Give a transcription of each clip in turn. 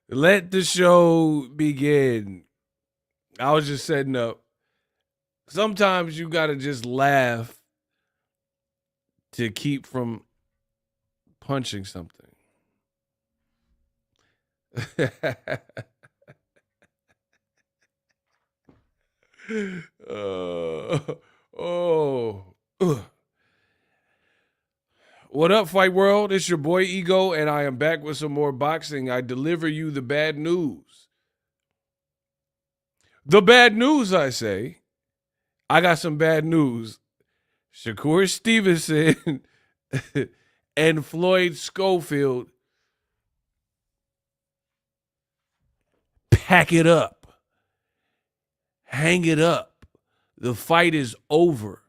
Let the show begin. I was just setting up. Sometimes you got to just laugh to keep from punching something. Oh. What up, Fight World? It's your boy Ego, and I am back with some more boxing. I deliver you the bad news. The bad news, I say. I got some bad news. Shakur Stevenson and Floyd Schofield, pack it up. Hang it up. The fight is over.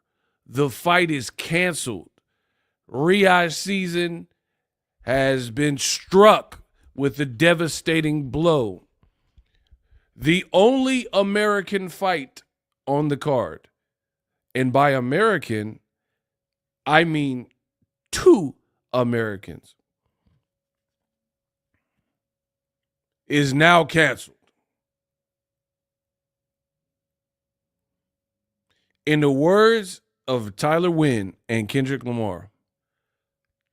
The fight is canceled. Riyadh season has been struck with a devastating blow. The only American fight on the card, and by American, I mean 2 Americans, is now canceled. In the words of Tyler Wynn and Kendrick Lamar,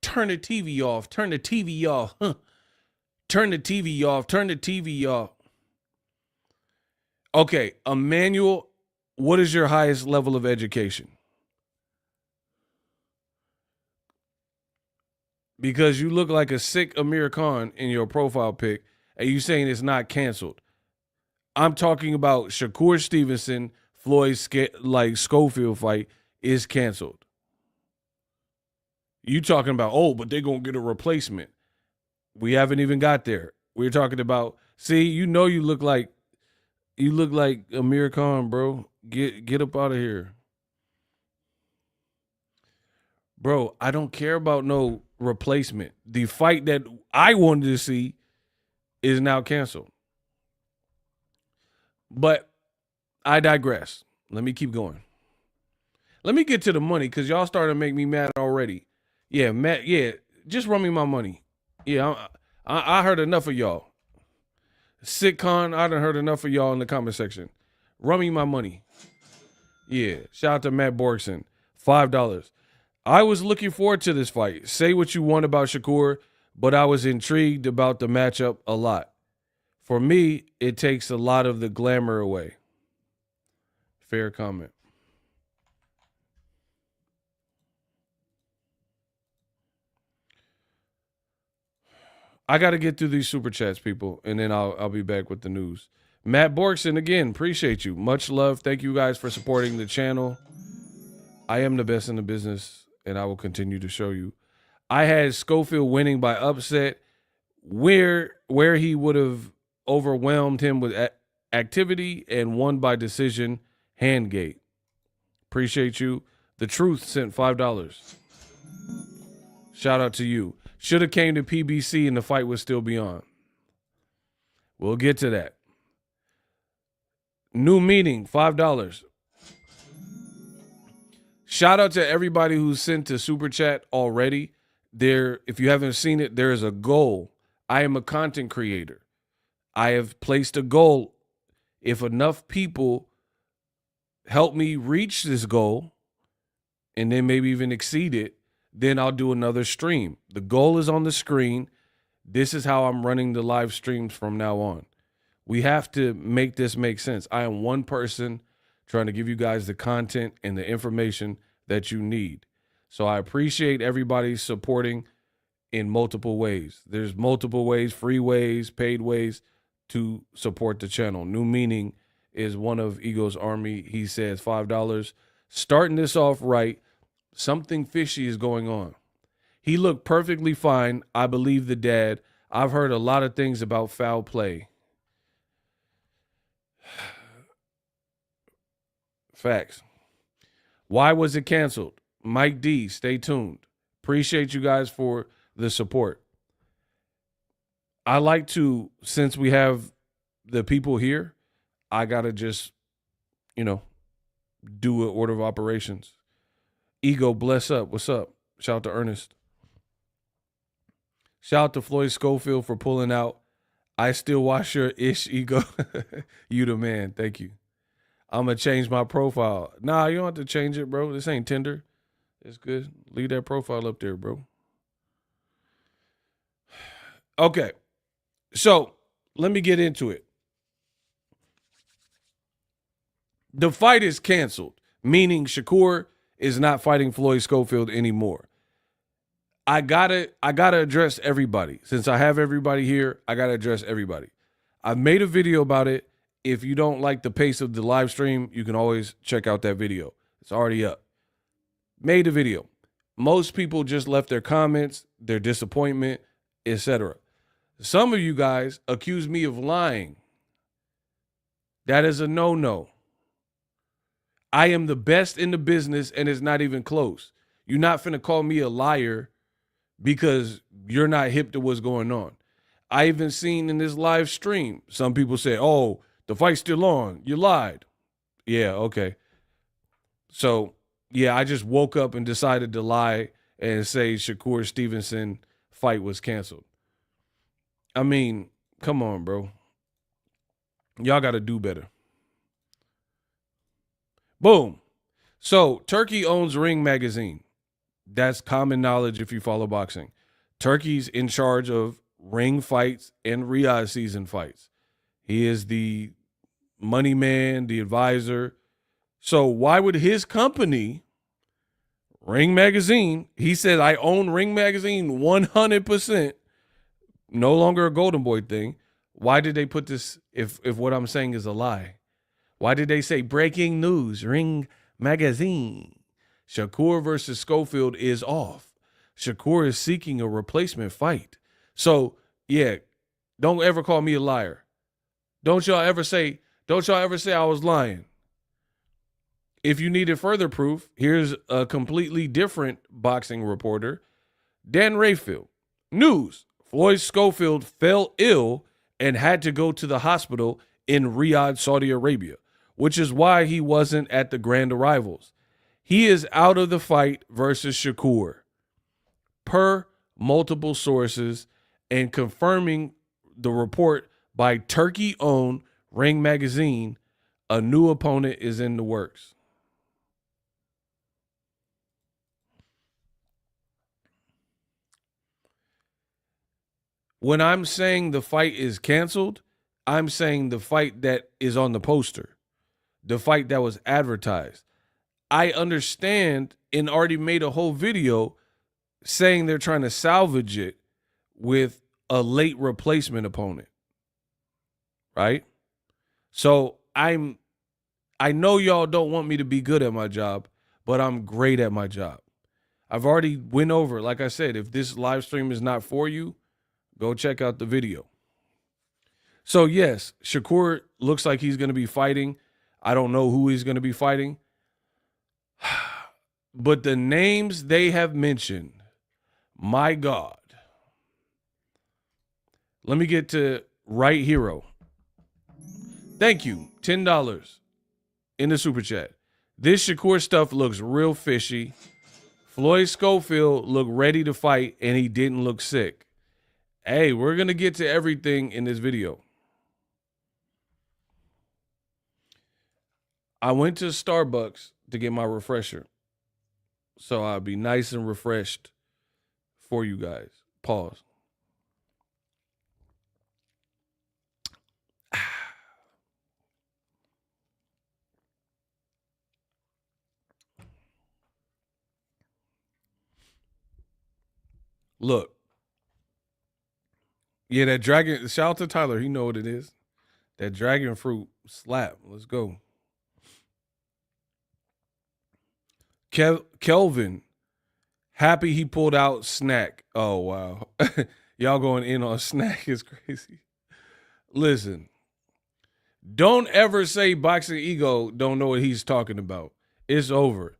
turn the TV off, turn the TV off, turn the TV off, turn the TV off. Okay, Emmanuel, what is your highest level of education? Because you look like a sick Amir Khan in your profile pic, and you saying it's not canceled. I'm talking about Shakur Stevenson, Floyd Schofield fight is canceled. You talking about, oh, but they're going to get a replacement. We haven't even got there. We're talking about, see, you look like Amir Khan, bro. Get up out of here. Bro, I don't care about no replacement. The fight that I wanted to see is now canceled. But I digress. Let me keep going. Let me get to the money because y'all starting to make me mad already. Yeah, Matt. Yeah, just run me my money. Yeah, I heard enough of y'all. Sitcon, I done heard enough of y'all in the comment section. Run me my money. Yeah, shout out to Matt Borgson. $5. I was looking forward to this fight. Say what you want about Shakur, but I was intrigued about the matchup a lot. For me, it takes a lot of the glamour away. Fair comment. I got to get through these super chats, people, and then I'll be back with the news. Matt Borgson, again, appreciate you. Much love. Thank you guys for supporting the channel. I am the best in the business, and I will continue to show you. I had Schofield winning by upset where he would have overwhelmed him with activity and won by decision, handgate. Appreciate you. The Truth sent $5. Shout out to you. Should have came to PBC and the fight would still be on. We'll get to that. New meaning, $5. Shout out to everybody who sent to Super Chat already. If you haven't seen it, there is a goal. I am a content creator. I have placed a goal. If enough people help me reach this goal and then maybe even exceed it, then I'll do another stream. The goal is on the screen. This is how I'm running the live streams from now on. We have to make this make sense. I am one person trying to give you guys the content and the information that you need. So I appreciate everybody supporting in multiple ways. There's multiple ways, free ways, paid ways to support the channel. New Meaning is one of Ego's Army. He says $5. Starting this off right. Something fishy is going on. He looked perfectly fine. I believe the dad. I've heard a lot of things about foul play. Facts. Why was it canceled? Mike D, stay tuned. Appreciate you guys for the support. I like to, since we have the people here, I got to just, do an order of operations. Ego, bless up. What's up? Shout out to Ernest. Shout out to Floyd Schofield for pulling out. I still watch your ish, Ego. You the man. Thank you. I'm going to change my profile. Nah, you don't have to change it, bro. This ain't Tinder. It's good. Leave that profile up there, bro. Okay. So let me get into it. The fight is canceled, meaning Shakur is not fighting Floyd Schofield anymore. I gotta address everybody. Since I have everybody here, I gotta address everybody. I've made a video about it. If you don't like the pace of the live stream, you can always check out that video. It's already up. Made a video. Most people just left their comments, their disappointment, etc. Some of you guys accuse me of lying. That is a no-no. I am the best in the business, and it's not even close. You're not finna call me a liar because you're not hip to what's going on. I even seen in this live stream, some people say, oh, the fight's still on. You lied. Yeah, okay. So, yeah, I just woke up and decided to lie and say Shakur Stevenson fight was canceled. I mean, come on, bro. Y'all got to do better. Boom. So, Turkey owns Ring Magazine. That's common knowledge if you follow boxing. Turkey's in charge of ring fights and Riyadh season fights. He is the money man, the advisor. So why would his company, Ring Magazine, he said, I own Ring Magazine 100%, no longer a Golden Boy thing. Why did they put this, if what I'm saying is a lie? Why did they say breaking news, Ring Magazine? Shakur versus Schofield is off. Shakur is seeking a replacement fight. So, yeah, don't ever call me a liar. Don't y'all ever say I was lying. If you needed further proof, here's a completely different boxing reporter, Dan Rayfield. News: Floyd Schofield fell ill and had to go to the hospital in Riyadh, Saudi Arabia, which is why he wasn't at the grand arrivals. He is out of the fight versus Shakur, per multiple sources, and confirming the report by Turkey-owned Ring Magazine, a new opponent is in the works. When I'm saying the fight is canceled, I'm saying the fight that is on the poster, the fight that was advertised. I understand and already made a whole video saying they're trying to salvage it with a late replacement opponent, right? So I know y'all don't want me to be good at my job, but I'm great at my job. I've already went over, like I said, if this live stream is not for you, go check out the video. So yes, Shakur looks like he's going to be fighting. I don't know who he's going to be fighting. But the names they have mentioned, my God. Let me get to Right Hero. Thank you. $10 in the super chat. This Shakur stuff looks real fishy. Floyd Schofield looked ready to fight and he didn't look sick. Hey, we're going to get to everything in this video. I went to Starbucks to get my refresher, so I'll be nice and refreshed for you guys. Pause. Look. Yeah, that dragon, shout out to Tyler. He know what it is. That dragon fruit slap. Let's go. Kelvin, happy he pulled out snack. Oh, wow. Y'all going in on snack is crazy. Listen, don't ever say Boxingego don't know what he's talking about. It's over.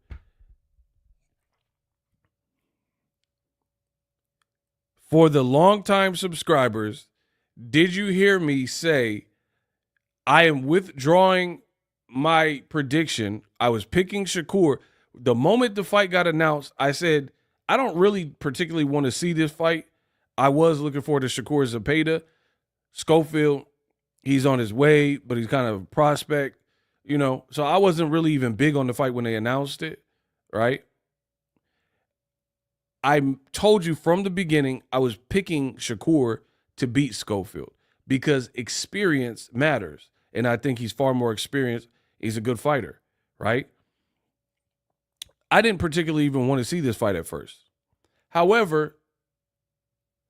For the longtime subscribers, did you hear me say I am withdrawing my prediction? I was picking Shakur. The moment the fight got announced, I said, I don't really particularly want to see this fight. I was looking forward to Shakur Zepeda. Schofield, he's on his way, but he's kind of a prospect, So I wasn't really even big on the fight when they announced it, right? I told you from the beginning I was picking Shakur to beat Schofield because experience matters. And I think he's far more experienced. He's a good fighter, right? I didn't particularly even want to see this fight at first. However,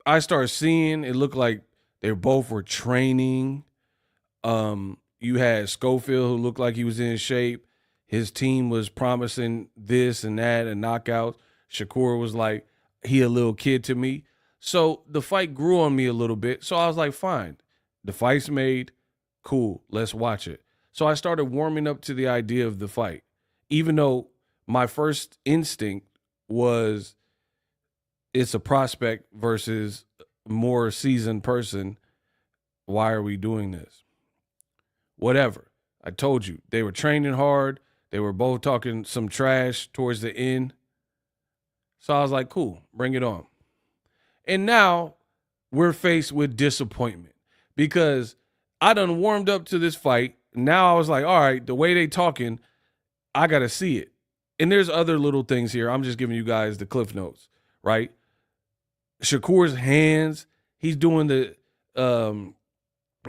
I started seeing it looked like they both were training. You had Schofield, who looked like he was in shape. His team was promising this and that and knockouts. Shakur was like, he a little kid to me. So the fight grew on me a little bit. So I was like, fine. The fight's made. Cool. Let's watch it. So I started warming up to the idea of the fight, even though my first instinct was it's a prospect versus more seasoned person. Why are we doing this? Whatever. I told you, they were training hard. They were both talking some trash towards the end. So I was like, cool, bring it on. And now we're faced with disappointment because I done warmed up to this fight. Now I was like, all right, the way they talking, I got to see it. And there's other little things here. I'm just giving you guys the cliff notes, right? Shakur's hands, he's doing the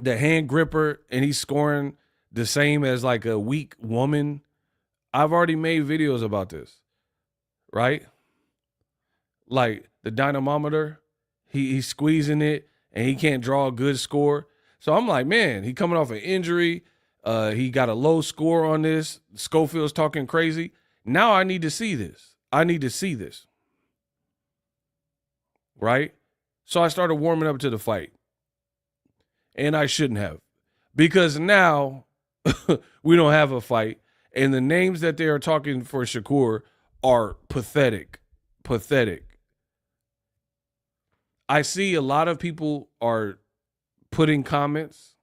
hand gripper and he's scoring the same as like a weak woman. I've already made videos about this, right? Like the dynamometer, he's squeezing it and he can't draw a good score. So I'm like, man, he coming off an injury. He got a low score on this. Schofield's talking crazy. Now I need to see this. Right? So I started warming up to the fight. And I shouldn't have. Because now we don't have a fight. And the names that they are talking for Shakur are pathetic. I see a lot of people are putting comments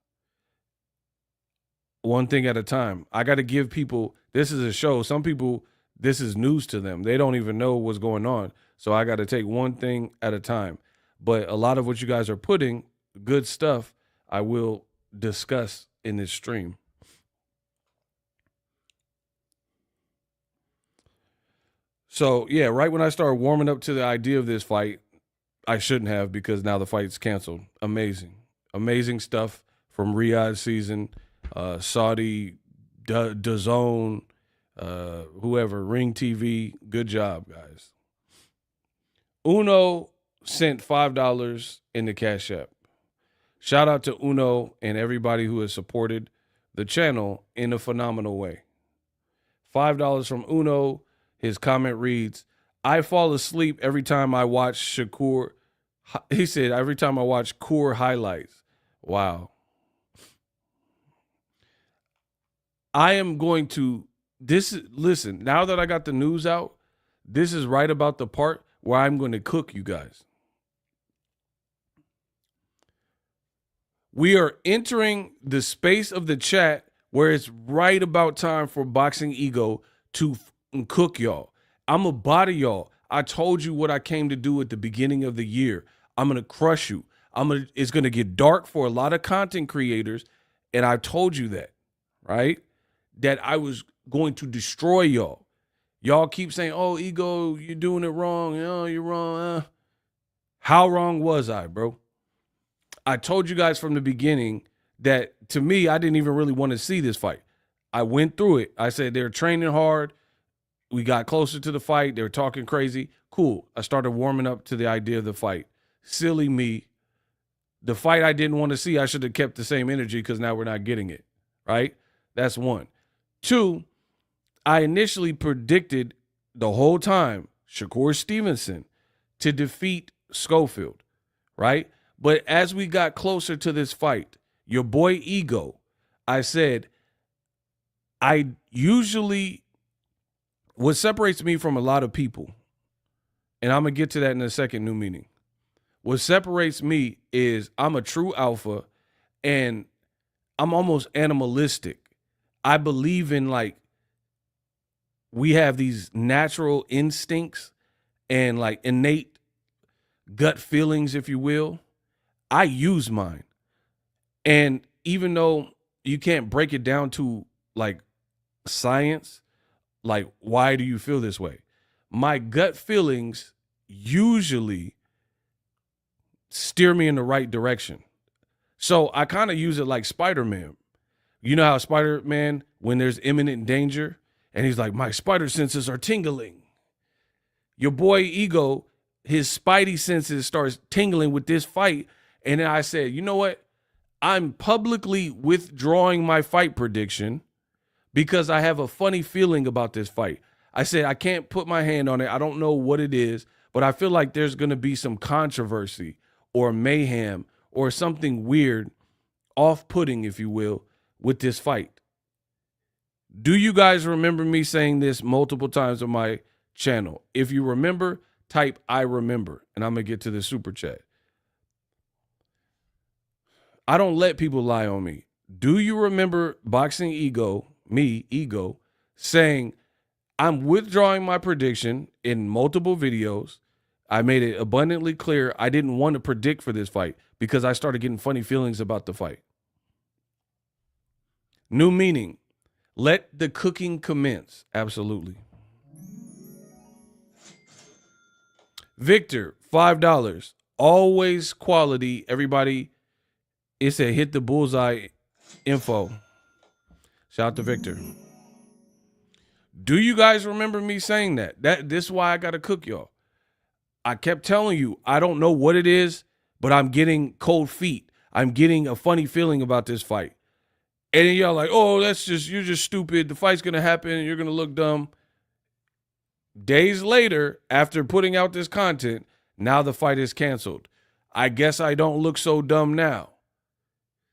one thing at a time. I got to give people, this is a show. Some people, this is news to them. They don't even know what's going on. So I got to take one thing at a time. But a lot of what you guys are putting, good stuff, I will discuss in this stream. So, yeah, right when I started warming up to the idea of this fight, I shouldn't have because now the fight's canceled. Amazing stuff from Riyadh season, Saudi, DAZN, whoever, Ring TV. Good job, guys. Uno sent $5 in the Cash App. Shout out to Uno and everybody who has supported the channel in a phenomenal way. $5 from Uno. His comment reads, I fall asleep every time I watch Shakur. He said, every time I watch Core highlights. Wow. I am going to, listen, now that I got the news out, this is right about the part where I'm going to cook you guys. We are entering the space of the chat where it's right about time for Boxingego to cook y'all. I'm a body y'all. I told you what I came to do at the beginning of the year. I'm going to crush you. It's going to get dark for a lot of content creators. And I told you that, right? That I was going to destroy y'all. Y'all keep saying, oh, Ego, you're doing it wrong. Oh, you're wrong. How wrong was I, bro? I told you guys from the beginning that, to me, I didn't even really want to see this fight. I went through it. I said they're training hard. We got closer to the fight. They were talking crazy. Cool. I started warming up to the idea of the fight. Silly me. The fight I didn't want to see, I should have kept the same energy because now we're not getting it, right? That's one. Two, I initially predicted the whole time Shakur Stevenson to defeat Schofield, right? But as we got closer to this fight, your boy Ego, I said, I usually, what separates me from a lot of people, and I'm going to get to that in a second, new meaning. What separates me is I'm a true alpha and I'm almost animalistic. I believe in like we have these natural instincts and like innate gut feelings, if you will. I use mine. And even though you can't break it down to like science, like why do you feel this way? My gut feelings usually steer me in the right direction. So I kind of use it like Spider-Man. You know how Spider-Man, when there's imminent danger, and he's like, my spider senses are tingling. Your boy Ego, his spidey senses starts tingling with this fight. And then I said, you know what? I'm publicly withdrawing my fight prediction because I have a funny feeling about this fight. I said, I can't put my hand on it. I don't know what it is, but I feel like there's going to be some controversy or mayhem or something weird, off-putting, if you will, with this fight. Do you guys remember me saying this multiple times on my channel? If you remember, type I remember, and I'm going to get to the super chat. I don't let people lie on me. Do you remember Boxingego, me, Ego, saying, I'm withdrawing my prediction in multiple videos. I made it abundantly clear I didn't want to predict for this fight because I started getting funny feelings about the fight. New meaning. Let the cooking commence. Absolutely. Victor, $5. Always quality. Everybody, it said hit the bullseye info. Shout out to Victor. Do you guys remember me saying that? This is why I got to cook y'all. I kept telling you, I don't know what it is, but I'm getting cold feet. I'm getting a funny feeling about this fight. And then y'all like, oh, you're just stupid. The fight's going to happen and you're going to look dumb. Days later, after putting out this content, now the fight is canceled. I guess I don't look so dumb now.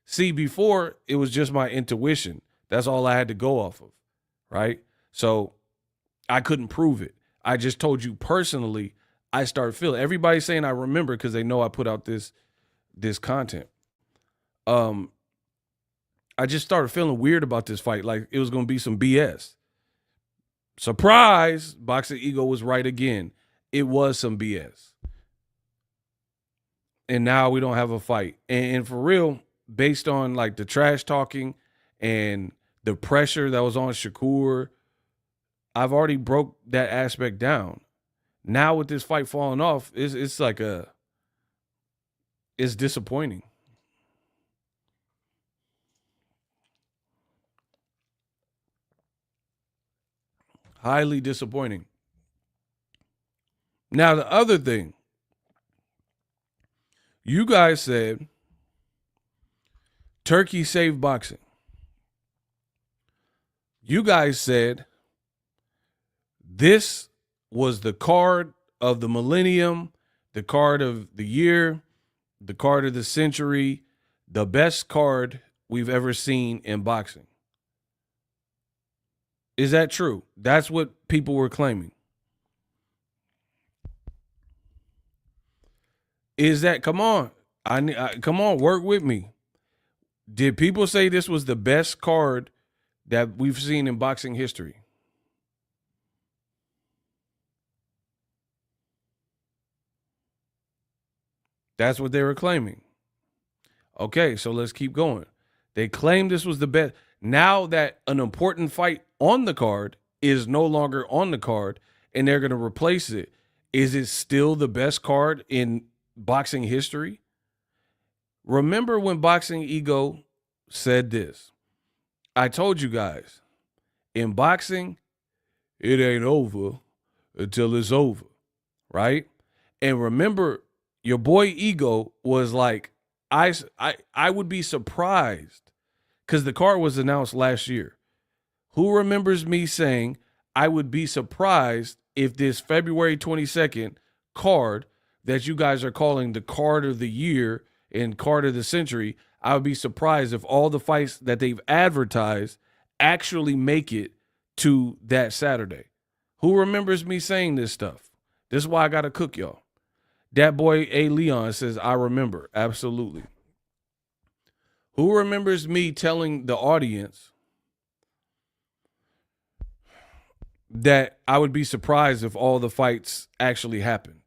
See, before, it was just my intuition. That's all I had to go off of, right? So I couldn't prove it. I just told you personally, I start feeling. Everybody's saying I remember because they know I put out this content. I just started feeling weird about this fight, like it was going to be some BS. Surprise, Boxingego was right again. It was some BS. And now we don't have a fight. And for real, based on like the trash talking and the pressure that was on Shakur, I've already broke that aspect down. Now with this fight falling off, it's like it's disappointing. Highly disappointing. Now, the other thing, you guys said Turkey saved boxing. You guys said this was the card of the millennium, the card of the year, the card of the century, the best card we've ever seen in boxing. Is that true? That's what people were claiming. Is that, come on, come on, work with me. Did people say this was the best card that we've seen in boxing history? That's what they were claiming. Okay, so let's keep going. They claimed this was the best. Now that an important fight on the card is no longer on the card and they're going to replace it, is it still the best card in boxing history? Remember when Boxingego said this? I told you guys, in boxing, it ain't over until it's over, right? And remember, your boy Ego was like, I would be surprised because the card was announced last year. Who remembers me saying I would be surprised if this February 22nd card that you guys are calling the card of the year and card of the century, I would be surprised if all the fights that they've advertised actually make it to that Saturday. Who remembers me saying this stuff? This is why I got to cook y'all. That boy A. Leon says, I remember. Absolutely. Who remembers me telling the audience that I would be surprised if all the fights actually happened.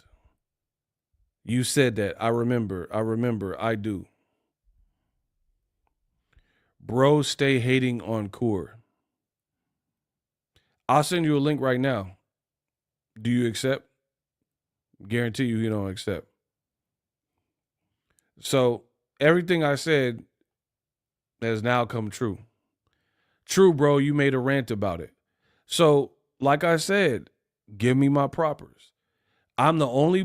You said that. I remember. I do. Bro, stay hating on Coor. I'll send you a link right now. Do you accept? Guarantee you don't accept. So everything I said has now come true. True, bro, you made a rant about it. So, like I said, give me my propers. I'm the only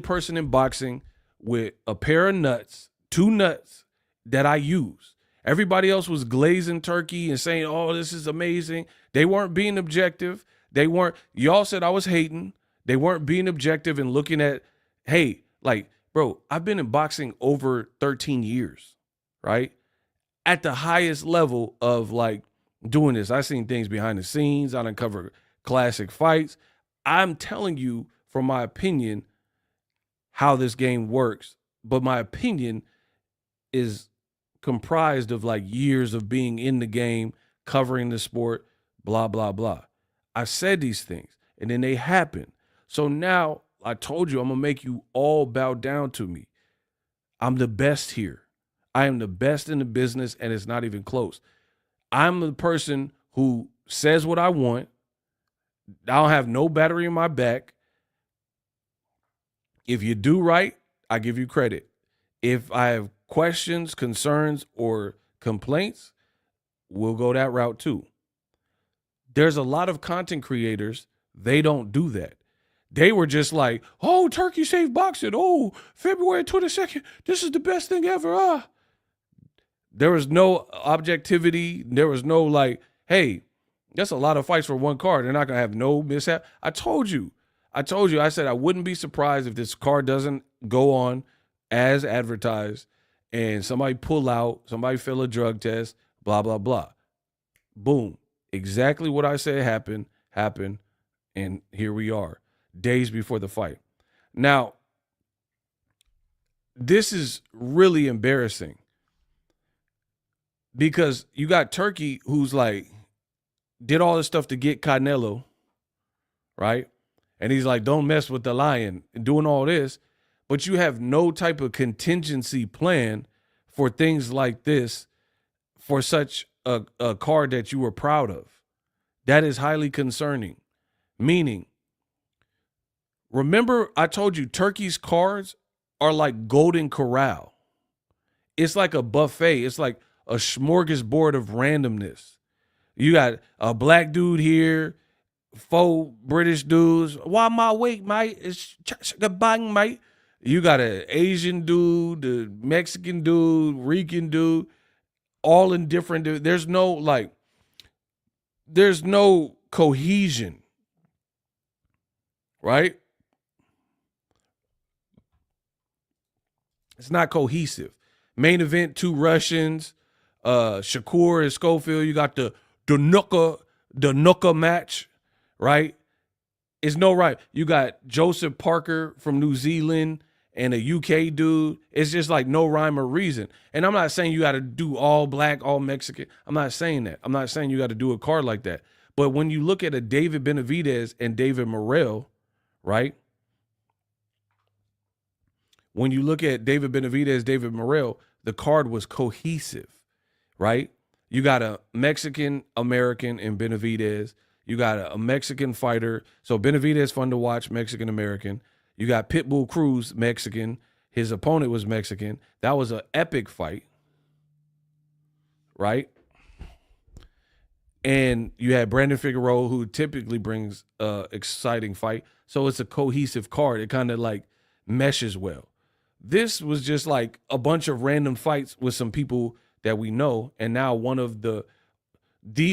person in boxing with a pair of nuts, two nuts that I use. Everybody else was glazing turkey and saying, "Oh, this is amazing." They weren't being objective. Y'all said I was hating. They weren't being objective and looking at, hey, like, bro, I've been in boxing over 13 years, right? At the highest level of like doing this. I've seen things behind the scenes. I uncovered classic fights. I'm telling you, from my opinion, how this game works. But my opinion is comprised of like years of being in the game, covering the sport, blah, blah, blah. I said these things and then they happen. So now I told you I'm going to make you all bow down to me. I'm the best here. I am the best in the business and it's not even close. I'm the person who says what I want. I don't have no battery in my back. If you do right, I give you credit. If I have questions, concerns, or complaints, we'll go that route too. There's a lot of content creators, they don't do that. They were just like, oh, Turkey saved boxing. Oh, February 22nd, this is the best thing ever. There was no objectivity. There was no like, hey, that's a lot of fights for one card. They're not going to have no mishap. I told you. I said I wouldn't be surprised if this card doesn't go on as advertised and somebody pull out, somebody fail a drug test, blah, blah, blah. Boom. Exactly what I said happened, and here we are, days before the fight. Now, this is really embarrassing because you got Turkey who's like, did all this stuff to get Canelo, right? And he's like, don't mess with the lion and doing all this. But you have no type of contingency plan for things like this for such a card that you were proud of. That is highly concerning. Meaning, remember I told you Turkey's cards are like Golden Corral. It's like a buffet. It's like a smorgasbord of randomness. You got a black dude here, 4 British dudes. Why my weight, mate? It's bang, mate. You got an Asian dude, the Mexican dude, Rican dude, all in different. There's no cohesion, right? It's not cohesive. Main event, 2 Russians, Shakur and Schofield. You got the Nooka match, right? It's no right. You got Joseph Parker from New Zealand and a UK dude. It's just like no rhyme or reason. And I'm not saying you got to do all black, all Mexican. I'm not saying that. I'm not saying you got to do a card like that. But when you look at a David Benavidez and David Morrell, right? When you look at David Benavidez, David Morrell, the card was cohesive, right? You got a Mexican American in Benavidez. You got a Mexican fighter. So Benavidez fun to watch, Mexican American. You got Pitbull Cruz, Mexican. His opponent was Mexican. That was an epic fight, right? And you had Brandon Figueroa, who typically brings exciting fight. So it's a cohesive card. It kind of like meshes well. This was just like a bunch of random fights with some people that we know. And now one of the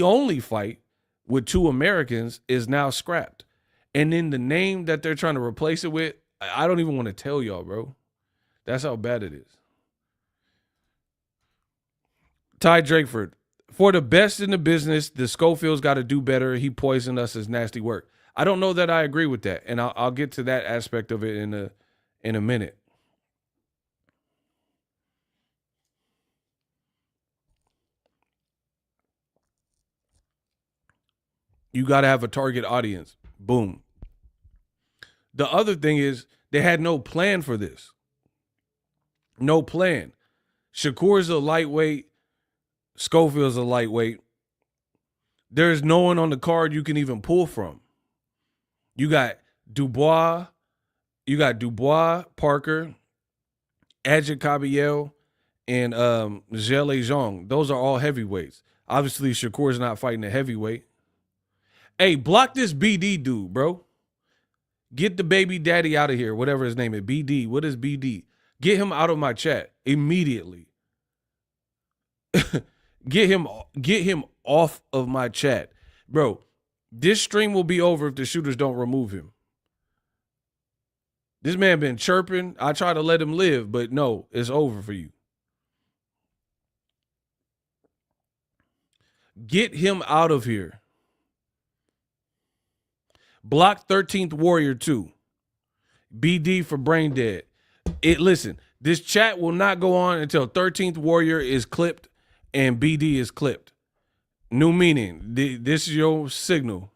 only fight with 2 Americans is now scrapped. And then the name that they're trying to replace it with, I don't even want to tell y'all, bro. That's how bad it is. Ty Drakeford, for the best in the business, the Schofield's got to do better. He poisoned us as nasty work. I don't know that I agree with that. And I'll get to that aspect of it in a minute. You got to have a target audience. Boom. The other thing is they had no plan for this. No plan. Shakur's a lightweight. Schofield's a lightweight. There's no one on the card you can even pull from. You got Dubois, Parker, Adjit Caballero, and Zelle. Those are all heavyweights. Obviously, Shakur's not fighting a heavyweight. Hey, block this BD dude, bro. Get the baby daddy out of here, whatever his name is. BD. What is BD? Get him out of my chat immediately. Get him off of my chat. Bro, this stream will be over if the shooters don't remove him. This man been chirping. I try to let him live, but no, it's over for you. Get him out of here. Block 13th Warrior 2. BD for brain dead. Listen, this chat will not go on until 13th Warrior is clipped and BD is clipped. New meaning. This is your signal.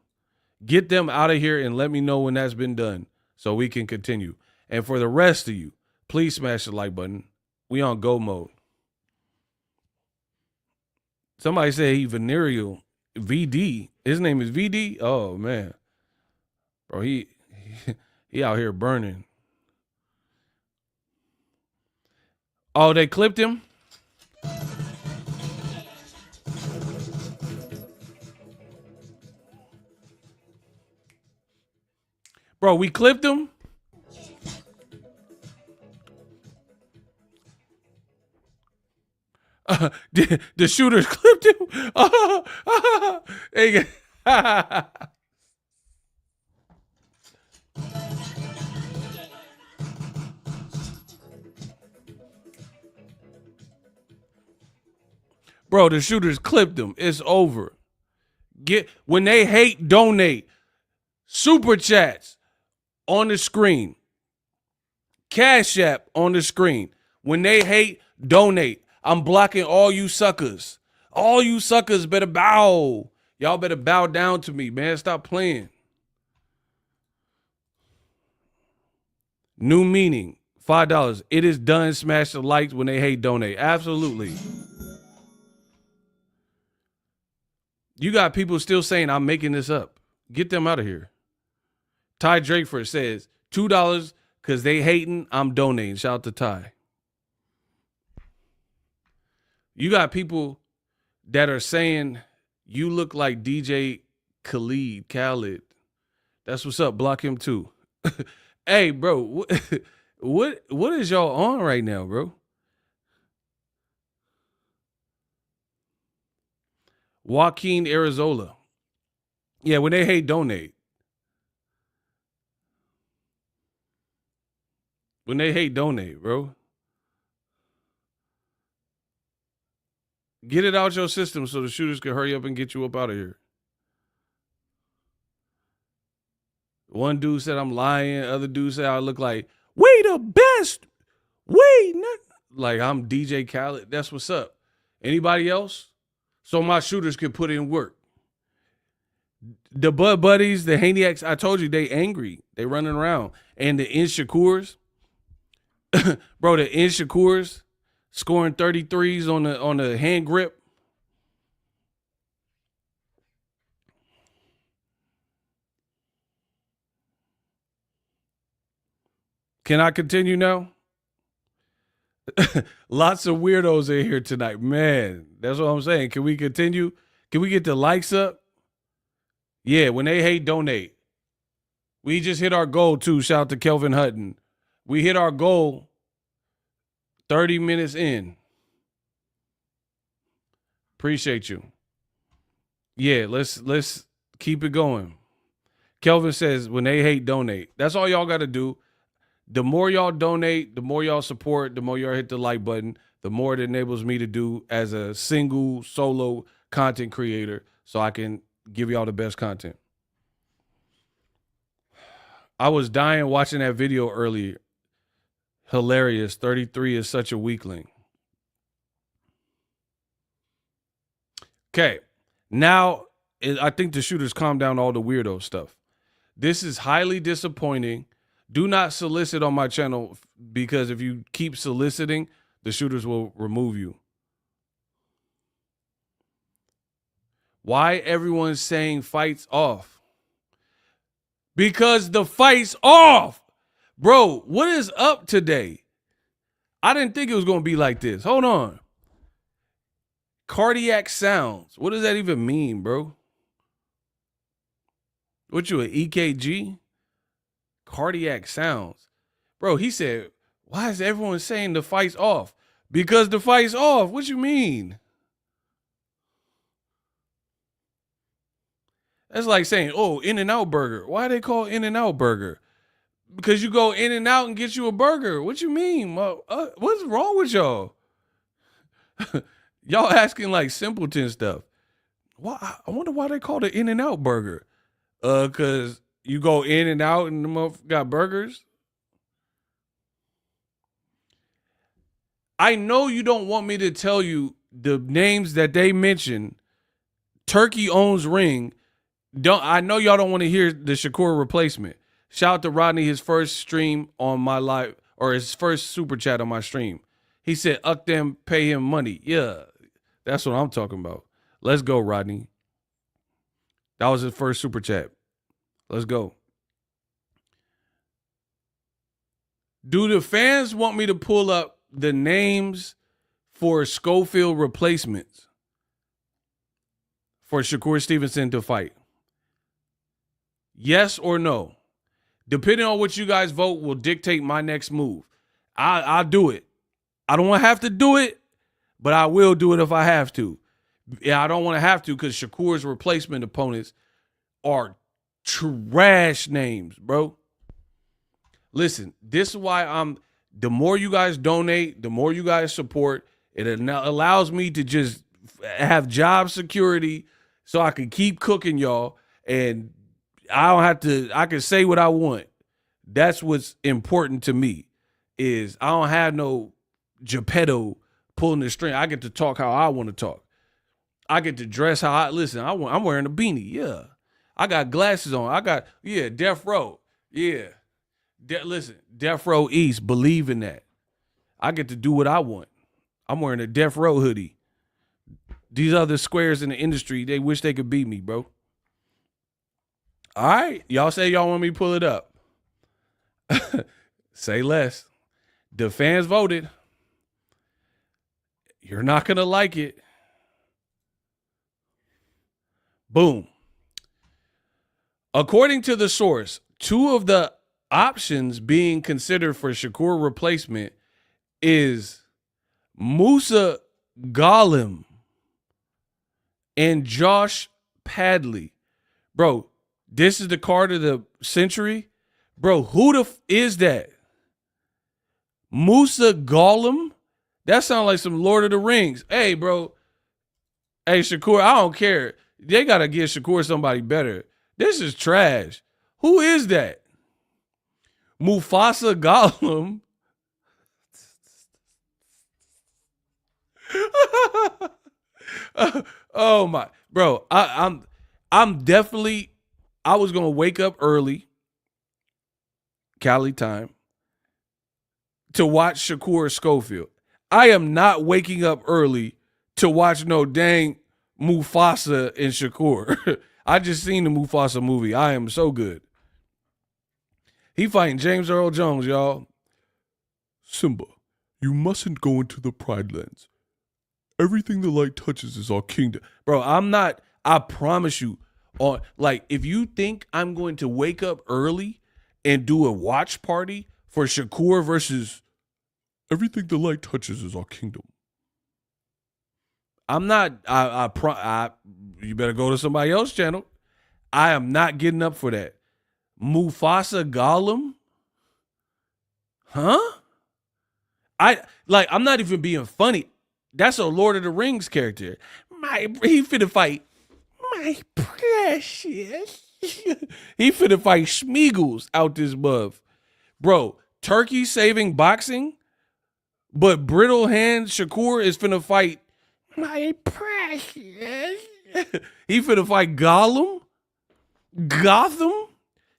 Get them out of here and let me know when that's been done so we can continue. And for the rest of you, please smash the like button. We on go mode. Somebody said he venereal. VD. His name is VD? Oh, man. Bro, he out here burning. Oh, they clipped him? Bro, we clipped him? The shooters clipped him? Bro, the shooters clipped him. It's over. When they hate, donate. Super chats on the screen. Cash App on the screen. When they hate, donate. I'm blocking all you suckers. All you suckers better bow. Y'all better bow down to me, man. Stop playing. New meaning. $5. It is done. Smash the likes. When they hate, donate. Absolutely. You got people still saying I'm making this up. Get them out of here. Ty Drakeford says $2 because they hating. I'm donating. Shout out to Ty. You got people that are saying you look like DJ Khaled. That's what's up. Block him too. Hey, bro, what is y'all on right now, bro? Joaquin Arizola. Yeah, when they hate, donate. When they hate, donate, bro. Get it out your system so the shooters can hurry up and get you up out of here. One dude said I'm lying. Other dude said I look like, we the best. We not. Like I'm DJ Khaled. That's what's up. Anybody else? So my shooters can put in work. The Bud Buddies, the Haniacs, I told you they angry. They running around. And the Inshakurs, bro, the Inshakurs scoring 33s on the hand grip. Can I continue now? Lots of weirdos in here tonight. Man, that's what I'm saying. Can we continue? Can we get the likes up? Yeah, when they hate, donate. We just hit our goal, too. Shout out to Kelvin Hutton. We hit our goal 30 minutes in. Appreciate you. Yeah, let's keep it going. Kelvin says, when they hate, donate. That's all y'all got to do. The more y'all donate, the more y'all support, the more y'all hit the like button, the more it enables me to do as a single solo content creator so I can give y'all the best content. I was dying watching that video earlier. Hilarious. 33 is such a weakling. Okay. Now I think the shooters calm down all the weirdo stuff. This is highly disappointing. Do not solicit on my channel because if you keep soliciting, the shooters will remove you. Why everyone's saying fights off? Because the fight's off. Bro, what is up today? I didn't think it was going to be like this. Hold on. Cardiac sounds. What does that even mean, bro? What you, an EKG? Cardiac sounds. Bro, he said, why is everyone saying the fight's off? Because the fight's off. What you mean? That's like saying, oh, In-N-Out Burger. Why they call In-N-Out Burger? Because you go in and out and get you a burger. What you mean? What's wrong with y'all? Y'all asking like simpleton stuff. Why? I wonder why they call it In-N-Out Burger. Because you go in and out and the motherfucker got burgers. I know you don't want me to tell you the names that they mentioned. Turkey owns ring. I know y'all don't want to hear the Shakur replacement. Shout out to Rodney, his first stream on my live, or his first super chat on my stream. He said, "Up them, pay him money." Yeah, that's what I'm talking about. Let's go, Rodney. That was his first super chat. Let's go. Do the fans want me to pull up the names for Schofield replacements for Shakur Stevenson to fight? Yes or no? Depending on what you guys vote will dictate my next move. I'll do it. I don't want to have to do it, but I will do it if I have to. Yeah, I don't want to have to because Shakur's replacement opponents are trash names, bro. Listen, this is why the more you guys donate, the more you guys support, it allows me to just have job security so I can keep cooking y'all and I don't have to, I can say what I want. That's what's important to me is I don't have no Geppetto pulling the string. I get to talk how I want to talk. I get to dress how listen, I'm wearing a beanie. Yeah. I got glasses on. Death Row. Yeah. Listen, Death Row East, believe in that. I get to do what I want. I'm wearing a Death Row hoodie. These other squares in the industry, they wish they could beat me, bro. All right. Y'all say y'all want me to pull it up. Say less. The fans voted. You're not going to like it. Boom. According to the source, two of the options being considered for Shakur replacement is Musa Golem and Josh Padley. Bro, this is the card of the century. Bro, who the is that? Musa Golem? That sounds like some Lord of the Rings. Hey, bro. Hey, Shakur, I don't care. They got to give Shakur somebody better. This is trash. Who is that? Mufasa Golem? Oh, my. Bro, I'm definitely, I was going to wake up early, Cali time, to watch Shakur Schofield. I am not waking up early to watch no dang Mufasa and Shakur. I just seen the Mufasa movie. I am so good. He fighting James Earl Jones, y'all. Simba, you mustn't go into the Pride Lands. Everything the light touches is our kingdom. Bro, I promise you, if you think I'm going to wake up early and do a watch party for Shakur versus everything the light touches is our kingdom. I'm not, you better go to somebody else's channel. I am not getting up for that. Mufasa Golem? Huh? I'm not even being funny. That's a Lord of the Rings character. He finna fight my precious. He finna fight Schmeagles out this buff. Bro, Turkey saving boxing, but brittle hand Shakur is finna fight my precious. He finna fight Gollum? Gotham?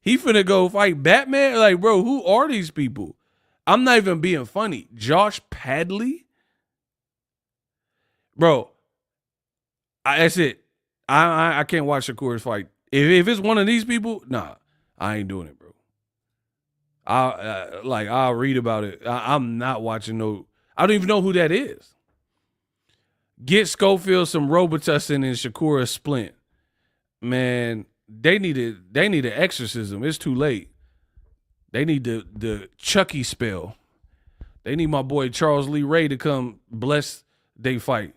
He finna go fight Batman? Like, bro, who are these people? I'm not even being funny. Josh Padley? Bro, that's it. I can't watch Shakur's fight. If it's one of these people, nah, I ain't doing it, bro. I'll read about it. I'm not watching no. I don't even know who that is. Get Schofield some Robitussin and Shakur a splint. Man, they need an exorcism. It's too late. They need the Chucky spell. They need my boy Charles Lee Ray to come bless they fight.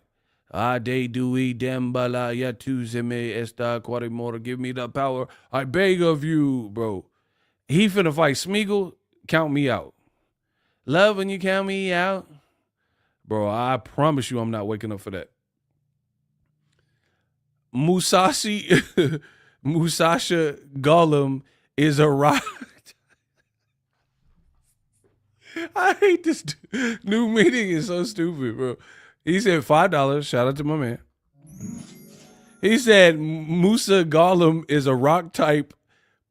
De dui dembala yatu zeme esta quarimora. Give me the power. I beg of you, bro. He finna fight Smeagol. Count me out. Love when you count me out. Bro, I promise you I'm not waking up for that. Musasha Gollum is a rock. I hate this new meeting is so stupid, bro. He said $5. Shout out to my man. He said Musa Gollum is a rock type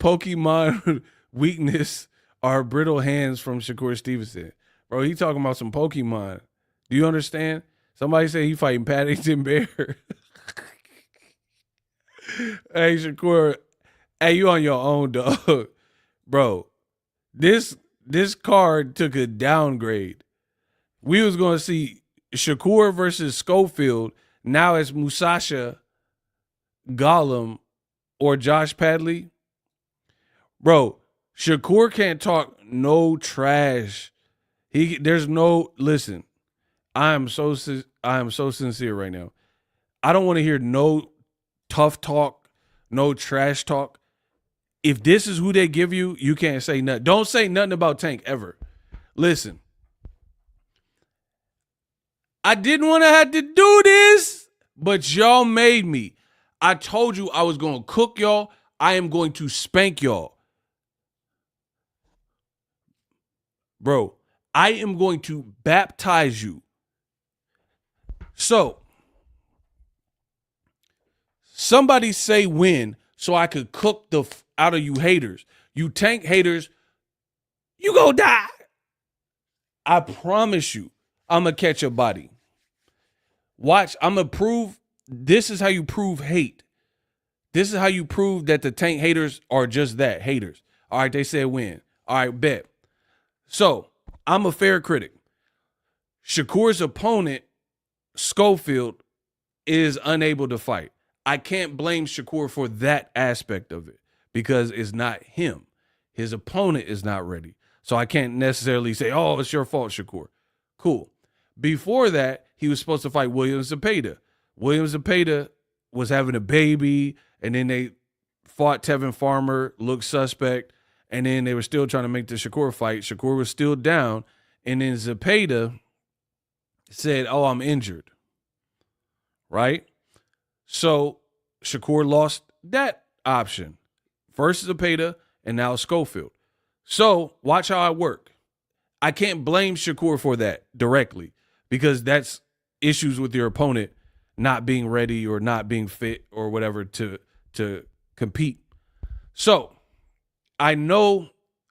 Pokemon weakness are brittle hands from Shakur Stevenson. Bro, he talking about some Pokemon. Do you understand? Somebody said he fighting Paddington Bear. Hey, Shakur. Hey, you on your own, dog. Bro, this card took a downgrade. We was going to see Shakur versus Schofield. Now it's Musasha Gollum or Josh Padley. Bro, Shakur can't talk no trash. Listen, I am so sincere right now. I don't want to hear no tough talk, no trash talk. If this is who they give you, you can't say nothing. Don't say nothing about Tank ever. Listen, I didn't want to have to do this, but y'all made me. I told you I was going to cook y'all. I am going to spank y'all. Bro, I am going to baptize you. So, somebody say when so I could cook the out of you haters. You Tank haters, you go die. I promise you, I'm going to catch a body. Watch, I'm going to prove, this is how you prove hate. This is how you prove that the Tank haters are just that, haters. All right, they said when. All right, bet. So, I'm a fair critic. Shakur's opponent, Schofield, is unable to fight. I can't blame Shakur for that aspect of it because it's not him. His opponent is not ready. So I can't necessarily say, oh, it's your fault, Shakur. Cool. Before that, he was supposed to fight William Zepeda. William Zepeda was having a baby, and then they fought Tevin Farmer, looked suspect, and then they were still trying to make the Shakur fight. Shakur was still down, and then Zepeda said, oh, I'm injured, right? So Shakur lost that option. First Zepeda, and now Schofield. So watch how I work. I can't blame Shakur for that directly because that's issues with your opponent not being ready or not being fit or whatever to compete. So I know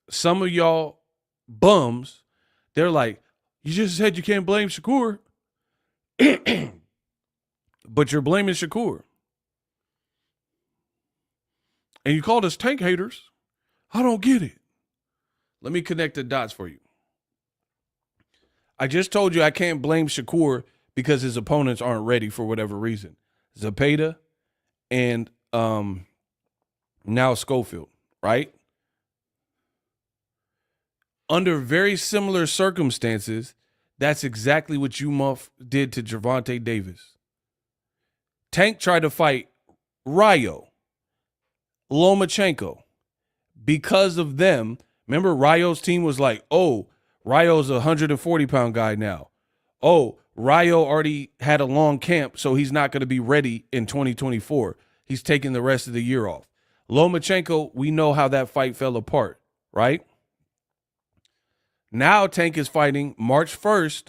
some of y'all bums, they're like, you just said you can't blame Shakur. But you're blaming Shakur. And you called us Tank haters. I don't get it. Let me connect the dots for you. I just told you I can't blame Shakur because his opponents aren't ready for whatever reason. Zepeda and now Schofield, right? Under very similar circumstances, that's exactly what you muff did to Gervonta Davis. Tank tried to fight Rayo, Lomachenko. Because of them, remember Rayo's team was like, oh, Rayo's a 140-pound guy now. Oh, Rayo already had a long camp, so he's not going to be ready in 2024. He's taking the rest of the year off. Lomachenko, we know how that fight fell apart, right? Now Tank is fighting March 1st,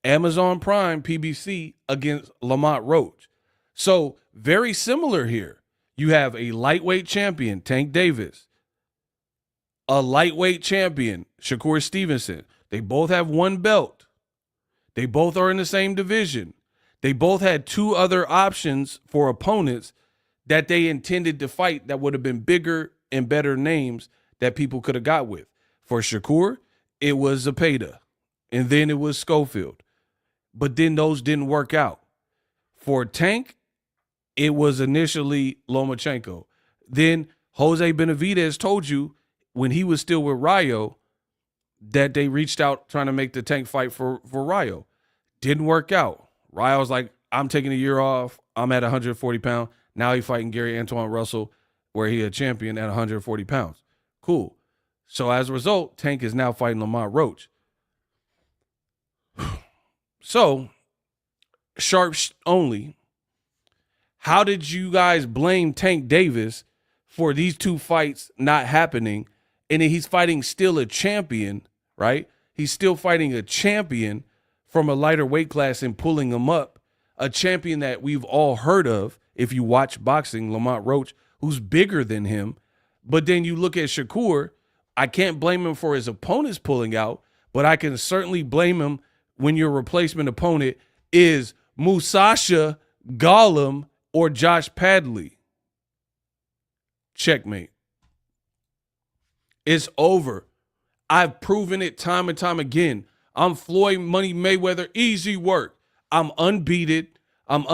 Amazon Prime, PBC, against Lamont Roach. So Very similar here. You have a lightweight champion, Tank Davis, a lightweight champion, Shakur Stevenson. They both have one belt. They both are in the same division. They both had two other options for opponents that they intended to fight that would have been bigger and better names that people could have got with. For Shakur, it was Zepeda, and then it was Schofield. But then those didn't work out. For Tank, it was initially Lomachenko. Then Jose Benavidez told you when he was still with Rayo that they reached out trying to make the Tank fight for Rayo. Didn't work out. Rayo was like, I'm taking a year off. I'm at 140 pounds. Now he's fighting Gary Antoine Russell, where he a champion at 140 pounds. Cool. So as a result, Tank is now fighting Lamont Roach. So, sharps only. How did you guys blame Tank Davis for these two fights not happening? And then he's fighting still a champion, right? He's still fighting a champion from a lighter weight class and pulling him up. A champion that we've all heard of if you watch boxing, Lamont Roach, who's bigger than him. But then you look at Shakur, I can't blame him for his opponents pulling out, but I can certainly blame him when your replacement opponent is Musasha, Gollum, or Josh Padley. Checkmate. It's over. I've proven it time and time again. I'm Floyd Money Mayweather. Easy work. I'm unbeaten. I'm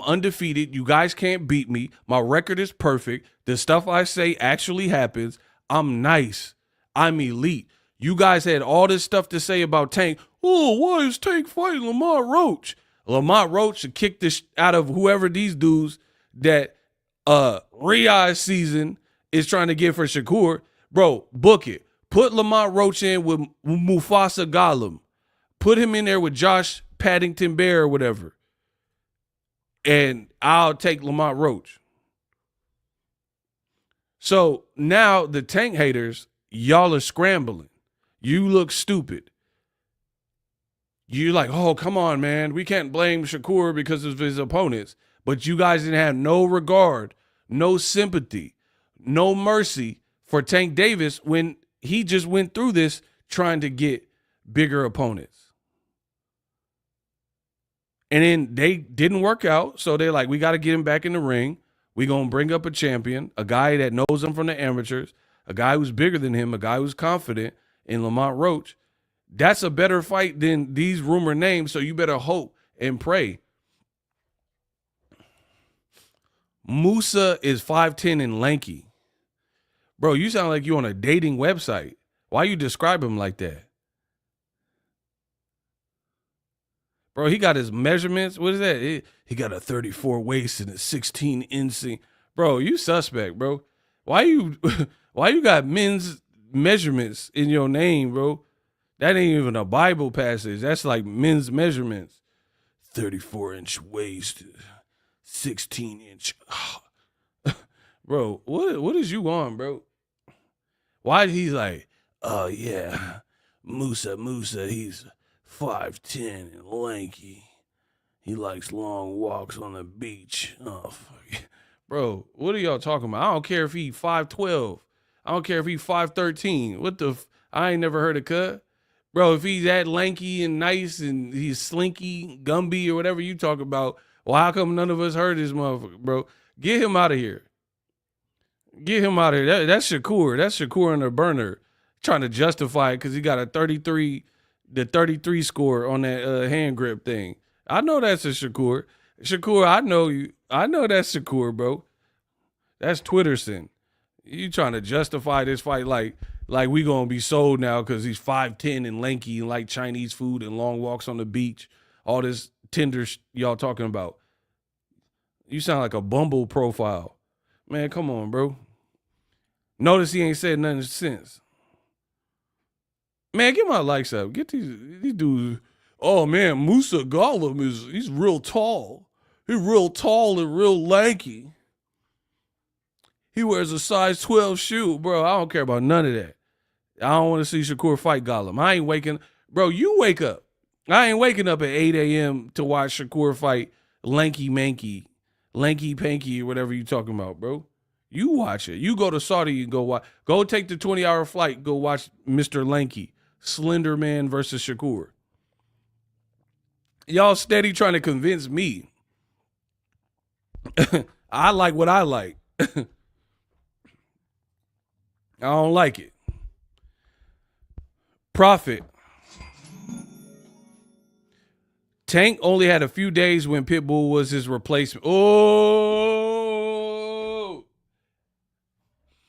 undefeated. You guys can't beat me. My record is perfect. The stuff I say actually happens. I'm nice. I'm elite. You guys had all this stuff to say about Tank. Oh, why is Tank fighting Lamont Roach? Lamont Roach should kick this out of whoever these dudes that Riyadh season is trying to get for Shakur. Bro, book it. Put Lamont Roach in with Mufasa Gollum. Put him in there with Josh Paddington Bear or whatever. And I'll take Lamont Roach. So now the Tank haters, y'all are scrambling. You look stupid. You're like, oh, come on, man. We can't blame Shakur because of his opponents. But you guys didn't have no regard, no sympathy, no mercy for Tank Davis when he just went through this trying to get bigger opponents. And then they didn't work out. So they're like, we got to get him back in the ring. We're going to bring up a champion, a guy that knows him from the amateurs, a guy who's bigger than him, a guy who's confident in Lamont Roach. That's a better fight than these rumor names, so you better hope and pray. Musa is 5'10" and lanky. Bro, you sound like you're on a dating website. Why you describe him like that? Bro, he got his measurements. What is that? He got a 34 waist and a 16 inch. Bro, you suspect, bro. Why you got men's measurements in your name, bro? That ain't even a Bible passage. That's like men's measurements. 34-inch waist, 16-inch. Bro, what is you on, bro? Why he's like, oh, yeah, Musa, he's 5'10" and lanky. He likes long walks on the beach. Oh, fuck. Bro, what are y'all talking about? I don't care if he 5'12". I don't care if he 5'13". What the I ain't never heard of cut. Bro, if he's that lanky and nice and he's slinky, Gumby, or whatever you talk about, well, how come none of us heard this motherfucker, bro? Get him out of here. Get him out of here. That's Shakur. That's Shakur on the burner. Trying to justify it because he got a 33 score on that hand grip thing. I know that's a Shakur. Shakur, I know you. I know that's Shakur, bro. That's Twitterson. You trying to justify this fight like we gonna be sold now because he's 5'10" and lanky and like Chinese food and long walks on the beach. All this Tinder y'all talking about. You sound like a Bumble profile. Man, come on, bro. Notice he ain't said nothing since. Man, get my likes up. Get these dudes. Oh, man, Musa Gollum he's real tall. He's real tall and real lanky. He wears a size 12 shoe. Bro, I don't care about none of that. I don't want to see Shakur fight Gollum. I ain't waking. Bro, you wake up. I ain't waking up at 8 a.m. to watch Shakur fight lanky manky Lanky Panky or whatever you talking about, bro. You watch it. You go to Saudi and go watch. Go take the 20-hour flight. Go watch Mr. Lanky, Slender Man versus Shakur. Y'all steady trying to convince me. I like what I like. I don't like it. Profit. Tank only had a few days when Pitbull was his replacement. Oh,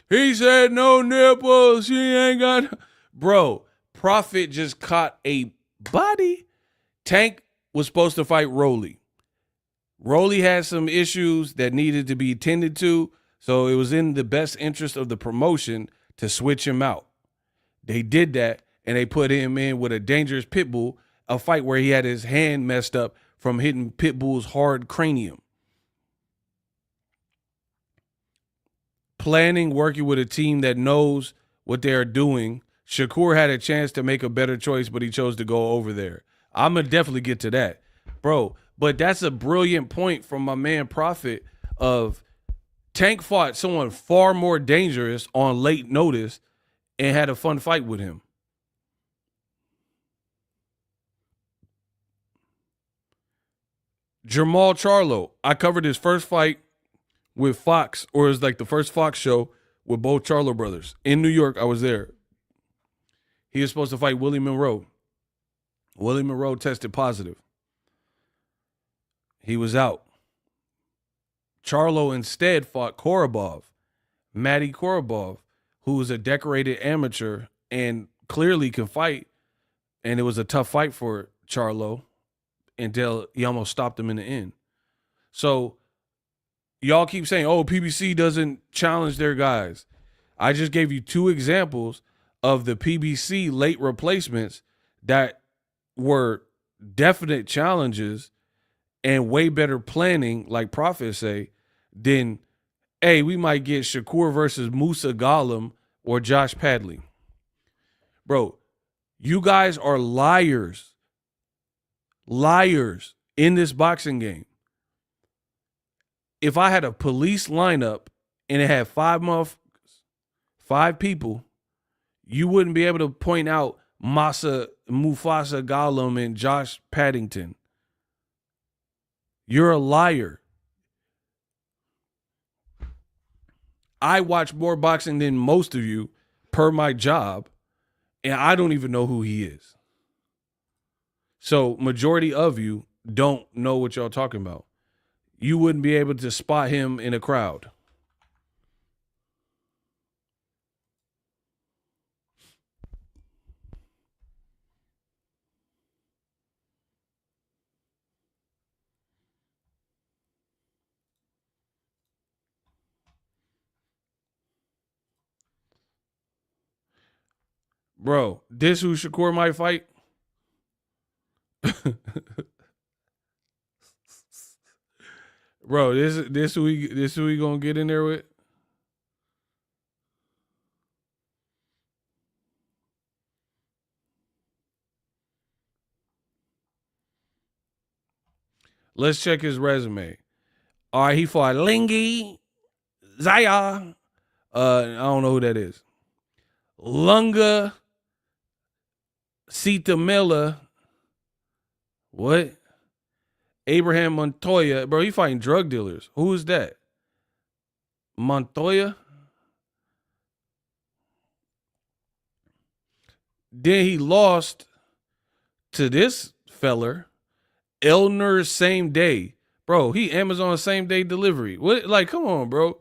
he said no nipples. She ain't got. Bro, Profit just caught a body. Tank was supposed to fight Rolly. Rolly had some issues that needed to be tended to, so it was in the best interest of the promotion to switch him out. They did that, and they put him in with a dangerous Pitbull, a fight where he had his hand messed up from hitting Pitbull's hard cranium. Planning, working with a team that knows what they are doing. Shakur had a chance to make a better choice, but he chose to go over there. I'm going to definitely get to that. Bro, but that's a brilliant point from my man Profit of Tank fought someone far more dangerous on late notice and had a fun fight with him. Jamal Charlo, I covered his first fight with Fox, or it was like the first Fox show with both Charlo brothers. In New York, I was there. He was supposed to fight Willie Monroe. Willie Monroe tested positive. He was out. Charlo instead fought Korobov, Matty Korobov, who was a decorated amateur and clearly can fight. And it was a tough fight for Charlo until he almost stopped him in the end. So y'all keep saying, oh, PBC doesn't challenge their guys. I just gave you two examples of the PBC late replacements that were definite challenges and way better planning, like Prophet say, than, hey, we might get Shakur versus Musa Gollum or Josh Padley. Bro, you guys are liars. Liars in this boxing game. If I had a police lineup and it had five people, you wouldn't be able to point out Mufasa Gollum and Josh Paddington. You're a liar. I watch more boxing than most of you per my job, and I don't even know who he is. So majority of you don't know what y'all talking about. You wouldn't be able to spot him in a crowd. Bro, this who Shakur might fight? Bro, this who we gonna get in there with? Let's check his resume. All right, he fought Lingy, Zaya. I don't know who that is. Lunga, Sita Miller. What? Abraham Montoya. Bro, he fighting drug dealers. Who is that? Montoya? Then he lost to this feller, Elner same day. Bro, he Amazon same day delivery. What? Like, come on, bro.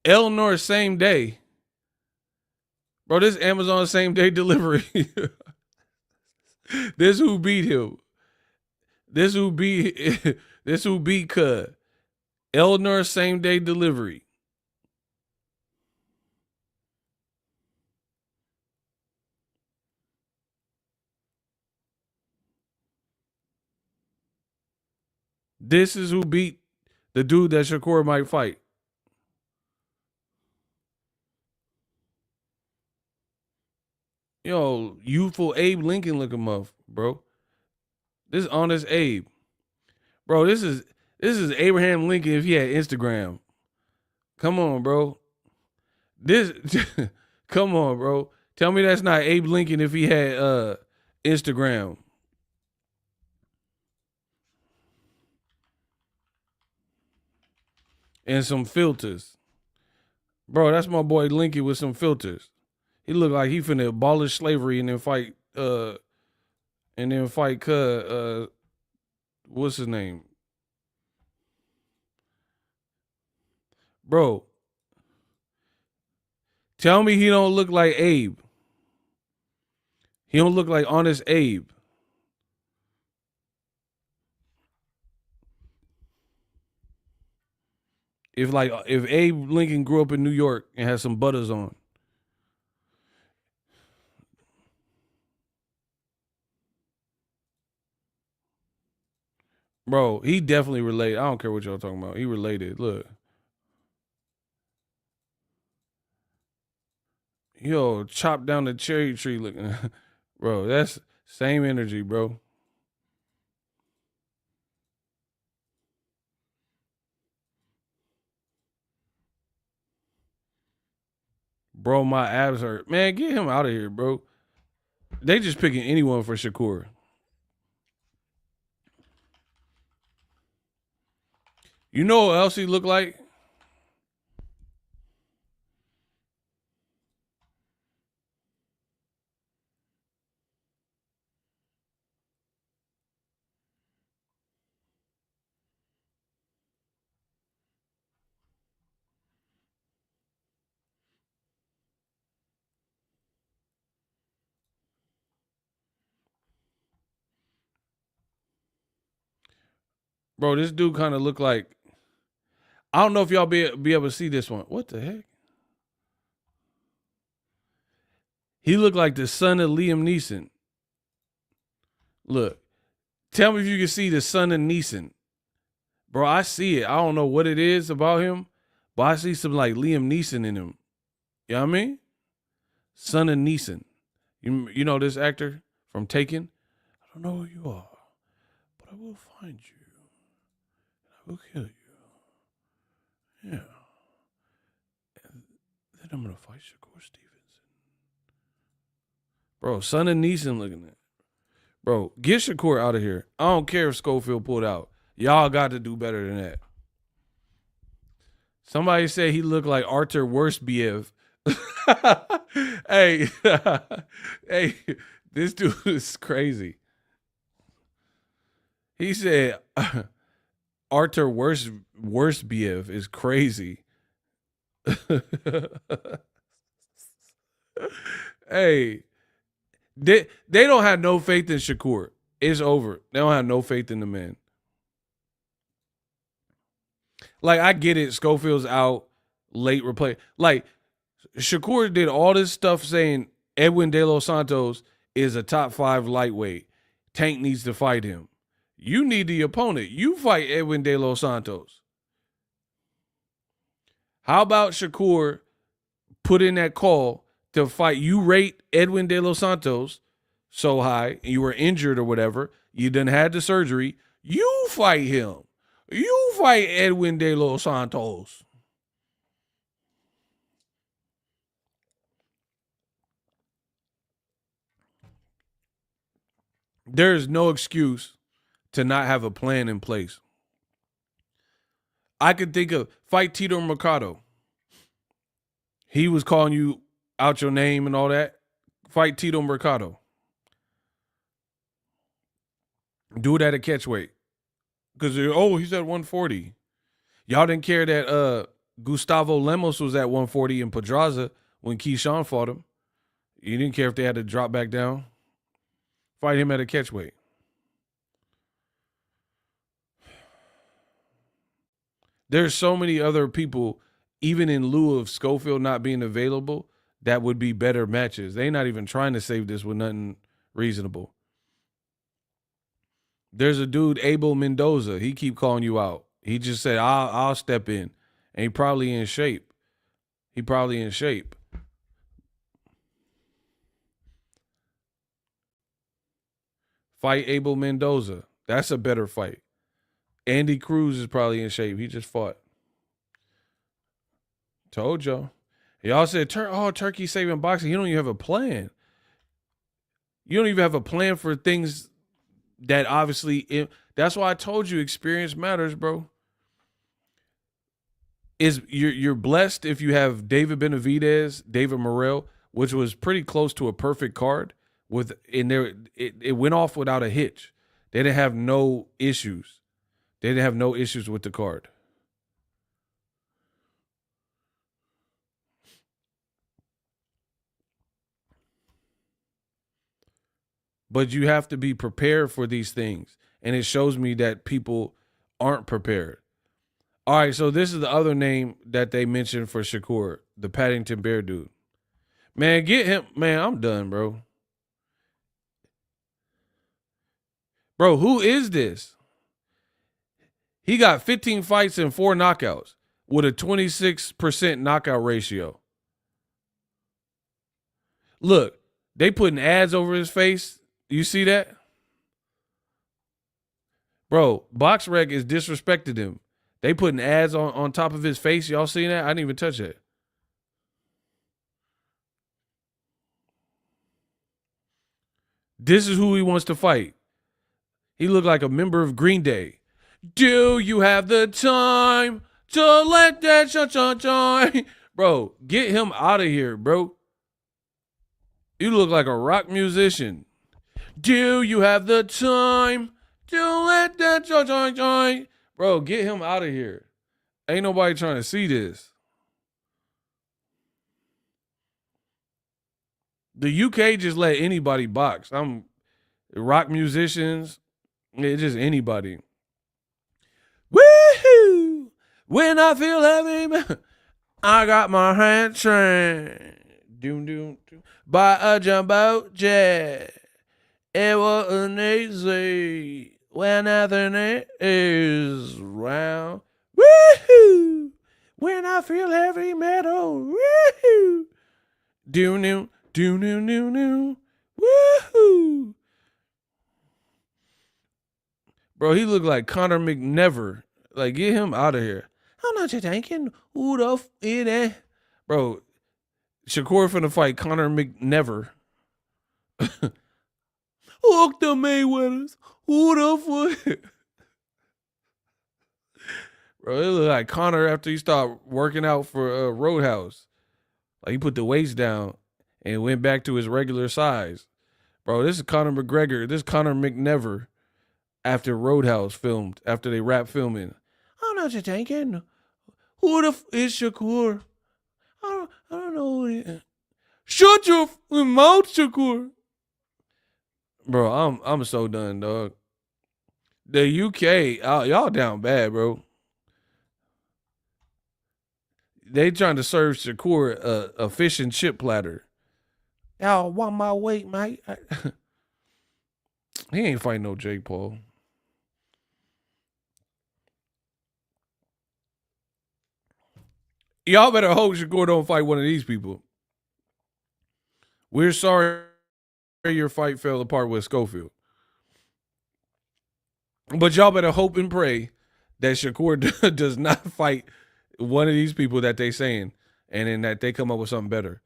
Elnor same day. Bro, this Amazon same day delivery. This who beat him. This who beat Cud. Elnor same day delivery. This is who beat the dude that Shakur might fight. Yo, youthful Abe Lincoln looking muff, bro. This is honest Abe. Bro, this is This is Abraham Lincoln if he had Instagram. Come on, bro. This come on, bro. Tell me that's not Abe Lincoln if he had Instagram. And some filters. Bro, that's my boy Lincoln with some filters. He look like he finna abolish slavery and then fight what's his name? Bro, tell me he don't look like Abe. He don't look like honest Abe. If Abe Lincoln grew up in New York and had some butters on. Bro, he definitely related. I don't care what y'all talking about. He related. Look. Yo, chop down the cherry tree looking. Bro, that's same energy, bro. Bro, my abs hurt. Man, get him out of here, bro. They just picking anyone for Shakur. You know what else he looked like? Bro, this dude kind of looked like, I don't know if y'all be able to see this one. What the heck? He looked like the son of Liam Neeson. Look, tell me if you can see the son of Neeson. Bro, I see it. I don't know what it is about him, but I see some like Liam Neeson in him. You know what I mean? Son of Neeson. You know this actor from Taken? I don't know who you are, but I will find you. I will kill you. Yeah. And then I'm going to fight Shakur Stevenson. Bro, son of Neeson looking at. Bro, get Shakur out of here. I don't care if Schofield pulled out. Y'all got to do better than that. Somebody said he looked like Arthur Worstbiev. Hey, hey, this dude is crazy. He said Arthur Worstbiev is crazy. Hey, they don't have no faith in Shakur. It's over. They don't have no faith in the man. Like, I get it. Schofield's out, late replay. Like, Shakur did all this stuff saying Edwin De Los Santos is a top 5 lightweight. Tank needs to fight him. You need the opponent. You fight Edwin De Los Santos. How about Shakur put in that call to fight? You rate Edwin De Los Santos so high, and you were injured or whatever. You done had the surgery. You fight him. You fight Edwin De Los Santos. There is no excuse to not have a plan in place. I could think of fight Tito Mercado. He was calling you out your name and all that. Fight Tito Mercado. Do it at a catchweight. Because, he's at 140. Y'all didn't care that Gustavo Lemos was at 140 in Pedraza when Keyshawn fought him. You didn't care if they had to drop back down. Fight him at a catchweight. There's so many other people, even in lieu of Schofield not being available, that would be better matches. They not even trying to save this with nothing reasonable. There's a dude, Abel Mendoza. He keep calling you out. He just said, I'll step in. And he probably in shape. Fight Abel Mendoza. That's a better fight. Andy Cruz is probably in shape. He just fought. Told y'all. Y'all said, Turkey saving boxing. You don't even have a plan. You don't even have a plan for things that obviously. That's why I told you experience matters, bro. You're blessed if you have David Benavidez, David Morrell, which was pretty close to a perfect card. It went off without a hitch. They didn't have no issues. They didn't have no issues with the card. But you have to be prepared for these things. And it shows me that people aren't prepared. All right, so this is the other name that they mentioned for Shakur, the Paddington Bear dude. Man, get him. Man, I'm done, bro. Bro, who is this? He got 15 fights and 4 knockouts with a 26% knockout ratio. Look, they putting ads over his face. You see that? Bro, BoxRec is disrespecting him. They putting ads on top of his face. Y'all seen that? I didn't even touch that. This is who he wants to fight. He looked like a member of Green Day. Do you have the time to let that shine? Bro, get him out of here, bro. You look like a rock musician. Do you have the time to let that shine? Bro, get him out of here. Ain't nobody trying to see this. The UK just let anybody box. I'm rock musicians. It's just anybody. Woohoo! When I feel heavy, I got my hand trained. Doom, doom, doom. By a jumbo jet. It wasn't easy when nothing is round. Woohoo! When I feel heavy metal. Woohoo! Doom, doom, doom, doom, doom, doom. Woohoo! Bro, he looked like Conor McNever. Like, get him out of here. I'm not just thinking, who the f is that? Bro, Shakur finna fight Conor McNever. Fuck the Mayweathers. Who the fuck? Bro, it look like Conor after he started working out for Roadhouse. Like, he put the weights down and went back to his regular size. Bro, this is Conor McGregor. This is Conor McNever after Roadhouse filmed, after they wrapped filming. I'm not just thinking, who the f is Shakur? I don't know who he is. Shut your mouth, Shakur. Bro, I'm so done, dog. The UK, y'all down bad, bro. They trying to serve Shakur a fish and chip platter. Y'all want my weight, mate? He ain't fighting no Jake Paul. Y'all better hope Shakur don't fight one of these people. We're sorry your fight fell apart with Schofield. But y'all better hope and pray that Shakur does not fight one of these people that they saying, and then that they come up with something better.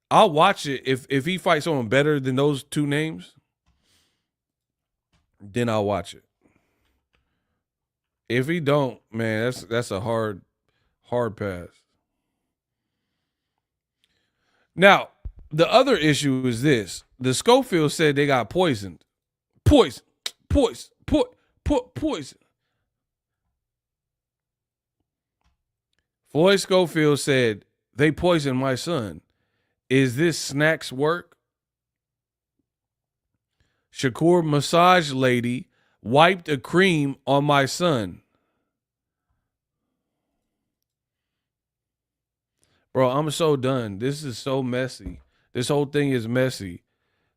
I'll watch it if he fights someone better than those two names. Then I'll watch it. If he don't, man, that's a hard pass. Now, the other issue is this. The Schofield said they got poisoned. Poison. Floyd Schofield said, they poisoned my son. Is this snacks work? Shakur massage lady wiped a cream on my son. Bro, I'm so done. This is so messy. This whole thing is messy.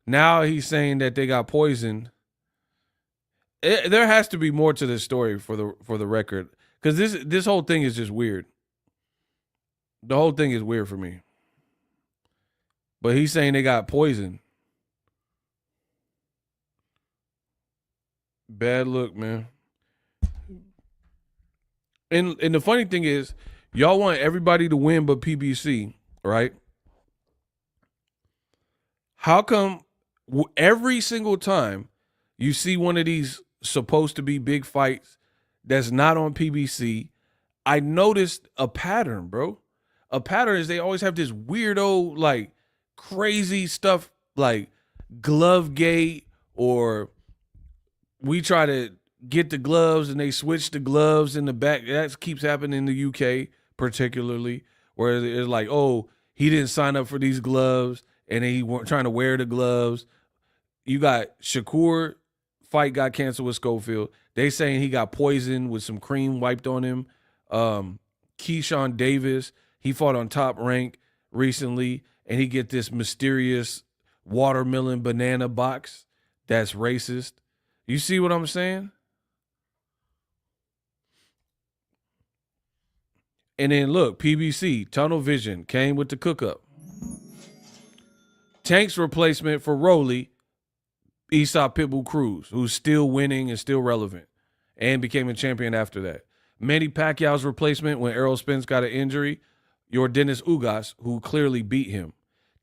Now he's saying that they got poisoned. There has to be more to this story for the record, because this whole thing is just weird. The whole thing is weird for me. But he's saying they got poisoned. Bad look, man. And the funny thing is, y'all want everybody to win but PBC, right? How come every single time you see one of these supposed to be big fights that's not on PBC, I noticed a pattern, bro. A pattern is they always have this weirdo, like crazy stuff like glove gate, or we try to get the gloves and they switch the gloves in the back. That keeps happening in the UK particularly, where it's like, oh, he didn't sign up for these gloves and he weren't trying to wear the gloves. You got Shakur fight got canceled with Schofield. They saying he got poisoned with some cream wiped on him. Keyshawn Davis, he fought on Top Rank recently, and he get this mysterious watermelon banana box that's racist. You see what I'm saying? And then look, PBC, Tunnel Vision, came with the cook-up. Tank's replacement for Rolly, Esau Pitbull Cruz, who's still winning and still relevant, and became a champion after that. Manny Pacquiao's replacement when Errol Spence got an injury, your Dennis Ugas, who clearly beat him.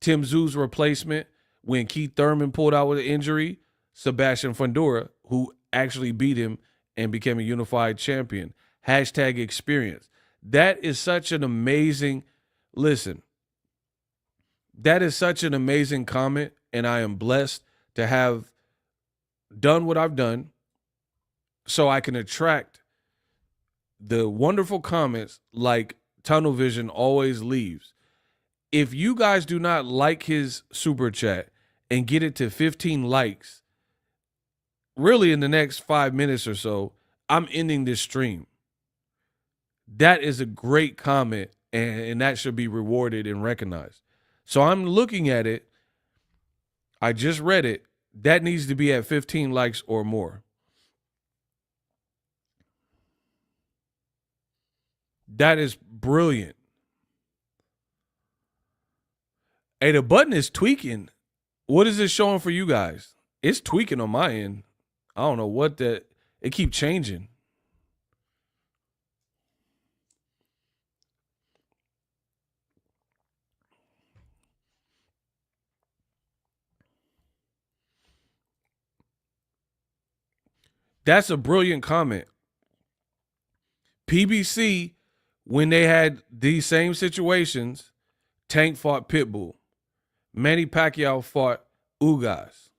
Tim Tszú's replacement when Keith Thurman pulled out with an injury, Sebastian Fundora, who actually beat him and became a unified champion. Hashtag experience. That is such an amazing, listen, that is such an amazing comment, and I am blessed to have done what I've done so I can attract the wonderful comments like Tunnel Vision always leaves. If you guys do not like his super chat and get it to 15 likes, really in the next 5 minutes or so, I'm ending this stream. That is a great comment, and that should be rewarded and recognized. So I'm looking at it. I just read it. That needs to be at 15 likes or more. That is brilliant. Hey, the button is tweaking. What is it showing for you guys? It's tweaking on my end. I don't know what that. It keep changing. That's a brilliant comment. PBC, when they had these same situations, Tank fought Pitbull. Manny Pacquiao fought Ugas.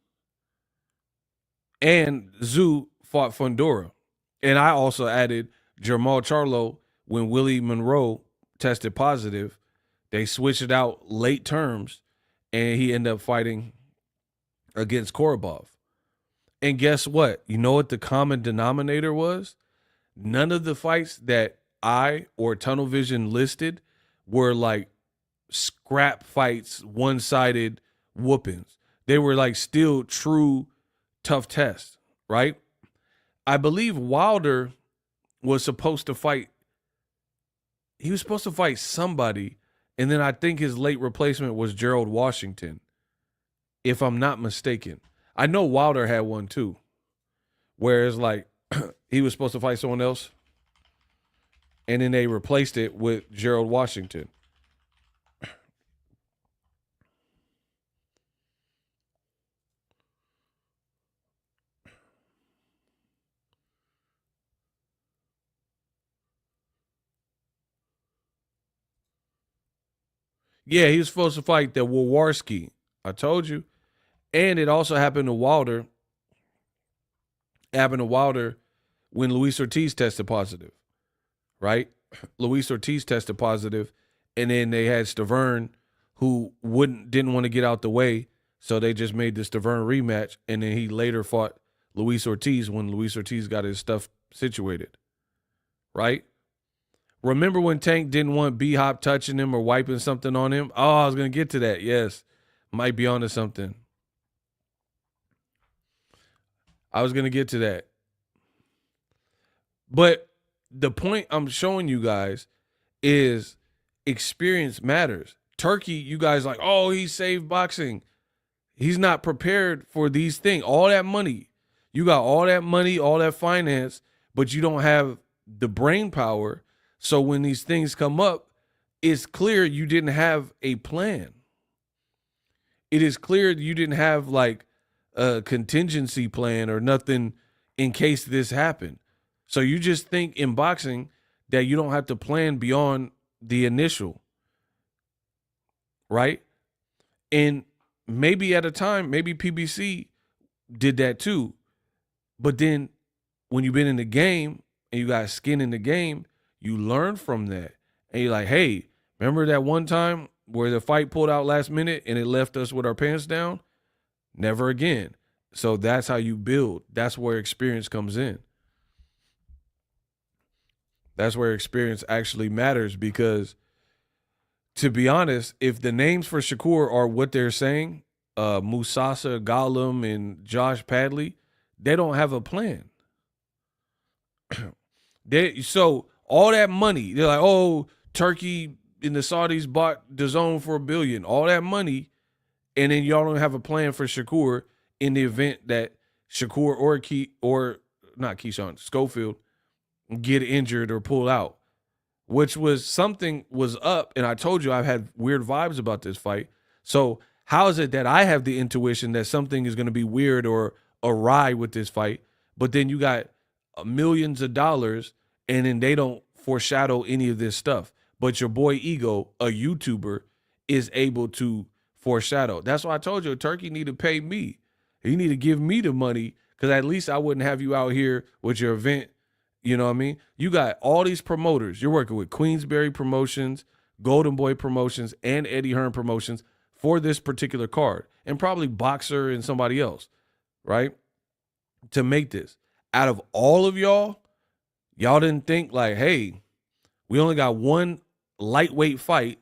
And Tszú fought Fundora. And I also added Jermall Charlo when Willie Monroe tested positive. They switched it out late terms, and he ended up fighting against Korobov. And guess what? You know what the common denominator was? None of the fights that I or Tunnel Vision listed were like scrap fights, one-sided whoopings. They were like still true tough tests, right? I believe Wilder was supposed to fight. He was supposed to fight somebody, and then I think his late replacement was Gerald Washington, if I'm not mistaken. I know Wilder had one too, where it's like he was supposed to fight someone else, and then they replaced it with Gerald Washington. Yeah, he was supposed to fight the Wawarski. I told you. And it also happened to Wilder. Happened to Wilder when Luis Ortiz tested positive, right? Luis Ortiz tested positive, and then they had Stavern, who didn't want to get out the way, so they just made the Stavern rematch, and then he later fought Luis Ortiz when Luis Ortiz got his stuff situated, right? Remember when Tank didn't want B-Hop touching him or wiping something on him? Oh, I was going to get to that. Yes, might be onto something. I was going to get to that. But the point I'm showing you guys is experience matters. Turkey, you guys like, oh, he saved boxing. He's not prepared for these things. All that money. You got all that money, all that finance, but you don't have the brain power. So when these things come up, it's clear you didn't have a plan. It is clear you didn't have like a contingency plan or nothing in case this happened. So you just think in boxing that you don't have to plan beyond the initial, right? And maybe at a time, maybe PBC did that too. But then when you've been in the game and you got skin in the game, you learn from that. And you're like, hey, remember that one time where the fight pulled out last minute and it left us with our pants down? Never again. So that's how you build. That's where experience comes in. That's where experience actually matters, because to be honest, if the names for Shakur are what they're saying, Musasa, Gollum, and Josh Padley, they don't have a plan. So all that money, they're like, oh, Turkey and the Saudis bought DAZN for $1 billion. All that money, and then y'all don't have a plan for Shakur in the event that Shakur or not Keyshawn, Schofield get injured or pull out, which was something was up. And I told you I've had weird vibes about this fight. So how is it that I have the intuition that something is going to be weird or awry with this fight, but then you got millions of dollars and then they don't foreshadow any of this stuff? But your boy Ego, a YouTuber, is able to foreshadow. That's why I told you Turkey need to pay me. He need to give me the money, because at least I wouldn't have you out here with your event. You know what I mean? You got all these promoters. You're working with Queensberry Promotions, Golden Boy Promotions, and Eddie Hearn Promotions for this particular card, and probably Boxer and somebody else, right? To make this. Out of all of y'all didn't think like, hey, we only got one lightweight fight.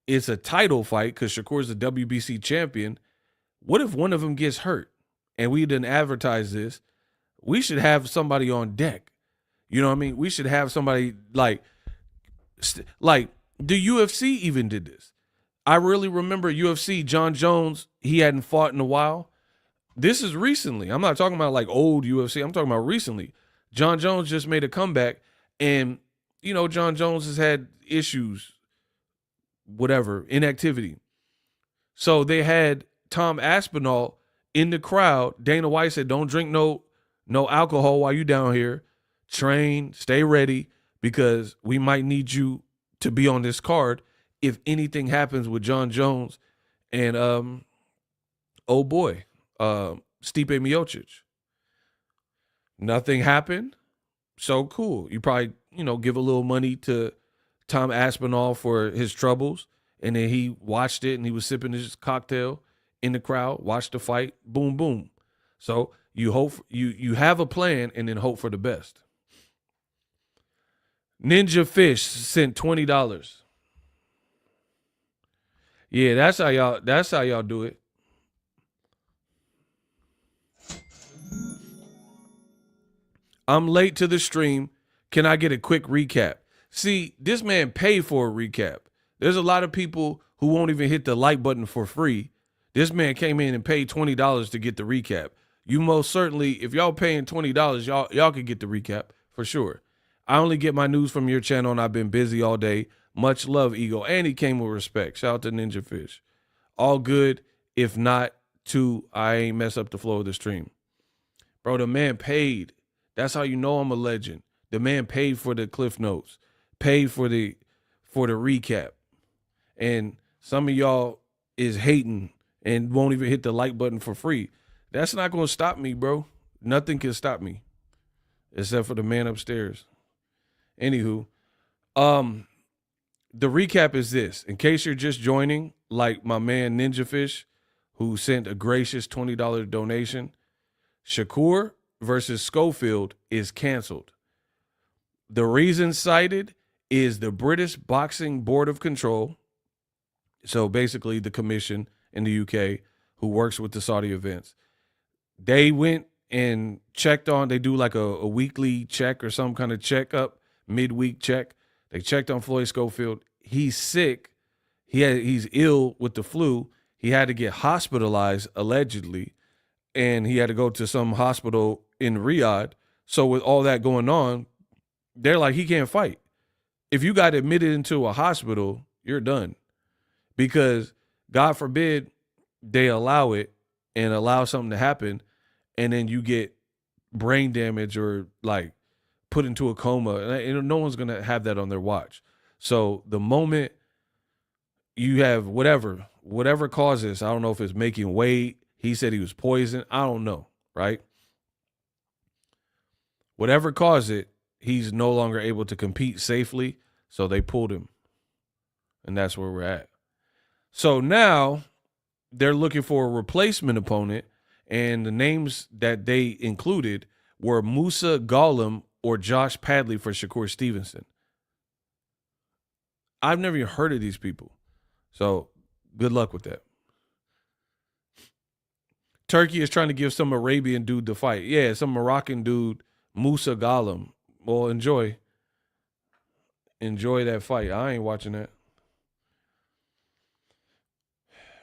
It's a title fight because Shakur's the WBC champion. What if one of them gets hurt and we didn't advertise this? We should have somebody on deck. You know what I mean? We should have somebody like the UFC even did this. I really remember UFC, John Jones, he hadn't fought in a while. This is recently. I'm not talking about like old UFC. I'm talking about recently. John Jones just made a comeback, and, you know, John Jones has had issues, whatever, inactivity. So they had Tom Aspinall in the crowd. Dana White said, don't drink no alcohol while you down here. Train, stay ready, because we might need you to be on this card if anything happens with John Jones and oh boy, Stipe Miocic. Nothing happened. So cool. You probably, give a little money to Tom Aspinall for his troubles, and then he watched it and he was sipping his cocktail in the crowd, watched the fight, boom, boom. So you hope you have a plan and then hope for the best. Ninja Fish sent $20. Yeah, that's how y'all do it. I'm late to the stream. Can I get a quick recap? See, this man paid for a recap. There's a lot of people who won't even hit the like button for free. This man came in and paid $20 to get the recap. You most certainly, if y'all paying $20, y'all can get the recap for sure. I only get my news from your channel, and I've been busy all day. Much love, Ego. And he came with respect. Shout out to Ninja Fish. All good. If not, I ain't mess up the flow of the stream. Bro, the man paid. That's how you know I'm a legend. The man paid for the Cliff Notes, paid for the recap. And some of y'all is hating and won't even hit the like button for free. That's not going to stop me, bro. Nothing can stop me except for the man upstairs. Anywho, the recap is this. In case you're just joining, like my man Ninja Fish, who sent a gracious $20 donation, Shakur versus Schofield is canceled. The reason cited is the British Boxing Board of Control, so basically the commission in the UK who works with the Saudi events. They went and checked on, they do like a weekly check or some kind of checkup, midweek check. They checked on Floyd Schofield. He's sick. He's ill with the flu. He had to get hospitalized, allegedly, and he had to go to some hospital in Riyadh. So with all that going on, they're like, he can't fight. If you got admitted into a hospital, you're done. Because God forbid they allow it and allow something to happen, and then you get brain damage or like put into a coma. And no one's going to have that on their watch. So the moment you have whatever causes, I don't know if it's making weight. He said he was poisoned. I don't know, right? Whatever caused it, he's no longer able to compete safely. So they pulled him. And that's where we're at. So now they're looking for a replacement opponent. And the names that they included were Musa Gollum or Josh Padley for Shakur Stevenson. I've never even heard of these people. So good luck with that. Turkey is trying to give some Arabian dude the fight. Yeah, some Moroccan dude, Musa Gollum. Well, enjoy that fight. I ain't watching that.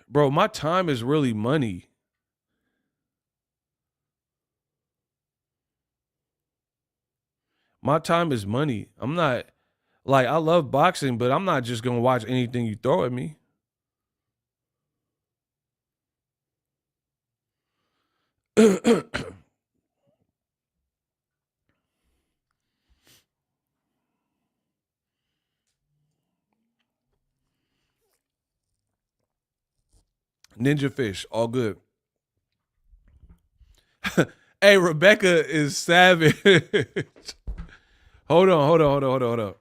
Bro, my time is really money. My time is money. I'm not, like, I love boxing, but I'm not just going to watch anything you throw at me. Ninja Fish, all good. Hey, Rebecca is savage. Hold on.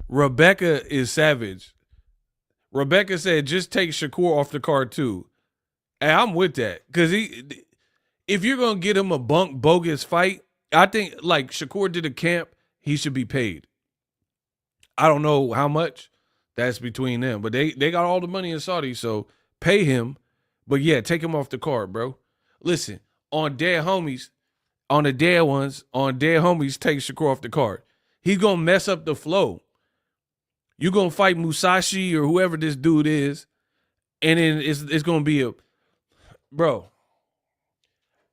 Rebecca is savage. Rebecca said, just take Shakur off the card too. Hey, I'm with that. Because if you're going to get him a bogus fight, I think like Shakur did a camp, he should be paid. I don't know how much. That's between them. But they got all the money in Saudi, so pay him. But yeah, take him off the card, bro. Listen, on dead homies, on the dead ones, on dead homies, take Shakur off the card. He's going to mess up the flow. You're going to fight Musashi or whoever this dude is, and then it's going to be a – bro,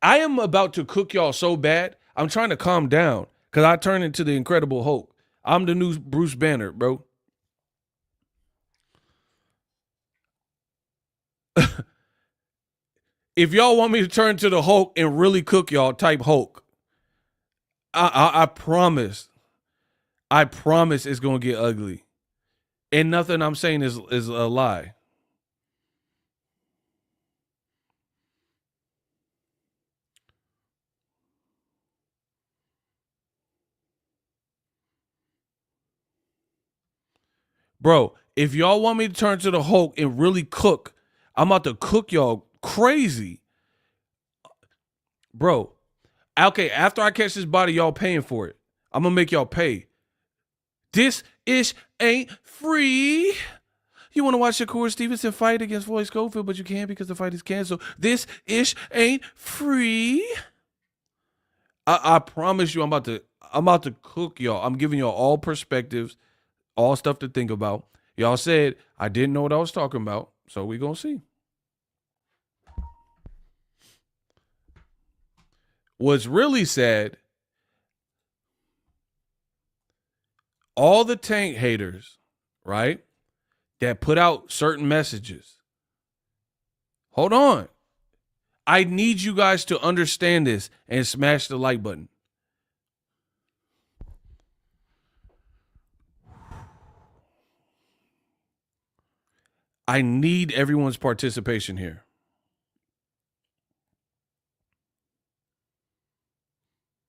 I am about to cook y'all so bad. I'm trying to calm down because I turn into the Incredible Hulk. I'm the new Bruce Banner, bro. If y'all want me to turn to the Hulk and really cook y'all, type Hulk. I promise. I promise it's going to get ugly. And nothing I'm saying is a lie. Bro, if y'all want me to turn to the Hulk and really cook, I'm about to cook y'all crazy. Bro, okay, after I catch this body, y'all paying for it. I'm going to make y'all pay. This ish ain't free. You want to watch Shakur Stevenson fight against Floyd Schofield, but you can't because the fight is canceled. This ish ain't free. I promise you I'm about to cook y'all. I'm giving y'all all perspectives, all stuff to think about. Y'all said I didn't know what I was talking about, so we gonna see. What's really sad, all the Tank haters, right, that put out certain messages. Hold on. I need you guys to understand this and smash the like button. I need everyone's participation here.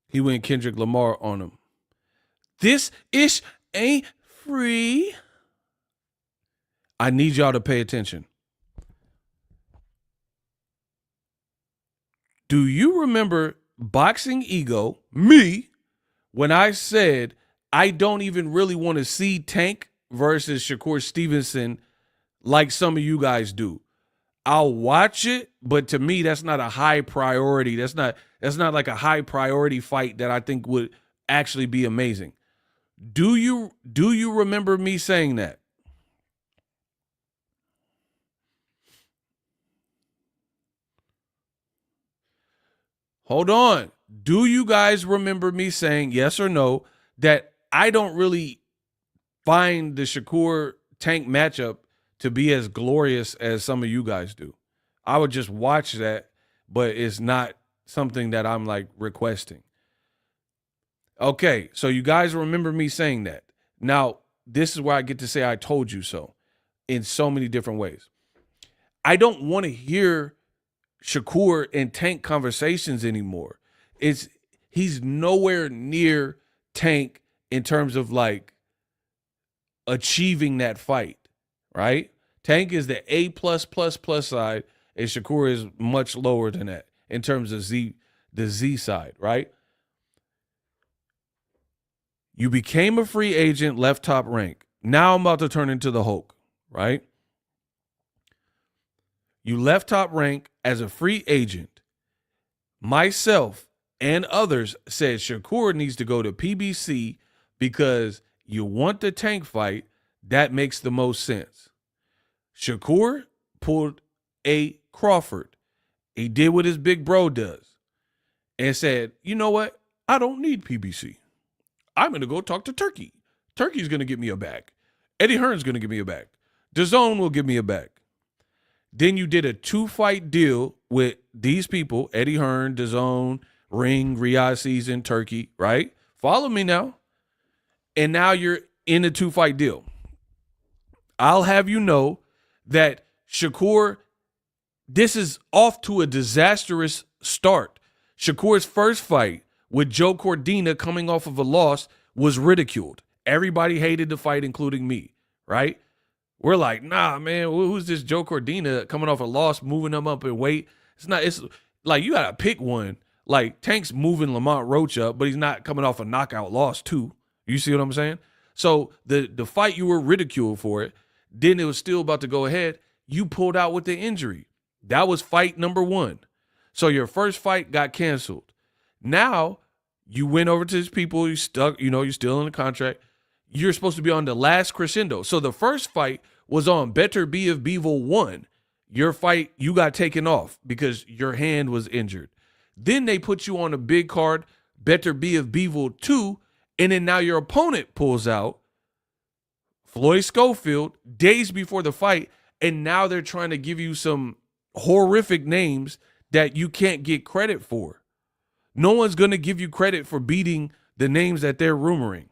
He went Kendrick Lamar on him. This ish ain't free. I need y'all to pay attention. Do you remember Boxingego, me, when I said I don't even really want to see Tank versus Shakur Stevenson like some of you guys do? I'll watch it, but to me, that's not a high priority. That's not like a high priority fight that I think would actually be amazing. Do you remember me saying that? Hold on. do you guys remember me saying, yes or no, that I don't really find the Shakur Tank matchup to be as glorious as some of you guys do? I would just watch that, but it's not something that I'm like requesting. Okay, so you guys remember me saying that. Now, this is where I get to say I told you so in so many different ways. I don't want to hear Shakur and Tank conversations anymore. He's nowhere near Tank in terms of like achieving that fight, right? Tank is the A plus plus plus side, and Shakur is much lower than that in terms of the Z side, right? You became a free agent, left top rank. Now I'm about to turn into the Hulk, right? You left top rank as a free agent. Myself and others said Shakur needs to go to PBC because you want the Tank fight. That makes the most sense. Shakur pulled a Crawford. He did what his big bro does and said, you know what? I don't need PBC. I'm going to go talk to Turkey. Turkey's going to give me a bag. Eddie Hearn's going to give me a bag. DAZN will give me a bag. Then you did a 2-fight deal with these people, Eddie Hearn, DAZN, Ring, Riyadh Season, Turkey, right? Follow me now. And now you're in a 2-fight deal. I'll have you know that Shakur, this is off to a disastrous start. Shakur's first fight with Joe Cordina coming off of a loss was ridiculed. Everybody hated the fight, including me, right? We're like, nah, man, who's this Joe Cordina coming off a loss, moving him up in weight? It's like you got to pick one. Like Tank's moving Lamont Roach up, but he's not coming off a knockout loss too. You see what I'm saying? So the fight you were ridiculed for it, then it was still about to go ahead. You pulled out with the injury. That was fight number 1. So your first fight got canceled. Now you went over to his people. You stuck, you're still in the contract. You're supposed to be on the last crescendo. So the first fight was on Better Be if Beevil won. Your fight, you got taken off because your hand was injured. Then they put you on a big card, Better Be if Beevil 2, and then now your opponent pulls out, Floyd Schofield, days before the fight, and now they're trying to give you some horrific names that you can't get credit for. No one's going to give you credit for beating the names that they're rumoring.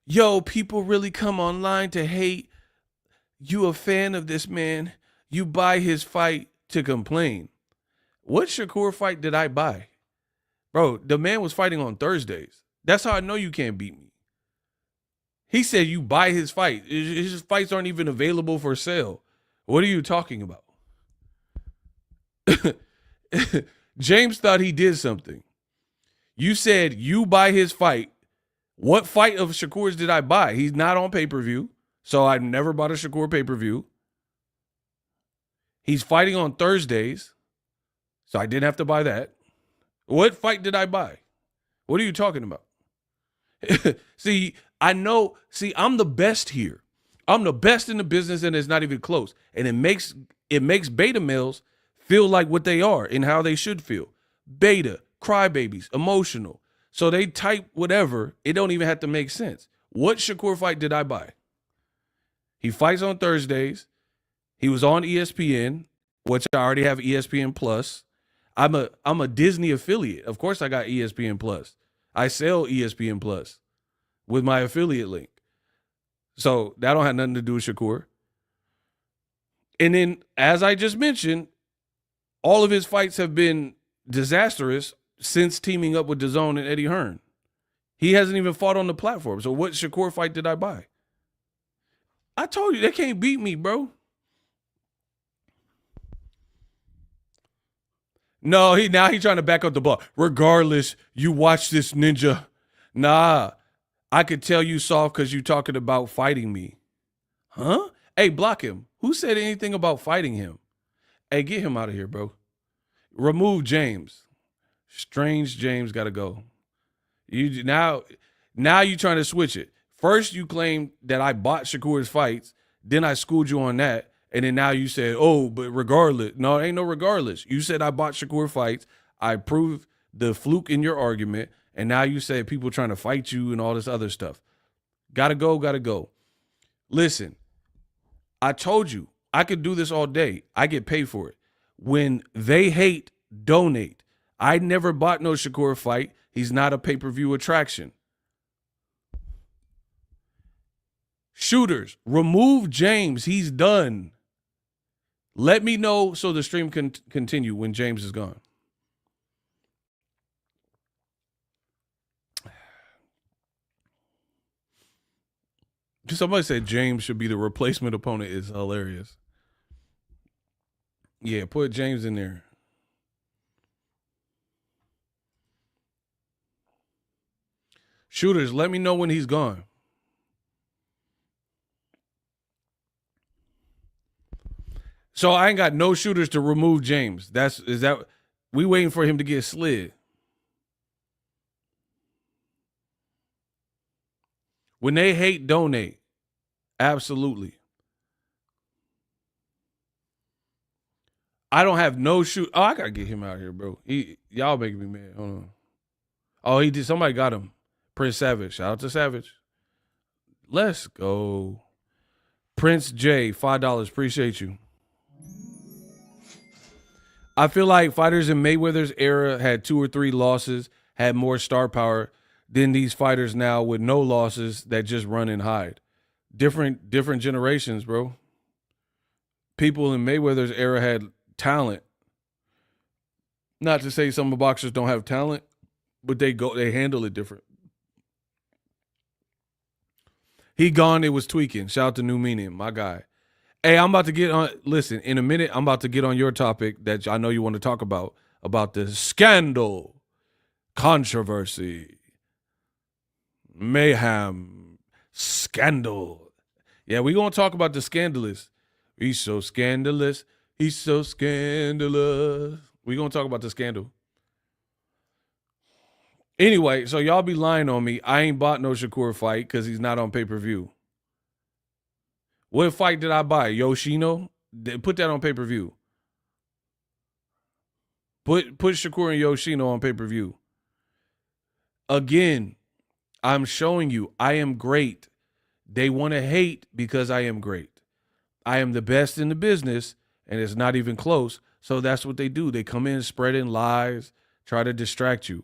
Yo, people really come online to hate. You a fan of this man. You buy his fight to complain. What Shakur fight did I buy? Bro, the man was fighting on Thursdays. That's how I know you can't beat me. He said you buy his fight. His fights aren't even available for sale. What are you talking about? James thought he did something. You said you buy his fight. What fight of Shakur's did I buy? He's not on pay-per-view, so I've never bought a Shakur pay-per-view. He's fighting on Thursdays, so I didn't have to buy that. What fight did I buy? What are you talking about? See, I'm the best here. I'm the best in the business, and it's not even close. And it makes beta males feel like what they are and how they should feel. Beta, crybabies, emotional. So they type whatever. It don't even have to make sense. What Shakur fight did I buy? He fights on Thursdays. He was on ESPN, which I already have ESPN Plus. I'm a Disney affiliate. Of course I got ESPN Plus. I sell ESPN Plus with my affiliate link. So that don't have nothing to do with Shakur. And then, as I just mentioned, all of his fights have been disastrous since teaming up with DAZN and Eddie Hearn. He hasn't even fought on the platform. So what Shakur fight did I buy? I told you, they can't beat me, bro. No, now he's trying to back up the ball. Regardless, you watch this ninja. Nah, I could tell you soft because you talking about fighting me. Huh? Hey, block him. Who said anything about fighting him? Hey, get him out of here, bro. Remove James. Strange James got to go. Now you trying to switch it. First, you claim that I bought Shakur's fights. Then I schooled you on that. And then now you said, oh, but regardless. No, it ain't no regardless. You said I bought Shakur fights. I proved the fluke in your argument. And now you said people trying to fight you and all this other stuff. Gotta go. Listen, I told you I could do this all day. I get paid for it. When they hate, donate. I never bought no Shakur fight. He's not a pay-per-view attraction. Shooters, remove James. He's done. Let me know so the stream can continue when James is gone. Somebody said James should be the replacement opponent. Is hilarious. Yeah, put James in there. Shooters, let me know when he's gone. So I ain't got no shooters to remove James. We waiting for him to get slid. When they hate, donate. Absolutely. I don't have no shoot. Oh, I gotta get him out here, bro. Y'all making me mad. Hold on. Oh, he did. Somebody got him. Prince Savage. Shout out to Savage. Let's go. Prince J, $5. Appreciate you. I feel like fighters in Mayweather's era had 2 or 3 losses, had more star power than these fighters now with no losses that just run and hide. Different generations, bro. People in Mayweather's era had talent. Not to say some boxers don't have talent, but they handle it different. He gone, it was tweaking. Shout out to New Meaning, my guy. Hey, I'm about to get on. Listen, in a minute, I'm about to get on your topic that I know you want to talk about the scandal, controversy, mayhem, scandal. Yeah, we're going to talk about the scandalous. He's so scandalous. He's so scandalous. We're going to talk about the scandal. Anyway, so y'all be lying on me. I ain't bought no Shakur fight because he's not on pay-per-view. What fight did I buy? Yoshino? Put that on pay-per-view. Put Shakur and Yoshino on pay-per-view. Again, I'm showing you I am great. They want to hate because I am great. I am the best in the business, and it's not even close. So that's what they do. They come in spreading lies, try to distract you.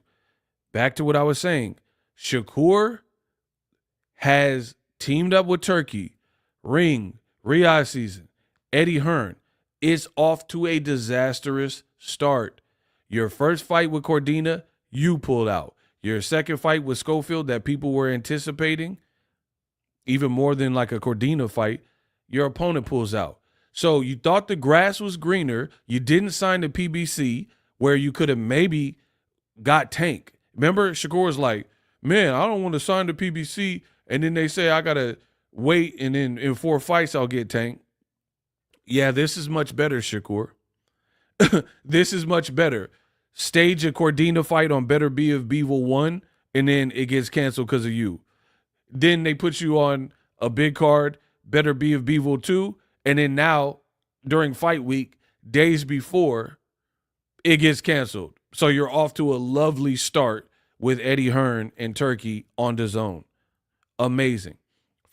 Back to what I was saying. Shakur has teamed up with Turkey. Ring, Riyadh season, Eddie Hearn. It's off to a disastrous start. Your first fight with Cordina, you pulled out. Your second fight with Schofield that people were anticipating, even more than like a Cordina fight, your opponent pulls out. So you thought the grass was greener. You didn't sign the PBC where you could have maybe got Tank. Remember, Shakur was like, man, I don't want to sign the PBC. And then they say I got to wait, and then in 4 fights I'll get Tank. Yeah, this is much better, Shakur. This is much better. Stage a Cordina fight on Better Be of Beevil 1, and then it gets canceled because of you. Then they put you on a big card, Better Be of Beevil 2, and then now, during fight week, days before, it gets canceled. So you're off to a lovely start with Eddie Hearn and Turkey on the zone. Amazing.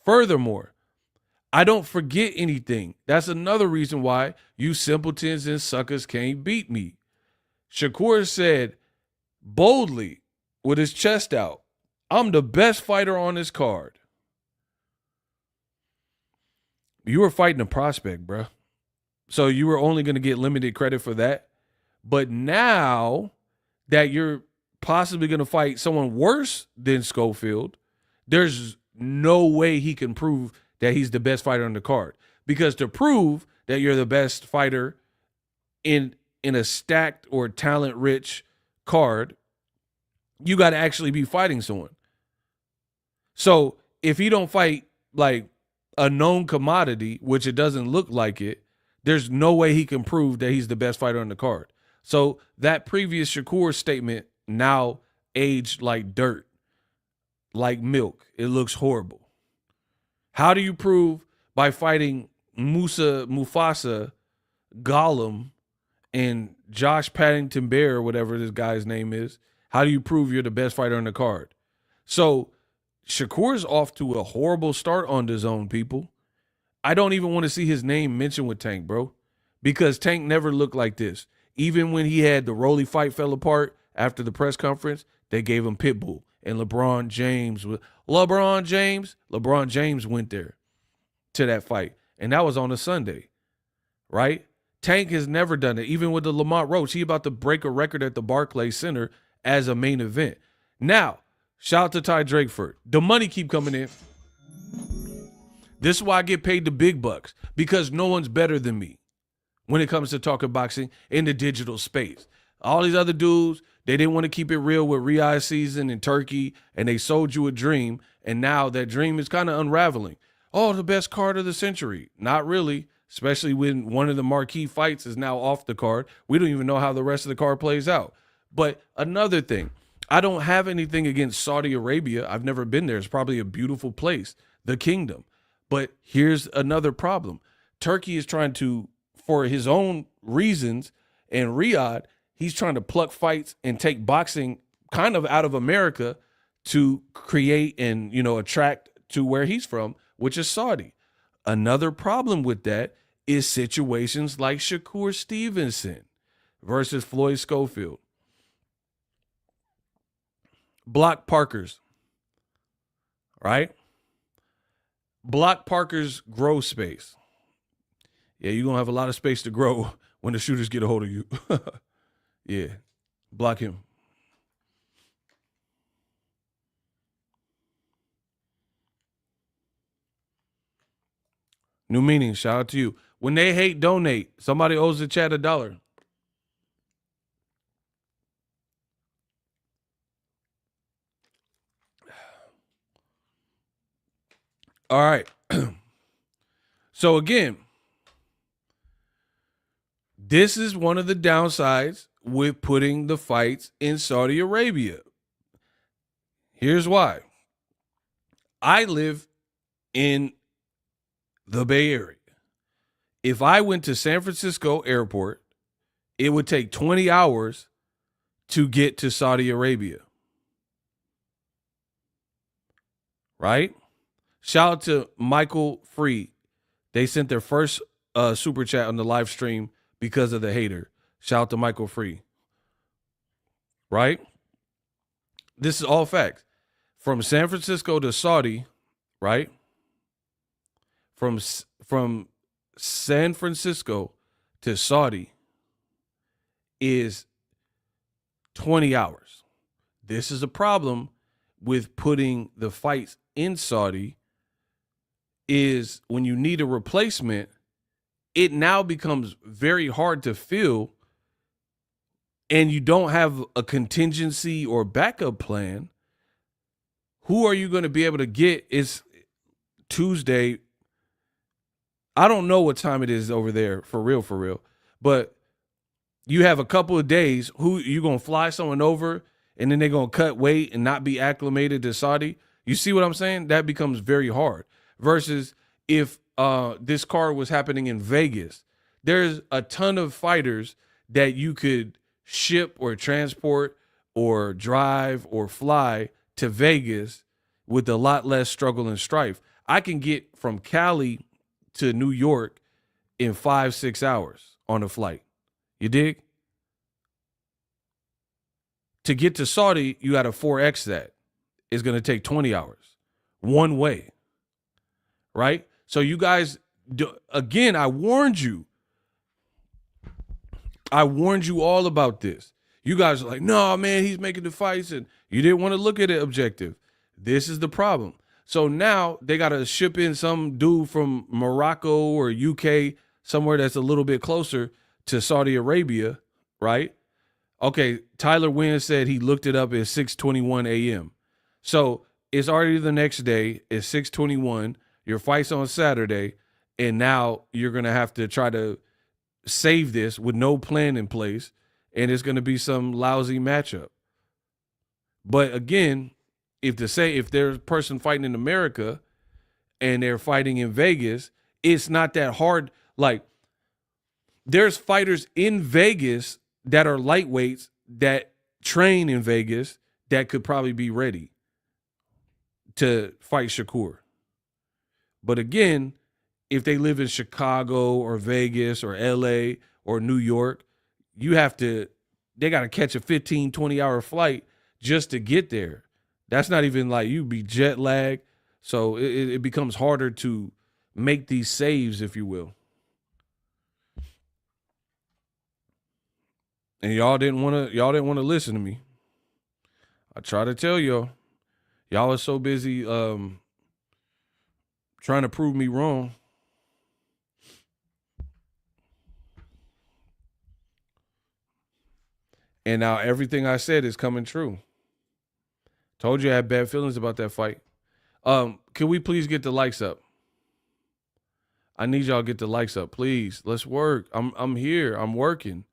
Furthermore, I don't forget anything. That's another reason why you simpletons and suckers can't beat me. Shakur said boldly with his chest out, I'm the best fighter on this card. You were fighting a prospect, bro. So you were only going to get limited credit for that. But now that you're possibly going to fight someone worse than Schofield, there's no way he can prove that he's the best fighter on the card. Because to prove that you're the best fighter in a stacked or talent-rich card, you got to actually be fighting someone. So if he don't fight like a known commodity, which it doesn't look like it, there's no way he can prove that he's the best fighter on the card. So that previous Shakur statement now aged like dirt, like milk. It looks horrible. How do you prove by fighting Mufasa, Gollum, and Josh Paddington Bear, or whatever this guy's name is. How do you prove you're the best fighter on the card? So Shakur's off to a horrible start on the zone, people. I don't even want to see his name mentioned with Tank, bro, because Tank never looked like this. Even when he had the Rolly fight fell apart after the press conference, they gave him Pitbull. And LeBron James went there to that fight. And that was on a Sunday, right? Tank has never done it. Even with the Lamont Roach, he about to break a record at the Barclays Center as a main event. Now, shout out to Ty Drakeford. The money keep coming in. This is why I get paid the big bucks, because no one's better than me when it comes to talking boxing in the digital space. All these other dudes, they didn't want to keep it real with Riyadh season in Turkey, and they sold you a dream, and now that dream is kind of unraveling. Oh, the best card of the century. Not really, especially when one of the marquee fights is now off the card. We don't even know how the rest of the card plays out. But another thing, I don't have anything against Saudi Arabia. I've never been there. It's probably a beautiful place, the kingdom. But here's another problem. Turkey is trying to, for his own reasons, and Riyadh, he's trying to pluck fights and take boxing kind of out of America to create and, attract to where he's from, which is Saudi. Another problem with that is situations like Shakur Stevenson versus Floyd Schofield. Block Parkers, right? Block Parker's grow space. Yeah, you're going to have a lot of space to grow when the shooters get a hold of you. Yeah, block him. New meaning, shout out to you. When they hate, donate. Somebody owes the chat $1. All right. So again, this is one of the downsides with putting the fights in Saudi Arabia. Here's why. I live in the Bay Area. If I went to San Francisco airport, it would take 20 hours to get to Saudi Arabia. Right? Shout out to Michael Free. They sent their first super chat on the live stream because of the hater. Shout out to Michael Free. Right? This is all facts. From San Francisco to Saudi, right? From San Francisco to Saudi is 20 hours. This is a problem with putting the fights in Saudi, is when you need a replacement, it now becomes very hard to fill, and you don't have a contingency or backup plan. Who are you going to be able to get? It's Tuesday. I don't know what time it is over there, for real. But you have a couple of days. Who you going to fly someone over, and then they're going to cut weight and not be acclimated to Saudi? You see what I'm saying? That becomes very hard. Versus if this card was happening in Vegas, there's a ton of fighters that you could ship or transport or drive or fly to Vegas with a lot less struggle and strife. I can get from Cali to New York in 5-6 hours on a flight. You dig? To get to Saudi, you got to 4X that. It's going to take 20 hours one way. Right? So you guys, again, I warned you. I warned you all about this. You guys are like, no, man, he's making the fights, and you didn't want to look at it objective. This is the problem. So now they got to ship in some dude from Morocco or UK, somewhere that's a little bit closer to Saudi Arabia, right? Okay, Tyler Wynn said he looked it up at 6:21 a.m. So it's already the next day. It's 6:21. Your fight's on Saturday, and now you're going to have to try to save this with no plan in place, and it's going to be some lousy matchup. But again, if there's a person fighting in America and they're fighting in Vegas, It's not that hard. Like, there's fighters in Vegas that are lightweights that train in Vegas that could probably be ready to fight Shakur. But again, if they live in Chicago or Vegas or LA or New York, they got to catch a 15, 20-hour flight just to get there. That's not even like you be jet lagged. So it becomes harder to make these saves, if you will. And y'all didn't want to listen to me. I try to tell y'all are so busy trying to prove me wrong. And now everything I said is coming true. Told you I had bad feelings about that fight. Can we please get the likes up? I need y'all to get the likes up, please. Let's work. I'm here. I'm working.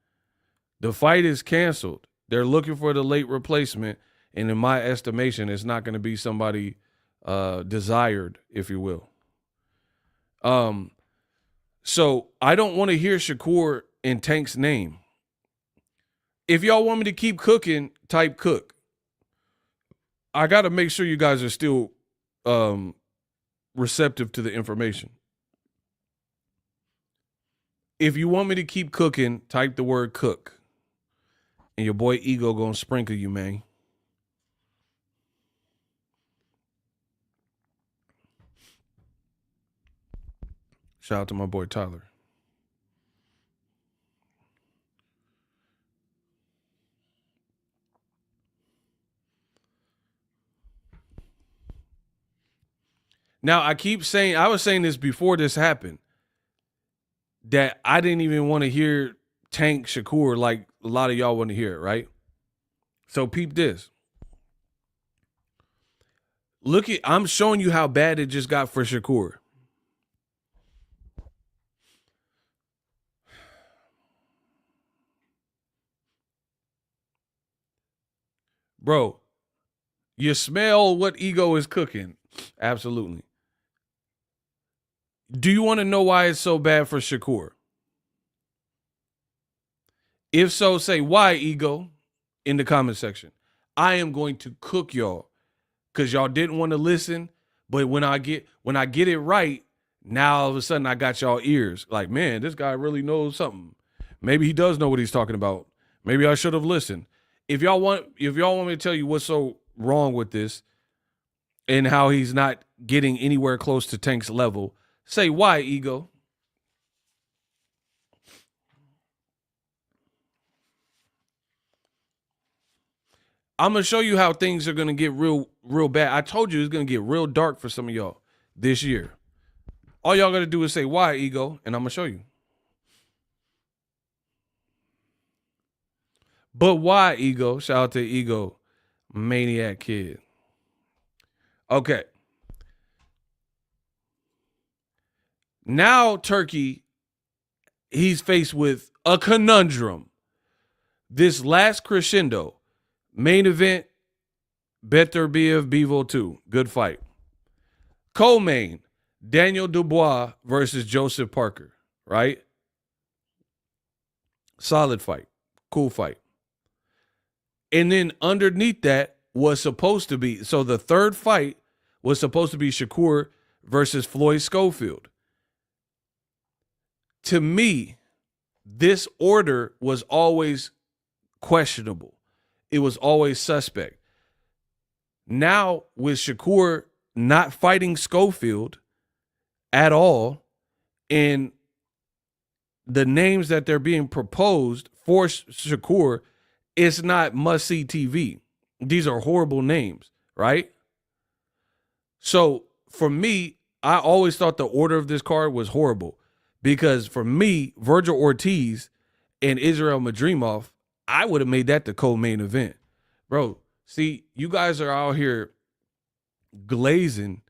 The fight is canceled. They're looking for the late replacement, and in my estimation, it's not going to be somebody desired, if you will. So I don't want to hear Shakur in Tank's name. If y'all want me to keep cooking, type cook. I got to make sure you guys are still receptive to the information. If you want me to keep cooking, type the word cook. And your boy Ego gonna sprinkle you, man. Shout out to my boy Tyler. Now, I was saying this before this happened, that I didn't even want to hear Tank Shakur like a lot of y'all want to hear it, right? So peep this. I'm showing you how bad it just got for Shakur. Bro, you smell what Ego is cooking. Absolutely. Do you want to know why it's so bad for Shakur? If so, say why, Ego, in the comment section. I am going to cook y'all because y'all didn't want to listen. But when I get it right, now all of a sudden I got y'all ears. Like, man, this guy really knows something. Maybe he does know what he's talking about. Maybe I should have listened. If y'all want me to tell you what's so wrong with this and how he's not getting anywhere close to Tank's level, say why, Ego. I'm going to show you how things are going to get real bad. I told you it's going to get real dark for some of y'all this year. All y'all got to do is say why, Ego, and I'm going to show you. But why, Ego? Shout out to Ego, maniac kid. Okay. Now Turkey, he's faced with a conundrum. This last crescendo, main event, Beterbiev 2. Good fight. Co-main, Daniel Dubois versus Joseph Parker, right? Solid fight. Cool fight. And then underneath that was supposed to be, so the third fight was supposed to be Shakur versus Floyd Schofield. To me, this order was always questionable. It was always suspect. Now, with Shakur not fighting Schofield at all, and the names that they're being proposed for Shakur, it's not must-see TV. These are horrible names, right? So, for me, I always thought the order of this card was horrible because, for me, Virgil Ortiz and Israel Madrimov, I would have made that the co-main event. Bro, see, you guys are out here glazing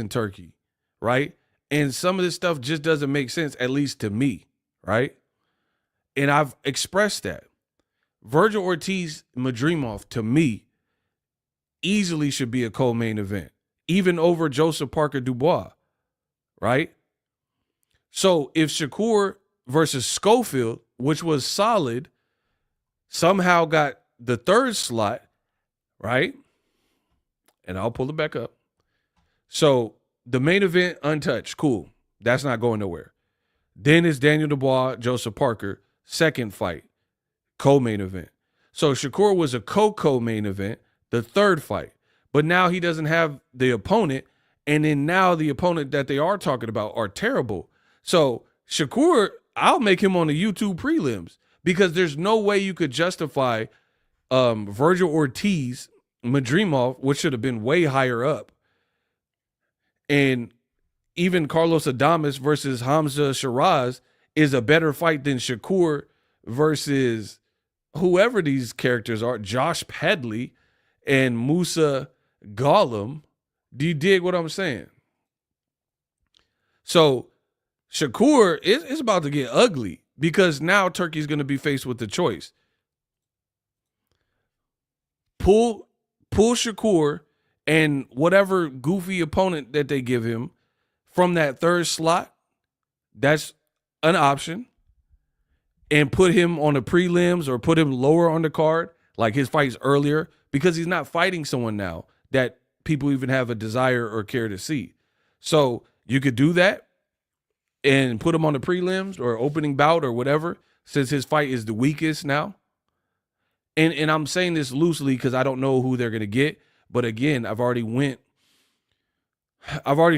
Turkey, right? And some of this stuff just doesn't make sense, at least to me, right? And I've expressed that. Virgil Ortiz Madrimov, to me, easily should be a co-main event, even over Joseph Parker Dubois, right? So if Shakur versus Schofield, which was solid, somehow got the third slot, right? And I'll pull it back up. So the main event, untouched, cool. That's not going nowhere. Then it's Daniel Dubois, Joseph Parker, second fight, co-main event. So Shakur was a co-main event, the third fight. But now he doesn't have the opponent, and then now the opponent that they are talking about are terrible. So Shakur, I'll make him on the YouTube prelims because there's no way you could justify Virgil Ortiz, Madrimov, which should have been way higher up, and even Carlos Adames versus Hamza Shiraz is a better fight than Shakur versus whoever these characters are, Josh Pedley and Musa Gollum. Do you dig what I'm saying? So Shakur is about to get ugly because now Turkey's going to be faced with the choice. Pull Shakur and whatever goofy opponent that they give him from that third slot, that's an option, and put him on the prelims or put him lower on the card, like his fights earlier, because he's not fighting someone now that people even have a desire or care to see. So you could do that and put him on the prelims or opening bout or whatever, since his fight is the weakest now. And I'm saying this loosely because I don't know who they're going to get. But again, I've already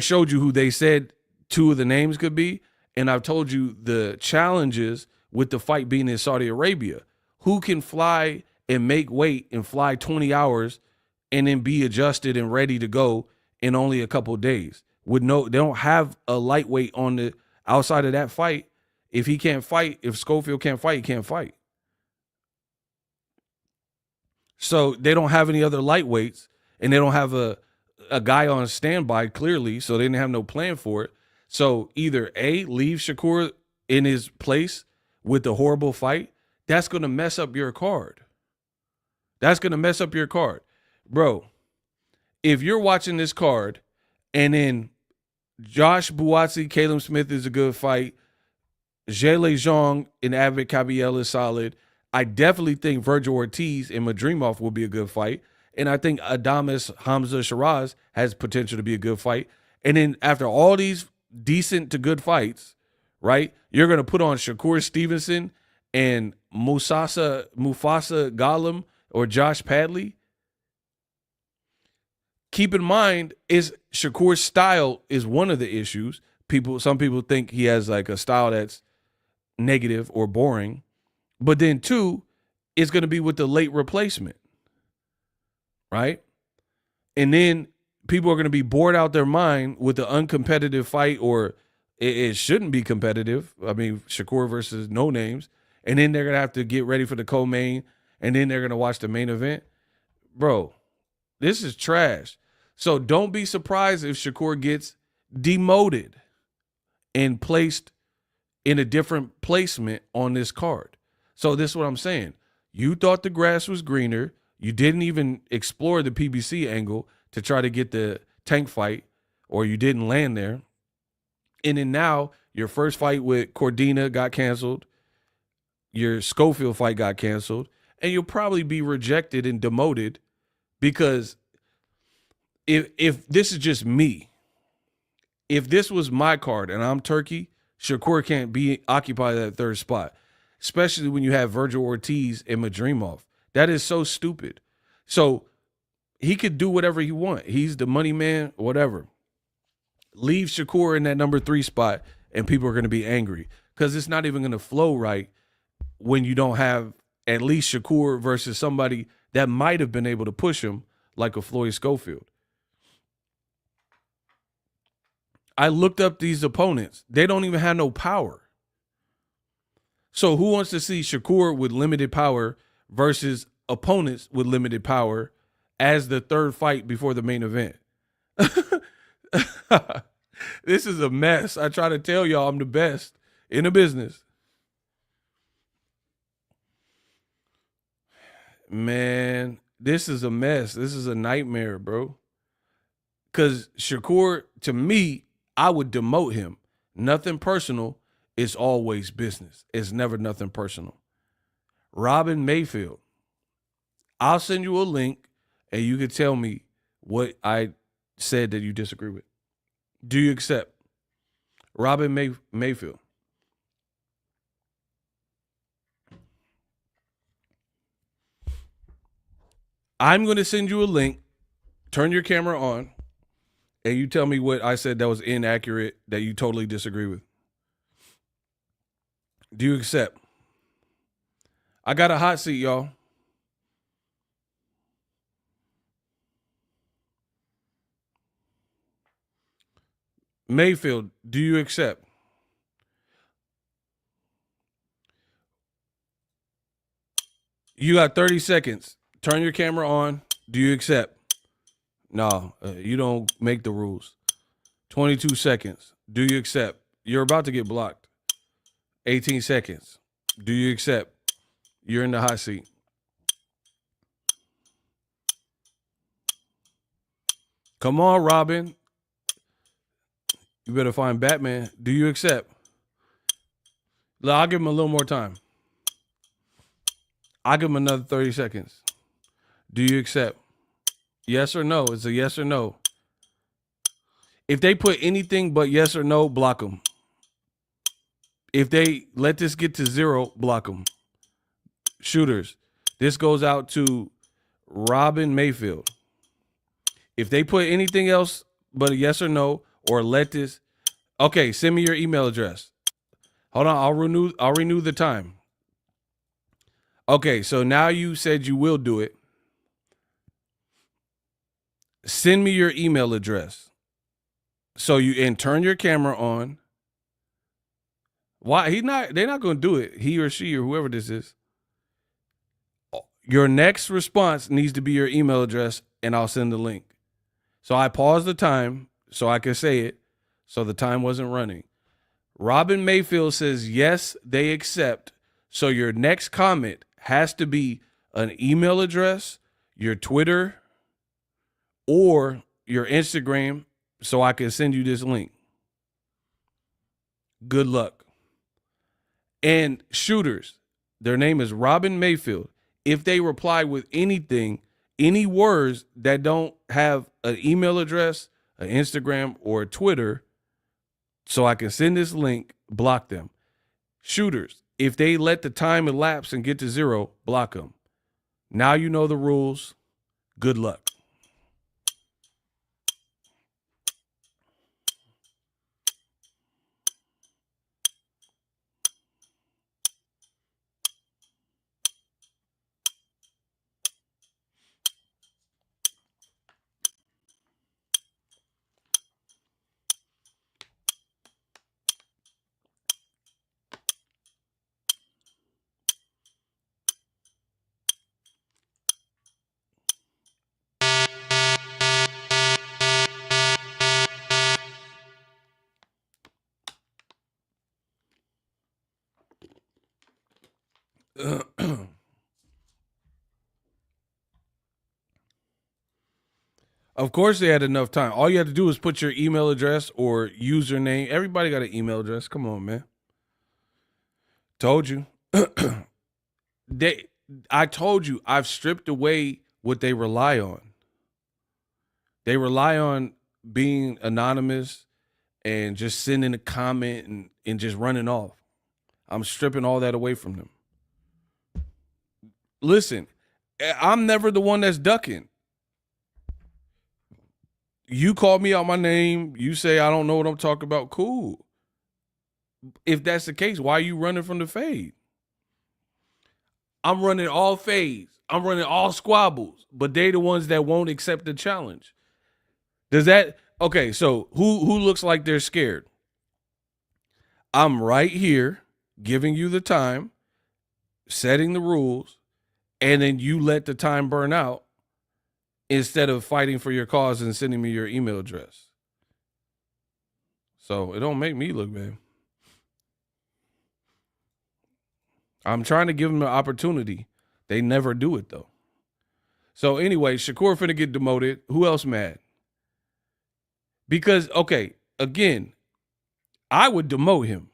showed you who they said two of the names could be. And I've told you the challenges with the fight being in Saudi Arabia. Who can fly and make weight and fly 20 hours and then be adjusted and ready to go in only a couple of days? They don't have a lightweight on the outside of that fight. If he can't fight, if Schofield can't fight, he can't fight. So they don't have any other lightweights, and they don't have a guy on standby, clearly, so they didn't have no plan for it. So either A, leave Shakur in his place with the horrible fight. That's going to mess up your card. That's going to mess up your card. Bro, if you're watching this card and then Josh Buatsi, Caleb Smith is a good fight, Zelle Zhang and Avid Kabiel is solid, I definitely think Virgil Ortiz and Madrimov will be a good fight. And I think Adames Hamza Shiraz has potential to be a good fight. And then after all these decent to good fights, right, you're going to put on Shakur Stevenson and Mufasa Gollum or Josh Padley. Keep in mind, Shakur's style is one of the issues. Some people think he has like a style that's negative or boring. But then, two, it's going to be with the late replacement, right? And then people are going to be bored out their mind with the uncompetitive fight, or it shouldn't be competitive. I mean, Shakur versus no names. And then they're going to have to get ready for the co-main, and then they're going to watch the main event. Bro, this is trash. So don't be surprised if Shakur gets demoted and placed in a different placement on this card. So this is what I'm saying. You thought the grass was greener. You didn't even explore the PBC angle to try to get the Tank fight, or you didn't land there. And then now your first fight with Cordina got canceled. Your Schofield fight got canceled. And you'll probably be rejected and demoted because if this is just me, if this was my card and I'm Turkey, Shakur can't be occupied that third spot. Especially when you have Virgil Ortiz and Madrimov. That is so stupid. So he could do whatever he wants. He's the money man, whatever. Leave Shakur in that number 3 spot, and people are going to be angry because it's not even going to flow right when you don't have at least Shakur versus somebody that might have been able to push him, like a Floyd Schofield. I looked up these opponents. They don't even have no power. So who wants to see Shakur with limited power versus opponents with limited power as the third fight before the main event? This is a mess. I try to tell y'all I'm the best in the business. Man, this is a mess. This is a nightmare, bro. Because Shakur, to me, I would demote him. Nothing personal. It's always business. It's never nothing personal. Robin Mayfield. I'll send you a link and you can tell me what I said that you disagree with. Do you accept? Robin Mayfield. I'm going to send you a link. Turn your camera on and you tell me what I said that was inaccurate, that you totally disagree with. Do you accept? I got a hot seat, y'all. Mayfield, do you accept? You got 30 seconds. Turn your camera on. Do you accept? No, you don't make the rules. 22 seconds. Do you accept? You're about to get blocked. 18 seconds. Do you accept? You're in the hot seat. Come on, Robin. You better find Batman. Do you accept? I'll give him a little more time. I'll give him another 30 seconds. Do you accept? Yes or no? It's a yes or no. If they put anything but yes or no, block them. If they let this get to 0, block them. Shooters, this goes out to Robin Mayfield. If they put anything else but a yes or no, or let this, okay, send me your email address. Hold on, I'll renew the time. Okay, so now you said you will do it. Send me your email address. So and turn your camera on. Why? They're not going to do it. He or she or whoever this is. Your next response needs to be your email address, and I'll send the link. So I paused the time so I could say it, so the time wasn't running. Robin Mayfield says, yes, they accept. So your next comment has to be an email address, your Twitter, or your Instagram, so I can send you this link. Good luck. And shooters, their name is Robin Mayfield. If they reply with anything, any words that don't have an email address, an Instagram, or a Twitter, so I can send this link, block them. Shooters, if they let the time elapse and get to 0, block them. Now you know the rules. Good luck. Of course they had enough time. All you had to do was put your email address or username. Everybody got an email address. Come on, man. Told you. I told you I've stripped away what they rely on. They rely on being anonymous and just sending a comment and just running off. I'm stripping all that away from them. Listen, I'm never the one that's ducking. You call me out my name. You say I don't know what I'm talking about. Cool. If that's the case, why are you running from the fade? I'm running all fades. I'm running all squabbles, but they the ones that won't accept the challenge. Does that okay? So who looks like they're scared? I'm right here giving you the time, setting the rules, and then you let the time burn out instead of fighting for your cause and sending me your email address. So it don't make me look bad. I'm trying to give them an opportunity. They never do it, though. So anyway, Shakur finna get demoted. Who else mad? Because, okay, again, I would demote him.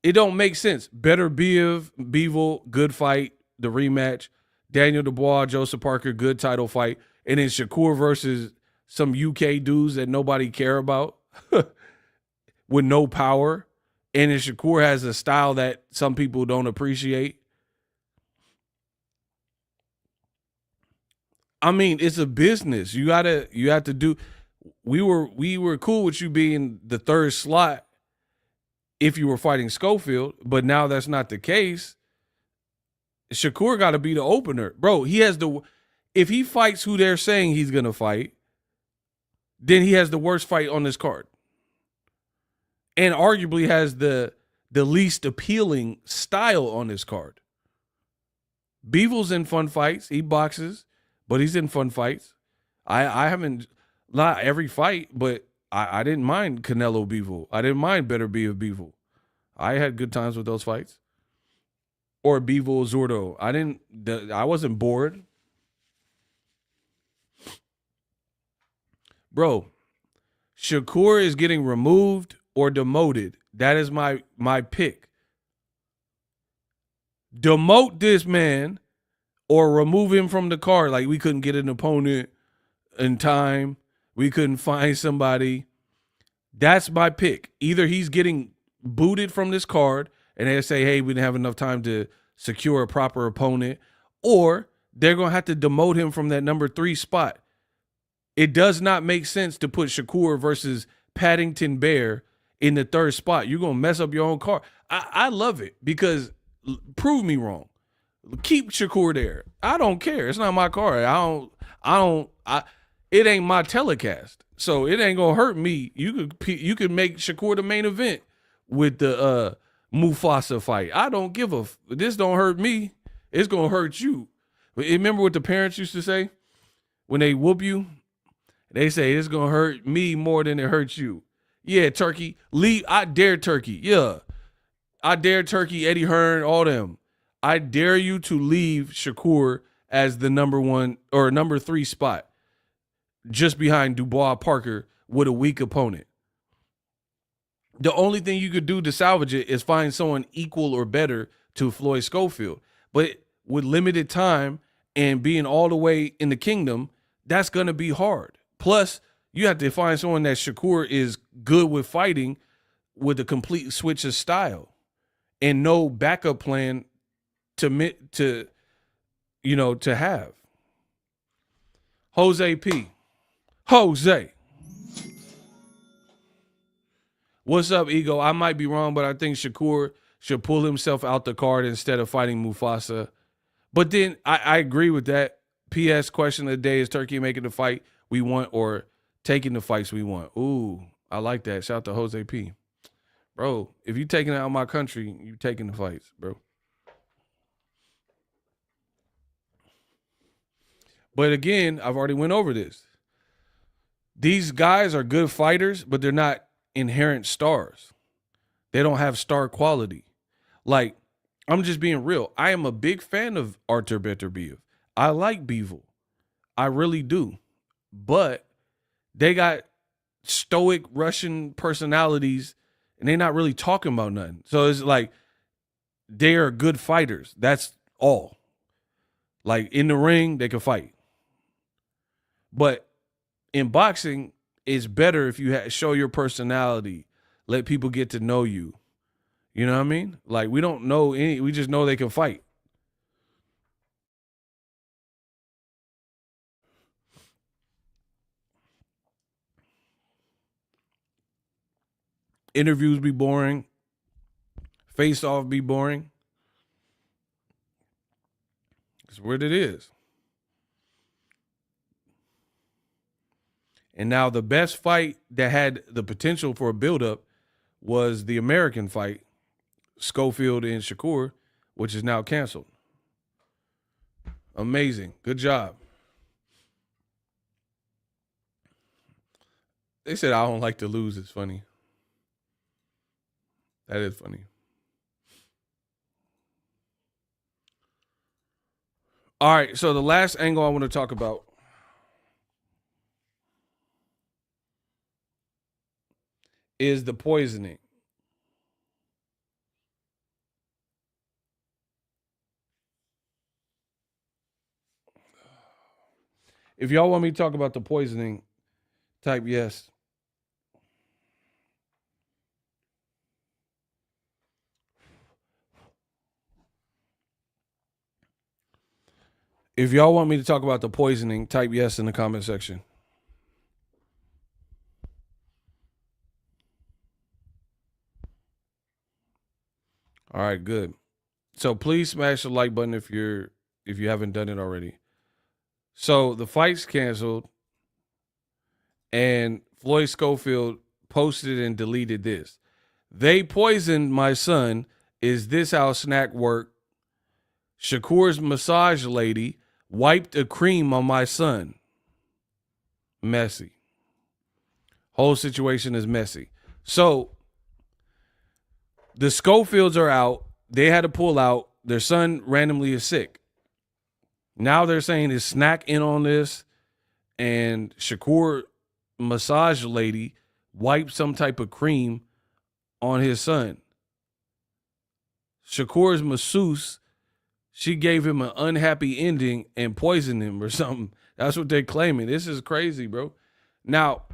It don't make sense. Better Bivol, good fight, the rematch. Daniel Dubois, Joseph Parker, good title fight. And then Shakur versus some UK dudes that nobody care about with no power. And then Shakur has a style that some people don't appreciate. I mean, it's a business. You have to do. We were cool with you being the third slot if you were fighting Schofield, but now that's not the case. Shakur got to be the opener, bro. If he fights who they're saying he's gonna fight, then he has the worst fight on this card, and arguably has the least appealing style on this card. Bivol's in fun fights. He boxes, but he's in fun fights. I haven't, not every fight, but I didn't mind Canelo Bivol. I didn't mind Better Bivol. I had good times with those fights. Or Bivol Zurdo. I wasn't bored. Bro, Shakur is getting removed or demoted. That is my pick. Demote this man or remove him from the card. Like, we couldn't get an opponent in time. We couldn't find somebody. That's my pick. Either he's getting booted from this card and they say, hey, we didn't have enough time to secure a proper opponent, or they're going to have to demote him from that number 3 spot. It does not make sense to put Shakur versus Paddington Bear in the 3rd spot. You're going to mess up your own card. I love it because prove me wrong. Keep Shakur there. I don't care. It's not my card. It ain't my telecast. So it ain't going to hurt me. You could make Shakur the main event with the Mufasa fight. I don't give a this don't hurt me. It's going to hurt you. Remember what the parents used to say when they whoop you? They say it's going to hurt me more than it hurts you. Yeah, Turkey. I dare Turkey. Yeah. I dare Turkey, Eddie Hearn, all them. I dare you to leave Shakur as the number 1 or number 3 spot, just behind Dubois Parker with a weak opponent. The only thing you could do to salvage it is find someone equal or better to Floyd Schofield. But with limited time and being all the way in the kingdom, that's going to be hard. Plus, you have to find someone that Shakur is good with fighting with a complete switch of style and no backup plan to have. Jose P. Jose. What's up, Ego? I might be wrong, but I think Shakur should pull himself out the card instead of fighting Mufasa. But then I agree with that. P.S. question of the day, is Turkey making the fight we want or taking the fights we want? Ooh, I like that. Shout out to Jose P. Bro, if you taking it out of my country, you taking the fights, bro. But again, I've already went over this. These guys are good fighters, but they're not inherent stars. They don't have star quality. Like, I'm just being real. I am a big fan of Artur Beterbiev. I like Bivol. I really do. But they got stoic Russian personalities and they're not really talking about nothing. So it's like they are good fighters. That's all. Like, in the ring, they can fight. But in boxing, it's better if you show your personality, let people get to know you. You know what I mean? Like, we don't know we just know they can fight. Interviews be boring. Face off be boring. It's what it is. And now the best fight that had the potential for a buildup was the American fight, Schofield and Shakur, which is now canceled. Amazing. Good job. They said I don't like to lose. It's funny. That is funny. All right, so the last angle I want to talk about is the poisoning. If y'all want me to talk about the poisoning, type yes. If y'all want me to talk about the poisoning, type yes in the comment section. All right, good. So please smash the like button if you haven't done it already. So the fight's canceled, and Floyd Schofield posted and deleted this. They poisoned my son. Is this how snack work? Shakur's massage lady wiped a cream on my son. Messy. Whole situation is messy. So the Schofields are out. They had to pull out. Their son randomly is sick. Now they're saying is snack in on this, and Shakur massage lady wiped some type of cream on his son. Shakur's masseuse, she gave him an unhappy ending and poisoned him or something. That's what they're claiming. This is crazy, bro. Now,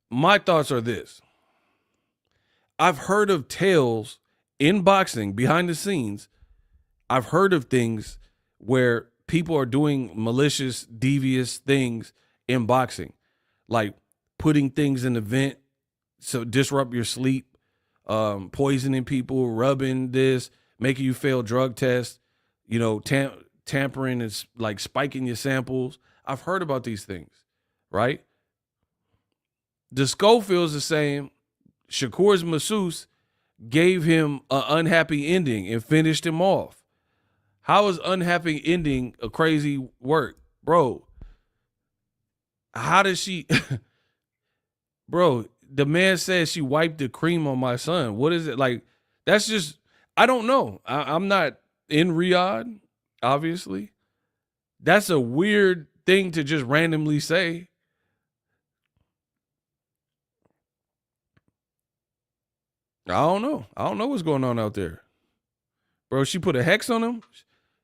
my thoughts are this. I've heard of tales in boxing behind the scenes. I've heard of things where people are doing malicious, devious things in boxing, like putting things in the vent so disrupt your sleep, poisoning people, rubbing this, making you fail drug tests, tampering and like spiking your samples. I've heard about these things, right? The Schofields are saying Shakur's masseuse gave him an unhappy ending and finished him off. How is unhappy ending a crazy work? Bro, how does she... Bro, the man says she wiped the cream on my son. What is it? Like, that's just... I don't know. I'm not in Riyadh, obviously. That's a weird thing to just randomly say. I don't know. I don't know what's going on out there. Bro, she put a hex on him.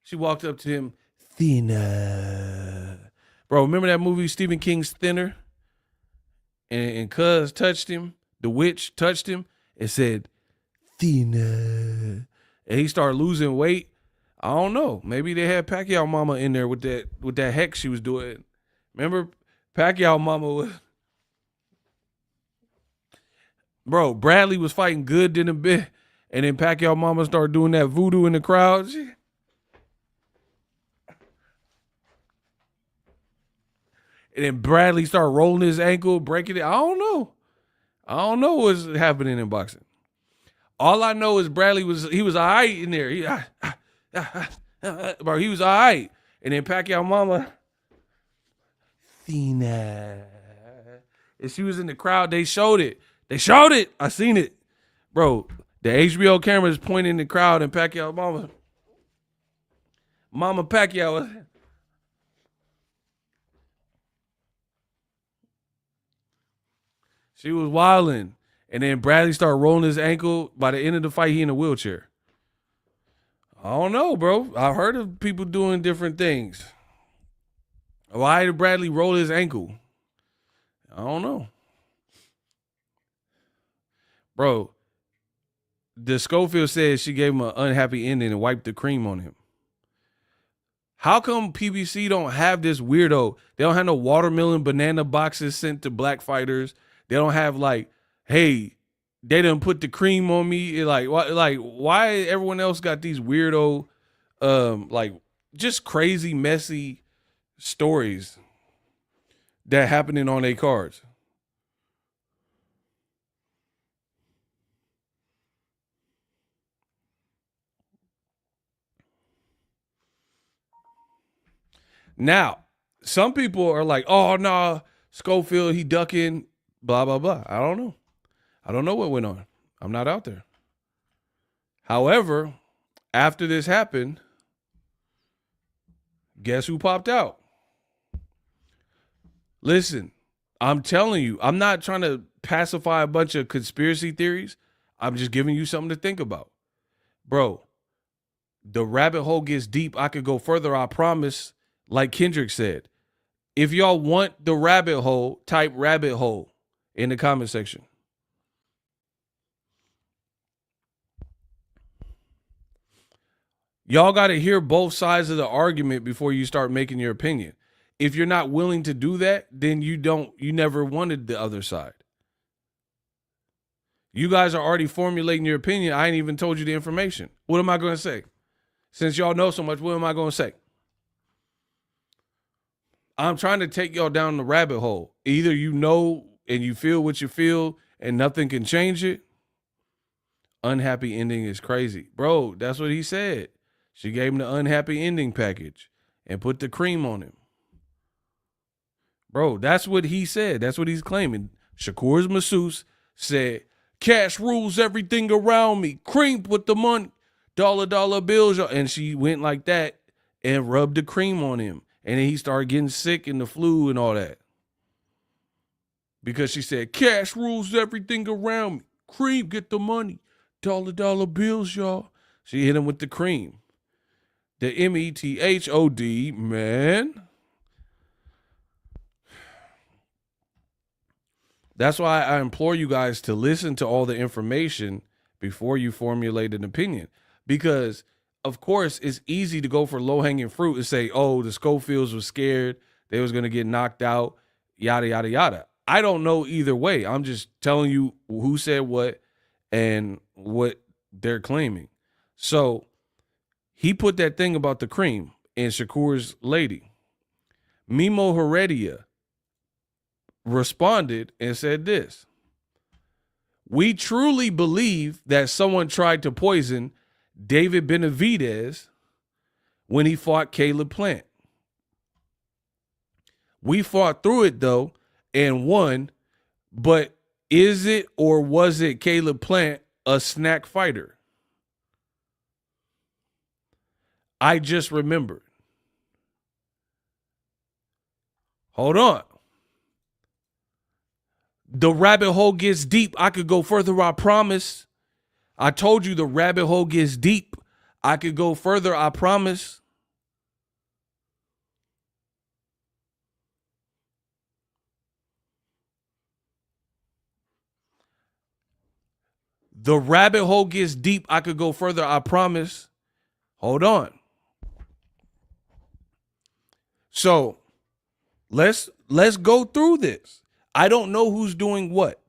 She walked up to him, Thinner. Bro, remember that movie, Stephen King's Thinner? And Cuz touched him. The witch touched him and said, Thinner. And he started losing weight. I don't know. Maybe they had Pacquiao mama in there with that hex she was doing. Remember, Pacquiao mama was... Bro, Bradley was fighting good in a bit. And then Pacquiao mama started doing that voodoo in the crowd. And then Bradley started rolling his ankle, breaking it. I don't know. I don't know what's happening in boxing. All I know is Bradley was all right in there. Bro, he was all right. And then Pacquiao mama, Cena. And she was in the crowd. They showed it. I seen it. Bro, the HBO camera is pointing in the crowd and Pacquiao Mama Pacquiao. She was wilding. And then Bradley started rolling his ankle. By the end of the fight, he in a wheelchair. I don't know, bro. I've heard of people doing different things. Why did Bradley roll his ankle? I don't know. Bro, the Schofield said she gave him an unhappy ending and wiped the cream on him. How come PBC don't have this weirdo? They don't have no watermelon banana boxes sent to black fighters. They don't have like, hey, they didn't put the cream on me. Why everyone else got these weirdo, just crazy, messy stories that happening on their cards? Now, some people are like, oh, no, Schofield, he ducking, blah, blah, blah. I don't know. I don't know what went on. I'm not out there. However, after this happened, guess who popped out? Listen, I'm telling you, I'm not trying to pacify a bunch of conspiracy theories. I'm just giving you something to think about. Bro, the rabbit hole gets deep. I could go further, I promise. Like Kendrick said, if y'all want the rabbit hole, type rabbit hole in the comment section. Y'all got to hear both sides of the argument before you start making your opinion. If you're not willing to do that, then you never wanted the other side. You guys are already formulating your opinion. I ain't even told you the information. What am I going to say? Since y'all know so much, what am I going to say? I'm trying to take y'all down the rabbit hole. Either you know and you feel what you feel and nothing can change it. Unhappy ending is crazy. Bro, that's what he said. She gave him the unhappy ending package and put the cream on him. Bro, that's what he said. That's what he's claiming. Shakur's masseuse said, cash rules everything around me. Cream with the money. Dollar bills. And she went like that and rubbed the cream on him. And then he started getting sick and the flu and all that. Because she said, cash rules everything around me. Cream, get the money. Dollar bills, y'all. She hit him with the cream. The METHOD, man. That's why I implore you guys to listen to all the information before you formulate an opinion. Because, of course, it's easy to go for low-hanging fruit and say, oh, the Schofields was scared. They was going to get knocked out, yada, yada, yada. I don't know either way. I'm just telling you who said what and what they're claiming. So he put that thing about the cream in Shakur's lady. Mimo Heredia responded and said this: we truly believe that someone tried to poison David Benavidez when he fought Caleb Plant. We fought through it though and won, but is it or was it Caleb Plant a snack fighter? I just remembered. Hold on. The rabbit hole gets deep. I could go further, I promise. I told you the rabbit hole gets deep. I could go further, I promise. The rabbit hole gets deep. I could go further, I promise. Hold on. So let's go through this. I don't know who's doing what.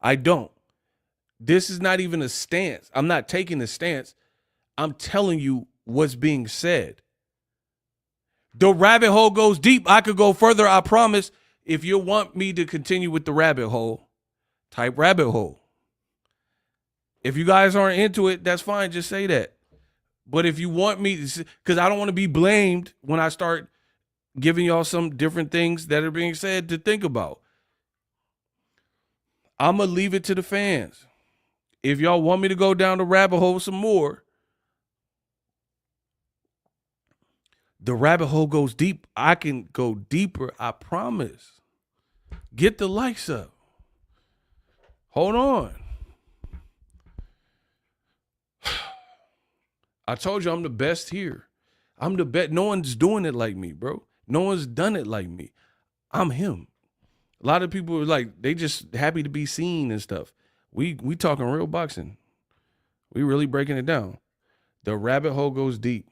I don't. This is not even a stance. I'm not taking a stance. I'm telling you what's being said. The rabbit hole goes deep. I could go further, I promise. If you want me to continue with the rabbit hole, type rabbit hole. If you guys aren't into it, that's fine. Just say that. But if you want me to, because I don't want to be blamed when I start giving y'all some different things that are being said to think about. I'm going to leave it to the fans. If y'all want me to go down the rabbit hole some more, the rabbit hole goes deep. I can go deeper, I promise. Get the likes up. Hold on. I told you I'm the best here. I'm the best. No one's doing it like me, bro. No one's done it like me. I'm him. A lot of people are like, they just happy to be seen and stuff. We talking real boxing. We really breaking it down. The rabbit hole goes deep.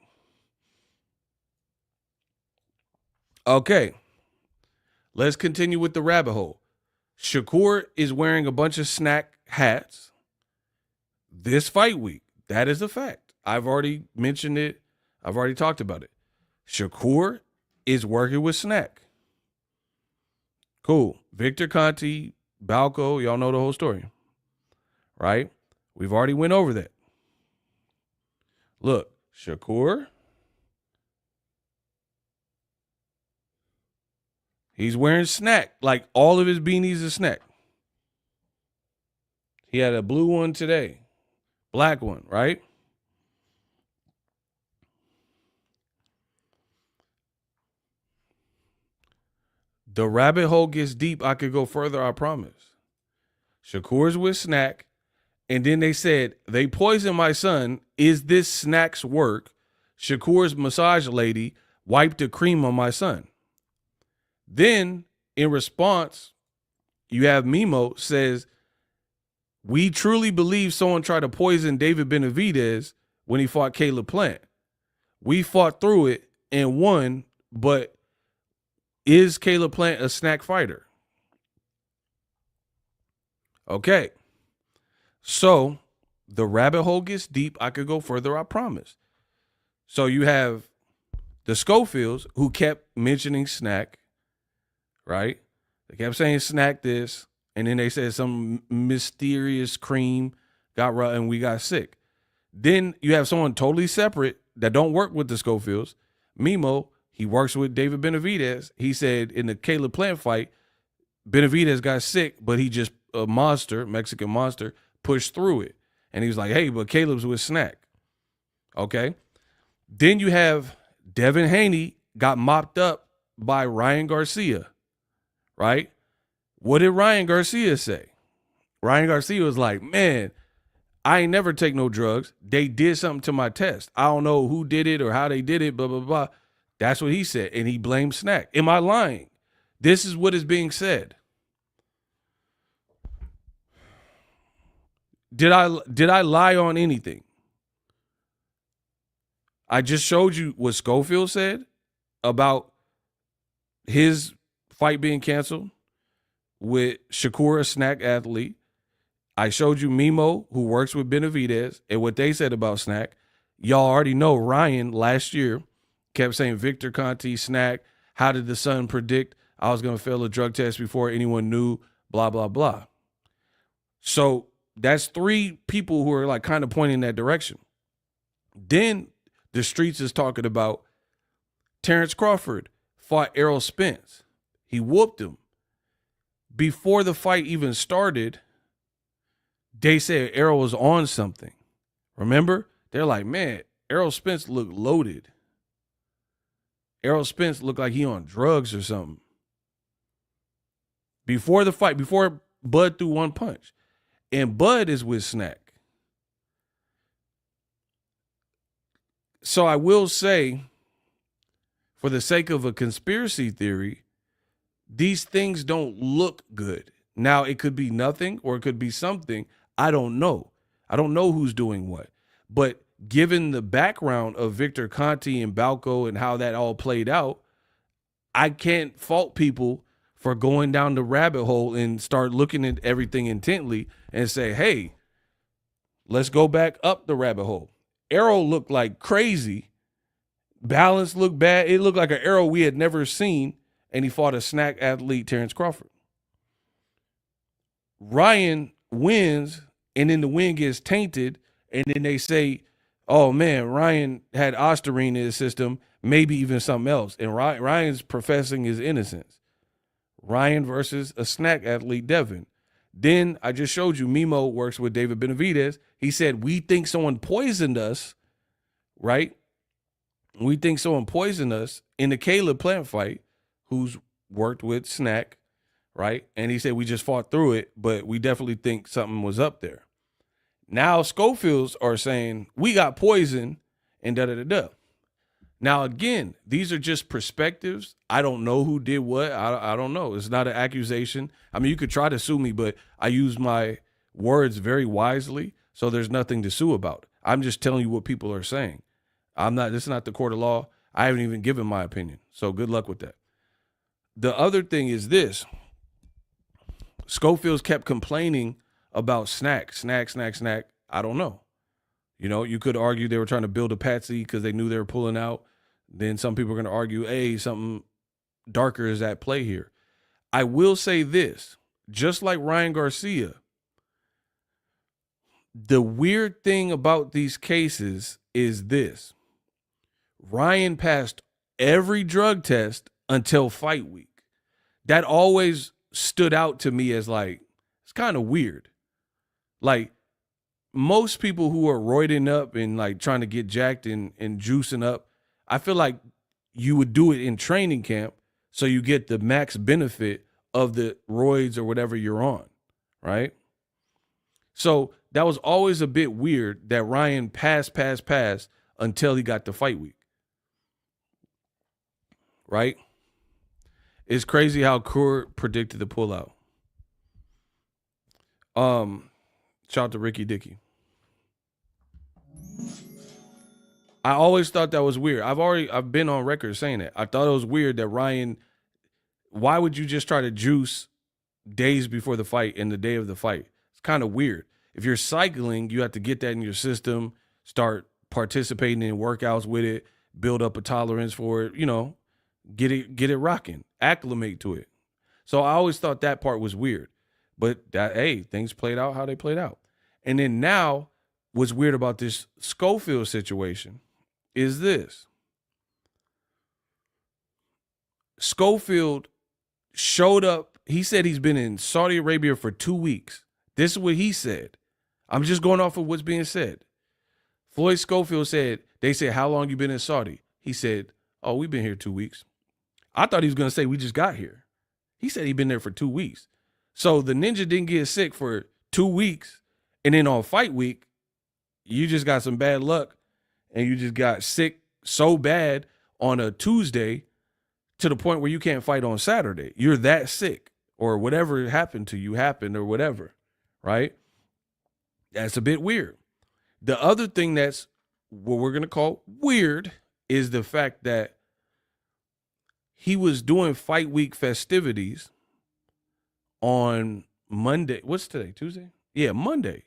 Okay. Let's continue with the rabbit hole. Shakur is wearing a bunch of snack hats this fight week. That is a fact. I've already mentioned it. I've already talked about it. Shakur is working with snack. Cool. Victor Conti, Balco, y'all know the whole story. Right? We've already went over that. Look, Shakur, he's wearing snack. Like all of his beanies are snack. He had a blue one today. Black one, right? The rabbit hole gets deep. I could go further, I promise. Shakur's with Snack. And then they said, they poisoned my son. Is this Snack's work? Shakur's massage lady wiped the cream on my son. Then, in response, you have Mimo says, we truly believe someone tried to poison David Benavidez when he fought Caleb Plant. We fought through it and won, but is Caleb Plant a Snack fighter? Okay. So the rabbit hole gets deep. I could go further, I promise. So you have the Schofields who kept mentioning Snack, right? They kept saying Snack this, and then they said some mysterious cream got rough and we got sick. Then you have someone totally separate that don't work with the Schofields. Mimo, he works with David Benavidez. He said in the Caleb Plant fight, Benavidez got sick, but he just a monster, Mexican monster, pushed through it. And he was like, hey, but Caleb's with Snack. Okay. Then you have Devin Haney got mopped up by Ryan Garcia, right? What did Ryan Garcia say? Ryan Garcia was like, man, I ain't never take no drugs. They did something to my test. I don't know who did it or how they did it, blah, blah, blah. That's what he said. And he blamed Snack. Am I lying? This is what is being said. Did I lie on anything? I just showed you what Schofield said about his fight being canceled with Shakur, a Snack athlete. I showed you Mimo, who works with Benavidez, and what they said about Snack. Y'all already know Ryan last year kept saying Victor Conti, Snack, how did the sun predict I was going to fail a drug test before anyone knew, blah, blah, blah. So that's three people who are like kind of pointing in that direction. Then the streets is talking about Terrence Crawford fought Errol Spence. He whooped him. Before the fight even started, they said Errol was on something. Remember? They're like, man, Errol Spence looked loaded. Errol Spence looked like he on drugs or something. Before the fight, before Bud threw one punch. And Bud is with Snack. So I will say, for the sake of a conspiracy theory, these things don't look good. Now, it could be nothing or it could be something. I don't know. I don't know who's doing what. But given the background of Victor Conti and Balco and how that all played out, I can't fault people for going down the rabbit hole and start looking at everything intently and say, hey, let's go back up the rabbit hole. Arrow looked like crazy. Balance looked bad. It looked like an arrow we had never seen, and he fought a Snack athlete, Terrence Crawford. Ryan wins, and then the win gets tainted, and then they say, oh, man, Ryan had Ostarine in his system, maybe even something else. And Ryan's professing his innocence. Ryan versus a Snack athlete, Devin. Then I just showed you Mimo works with David Benavidez. He said, we think someone poisoned us, right? We think someone poisoned us in the Caleb Plant fight, who's worked with Snack, right? And he said, we just fought through it, but we definitely think something was up there. Now Schofields are saying, we got poisoned and da-da-da-da. Now, again, these are just perspectives. I don't know who did what. I don't know. It's not an accusation. I mean, you could try to sue me, but I use my words very wisely, so there's nothing to sue about. I'm just telling you what people are saying. This is not the court of law. I haven't even given my opinion, so good luck with that. The other thing is this. Schofields kept complaining about Snack. I don't know. You know, you could argue they were trying to build a patsy because they knew they were pulling out. Then some people are going to argue, hey, something darker is at play here. I will say this, just like Ryan Garcia, the weird thing about these cases is this. Ryan passed every drug test until fight week. That always stood out to me as like, it's kind of weird. Like, most people who are roiding up and like trying to get jacked and juicing up, I feel like you would do it in training camp so you get the max benefit of the roids or whatever you're on, right? So that was always a bit weird that Ryan passed until he got to fight week, right? It's crazy how Shakur predicted the pullout. Shout out to Ricky Dickey. I always thought that was weird. I've been on record saying that. I thought it was weird that Ryan, why would you just try to juice days before the fight and the day of the fight? It's kind of weird. If you're cycling, you have to get that in your system, start participating in workouts with it, build up a tolerance for it, get it rocking, acclimate to it. So I always thought that part was weird. But things played out how they played out. And then now, what's weird about this Schofield situation is this. Schofield showed up. He said he's been in Saudi Arabia for 2 weeks. This is what he said. I'm just going off of what's being said. Floyd Schofield said, they said, how long you been in Saudi? He said, oh, we've been here 2 weeks. I thought he was going to say we just got here. He said he'd been there for 2 weeks. So the ninja didn't get sick for 2 weeks. And then on fight week, you just got some bad luck and you just got sick so bad on a Tuesday to the point where you can't fight on Saturday. You're that sick or whatever happened to you happened or whatever, right? That's a bit weird. The other thing that's what we're going to call weird is the fact that he was doing fight week festivities on Monday. What's today? Tuesday? Yeah, Monday.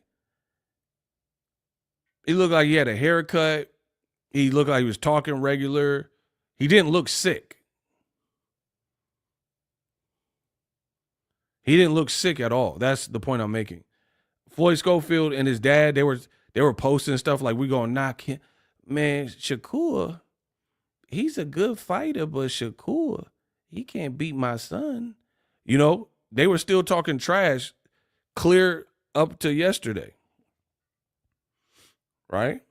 He looked like he had a haircut. He looked like he was talking regular. He didn't look sick. He didn't look sick at all. That's the point I'm making. Floyd Schofield and his dad, they were posting stuff like, we're going to knock him. Man, Shakur, he's a good fighter, but Shakur, he can't beat my son. They were still talking trash clear up to yesterday. Right?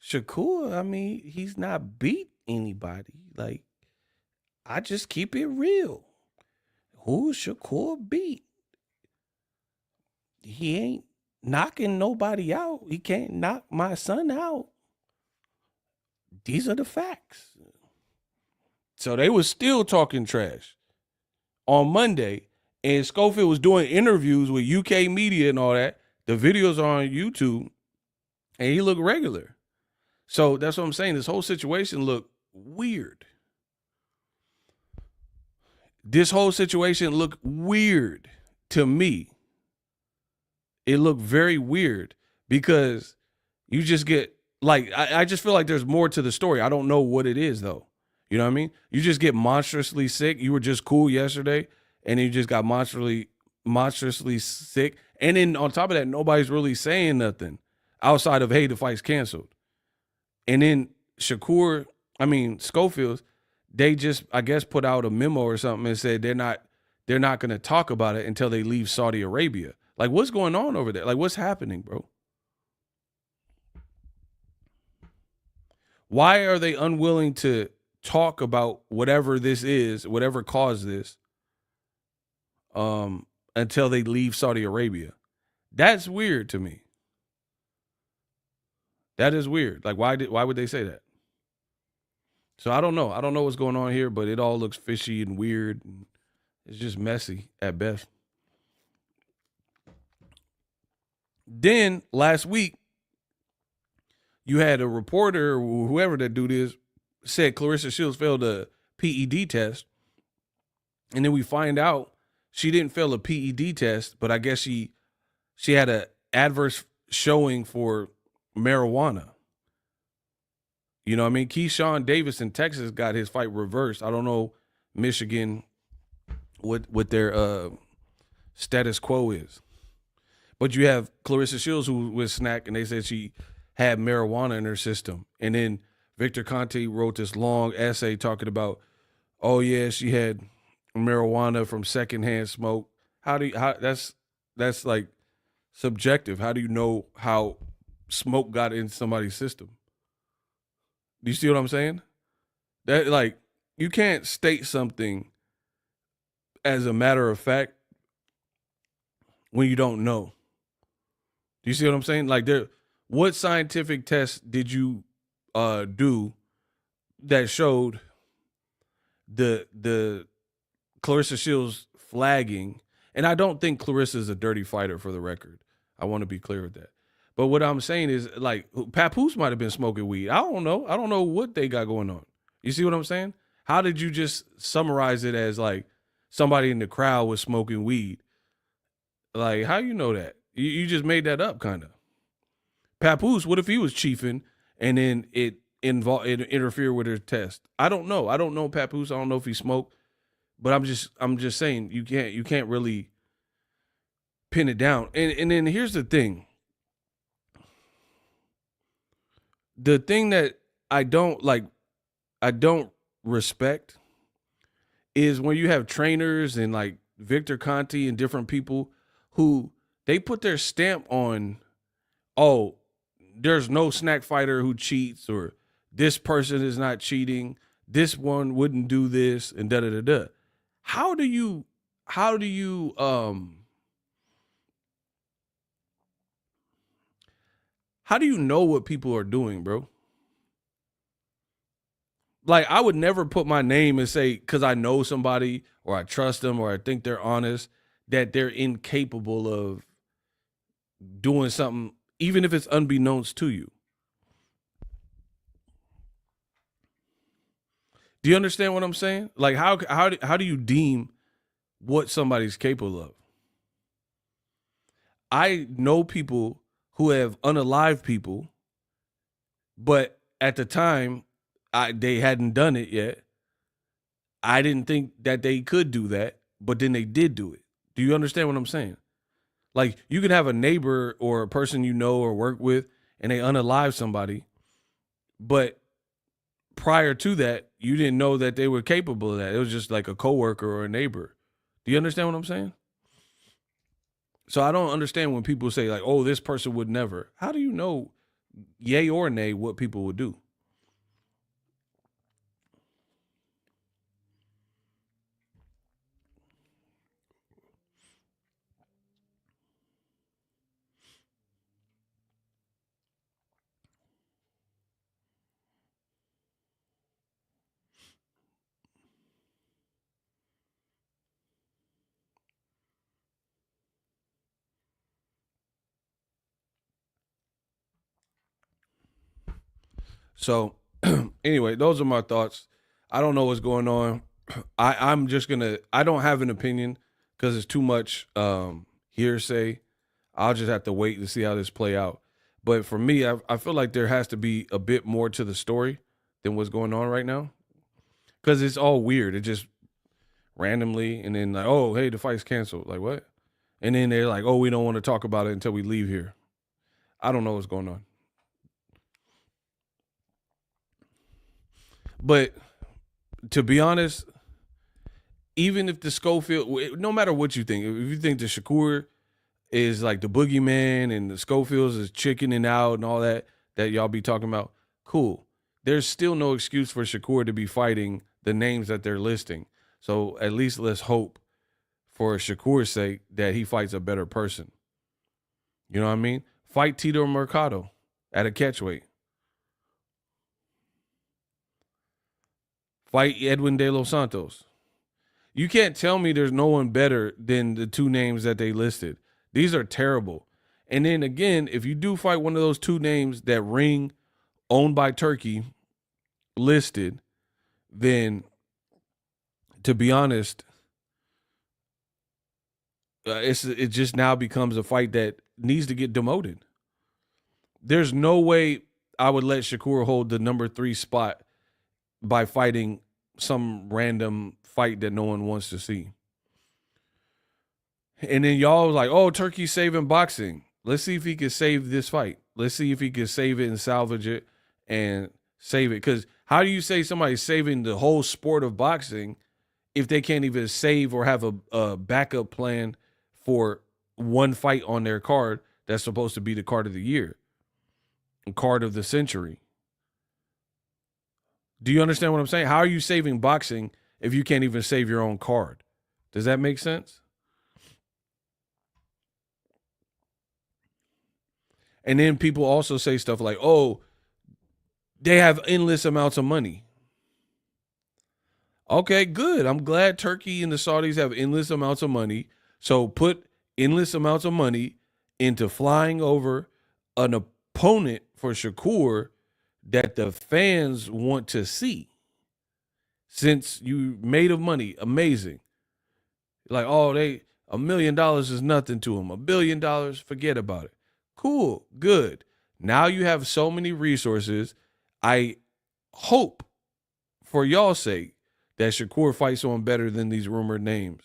Shakur, he's not beat anybody. Like, I just keep it real. Who Shakur beat? He ain't knocking nobody out. He can't knock my son out. These are the facts. So they were still talking trash on Monday, and Schofield was doing interviews with UK media and all that. The videos are on YouTube, and he looked regular. So that's what I'm saying. This whole situation looked weird. This whole situation looked weird to me. It looked very weird because you just get, like, I just feel like there's more to the story. I don't know what it is, though. You know what I mean? You just get monstrously sick. You were just cool yesterday, and then you just got monstrously sick. And then on top of that, nobody's really saying nothing outside of, hey, the fight's canceled. And then Schofield, they just, I guess, put out a memo or something and said they're not going to talk about it until they leave Saudi Arabia. Like, what's going on over there? Like, what's happening, bro? Why are they unwilling to talk about whatever this is, whatever caused this, until they leave Saudi Arabia? That's weird to me. That is weird. Like, why would they say that? So I don't know. I don't know what's going on here, but it all looks fishy and weird. And it's just messy at best. Then last week, you had a reporter or whoever that dude is said Clarissa Shields failed a PED test. And then we find out she didn't fail a PED test, but I guess she had an adverse showing for marijuana. You know what I mean? Keyshawn Davis in Texas got his fight reversed. I don't know Michigan what their status quo is. But you have Clarissa Shields who was snack, and they said she had marijuana in her system. And then Victor Conte wrote this long essay talking about, oh yeah, she had marijuana from secondhand smoke. That's like subjective. How do you know how smoke got in somebody's system? Do you see what I'm saying? That, like, you can't state something as a matter of fact when you don't know. Do you see what I'm saying? Like what scientific test did you do that showed the Clarissa Shields flagging? And I don't think Clarissa is a dirty fighter, for the record. I want to be clear with that. But what I'm saying is, like, Papoose might have been smoking weed. I don't know. I don't know what they got going on. You see what I'm saying? How did you just summarize it as like somebody in the crowd was smoking weed? Like, how you know that? You just made that up, kind of. Papoose, what if he was chiefing and then it interfered with her test? I don't know. I don't know Papoose. I don't know if he smoked, but I'm just saying you can't really pin it down. And then here's the thing. The thing that I don't respect is when you have trainers and like Victor Conti and different people who they put their stamp on, oh, there's no snack fighter who cheats, or this person is not cheating, this one wouldn't do this, and da da da da. How do you know what people are doing, bro? Like, I would never put my name and say, because I know somebody or I trust them or I think they're honest, that they're incapable of doing something, even if it's unbeknownst to you. Do you understand what I'm saying? Like, how do you deem what somebody's capable of? I know people who have unalived people, but at the time, they hadn't done it yet. I didn't think that they could do that, but then they did do it. Do you understand what I'm saying? Like, you can have a neighbor or a person you know or work with, and they unalive somebody, but prior to that, you didn't know that they were capable of that. It was just like a coworker or a neighbor. Do you understand what I'm saying? So I don't understand when people say like, oh, this person would never. How do you know, yay or nay, what people would do? So anyway, those are my thoughts. I don't know what's going on. I'm just gonna. I don't have an opinion because it's too much hearsay. I'll just have to wait to see how this play out. But for me, I feel like there has to be a bit more to the story than what's going on right now, because it's all weird. It just randomly, and then like, oh, hey, the fight's canceled. Like what? And then they're like, oh, we don't want to talk about it until we leave here. I don't know what's going on. But to be honest, even if the Schofield, no matter what you think, if you think the Shakur is like the boogeyman and the Schofields is chickening out and all that y'all be talking about, cool. There's still no excuse for Shakur to be fighting the names that they're listing. So at least let's hope for Shakur's sake that he fights a better person. You know what I mean? Fight Tito Mercado at a catchweight. Fight Edwin De Los Santos. You can't tell me there's no one better than the two names that they listed. These are terrible. And then again, if you do fight one of those two names that ring owned by Turkey listed, then to be honest, it just now becomes a fight that needs to get demoted. There's no way I would let Shakur hold the number 3 spot by fighting some random fight that no one wants to see. And then y'all was like, oh, Turkey's saving boxing. Let's see if he can save this fight. Let's see if he can save it and salvage it and save it. Because how do you say somebody's saving the whole sport of boxing if they can't even save or have a backup plan for one fight on their card that's supposed to be the card of the year, card of the century? Do you understand what I'm saying? How are you saving boxing if you can't even save your own card? Does that make sense? And then people also say stuff like, oh, they have endless amounts of money. Okay, good. I'm glad Turkey and the Saudis have endless amounts of money. So put endless amounts of money into flying over an opponent for Shakur that the fans want to see. Since you made of money, amazing. Like, oh, $1 million is nothing to them. $1 billion, forget about it. Cool, good. Now you have so many resources. I hope, for y'all's sake, that Shakur fights someone better than these rumored names.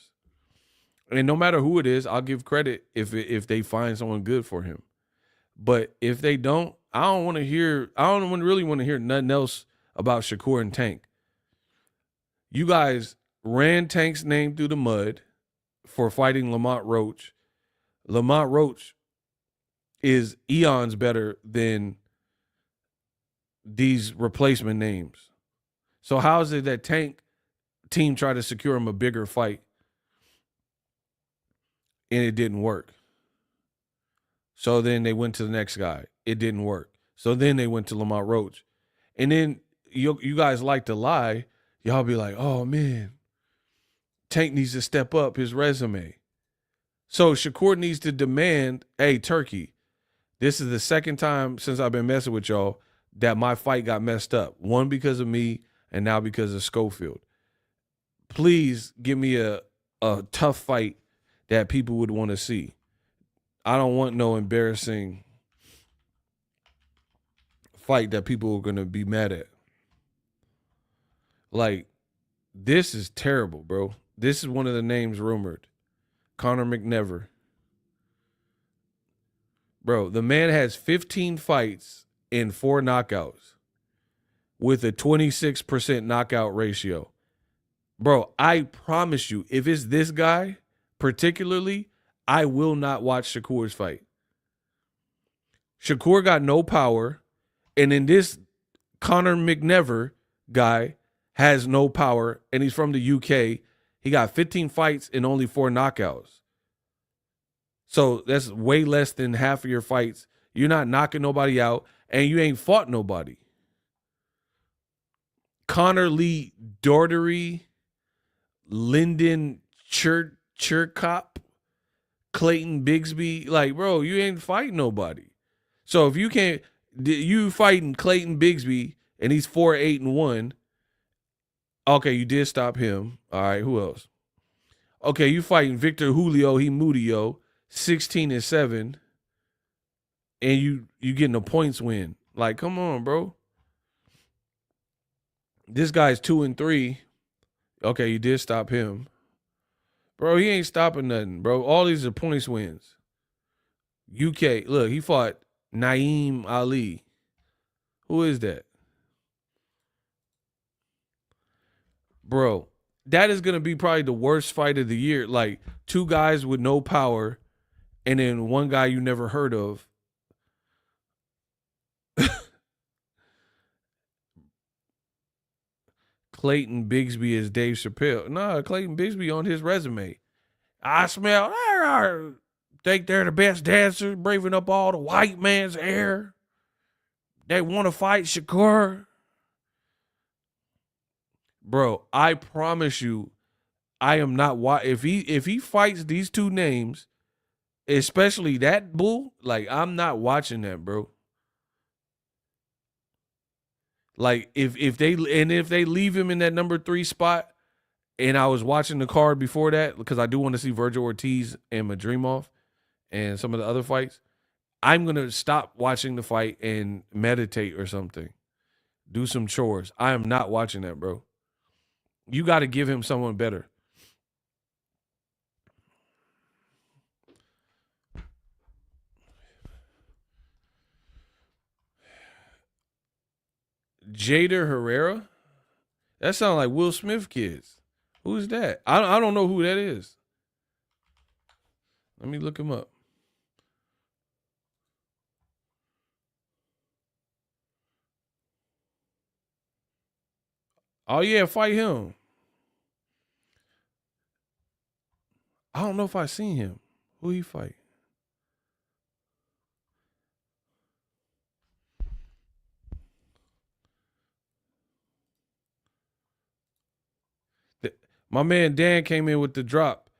And no matter who it is, I'll give credit if they find someone good for him. But if they don't, I don't really want to hear nothing else about Shakur and Tank. You guys ran Tank's name through the mud for fighting Lamont Roach. Lamont Roach is eons better than these replacement names. So how is it that Tank team tried to secure him a bigger fight and it didn't work? So then they went to the next guy. It didn't work. So then they went to Lamont Roach. And then you guys like to lie. Y'all be like, oh, man, Tank needs to step up his resume. So Shakur needs to demand, hey, Turkey, this is the second time since I've been messing with y'all that my fight got messed up. One because of me and now because of Schofield. Please give me a tough fight that people would want to see. I don't want no embarrassing fight that people are going to be mad at. Like, this is terrible, bro. This is one of the names rumored. Conor McNever. Bro, the man has 15 fights and 4 knockouts with a 26% knockout ratio. Bro, I promise you, if it's this guy particularly, I will not watch Shakur's fight. Shakur got no power, and then this Conor McNever guy has no power, and he's from the UK. He got 15 fights and only 4 knockouts. So that's way less than half of your fights. You're not knocking nobody out, and you ain't fought nobody. Connor Lee Daugherty, Lyndon Chirkop, Clayton Bigsby. Like, bro, you ain't fighting nobody. So if you can't, you fighting Clayton Bigsby, and he's 4-8-1. Okay, you did stop him. All right, who else? Okay, you fighting Victor Julio Mudio, 16-7, and you getting a points win. Like, come on, bro. This guy's 2-3. Okay, you did stop him. Bro, he ain't stopping nothing, bro. All these are points wins. UK, look, he fought Naeem Ali. Who is that? Bro, that is going to be probably the worst fight of the year. Like, 2 guys with no power and then 1 guy you never heard of. Clayton Bigsby is Dave Chappelle. Nah, Clayton Bigsby on his resume. I smell, think they're the best dancers, braving up all the white man's air. They want to fight Shakur. Bro, I promise you, I am not. If he fights these 2 names, especially that bull, like, I'm not watching that, bro. Like, if they leave him in that number 3 spot, and I was watching the card before that because I do want to see Virgil Ortiz and Madrimov and some of the other fights, I'm gonna stop watching the fight and meditate or something, do some chores. I am not watching that, bro. You got to give him someone better. Jader Herrera? That sounds like Will Smith kids. Who is that? I don't know who that is. Let me look him up. Oh yeah, fight him. I don't know if I seen him. Who he fight? My man Dan came in with the drop.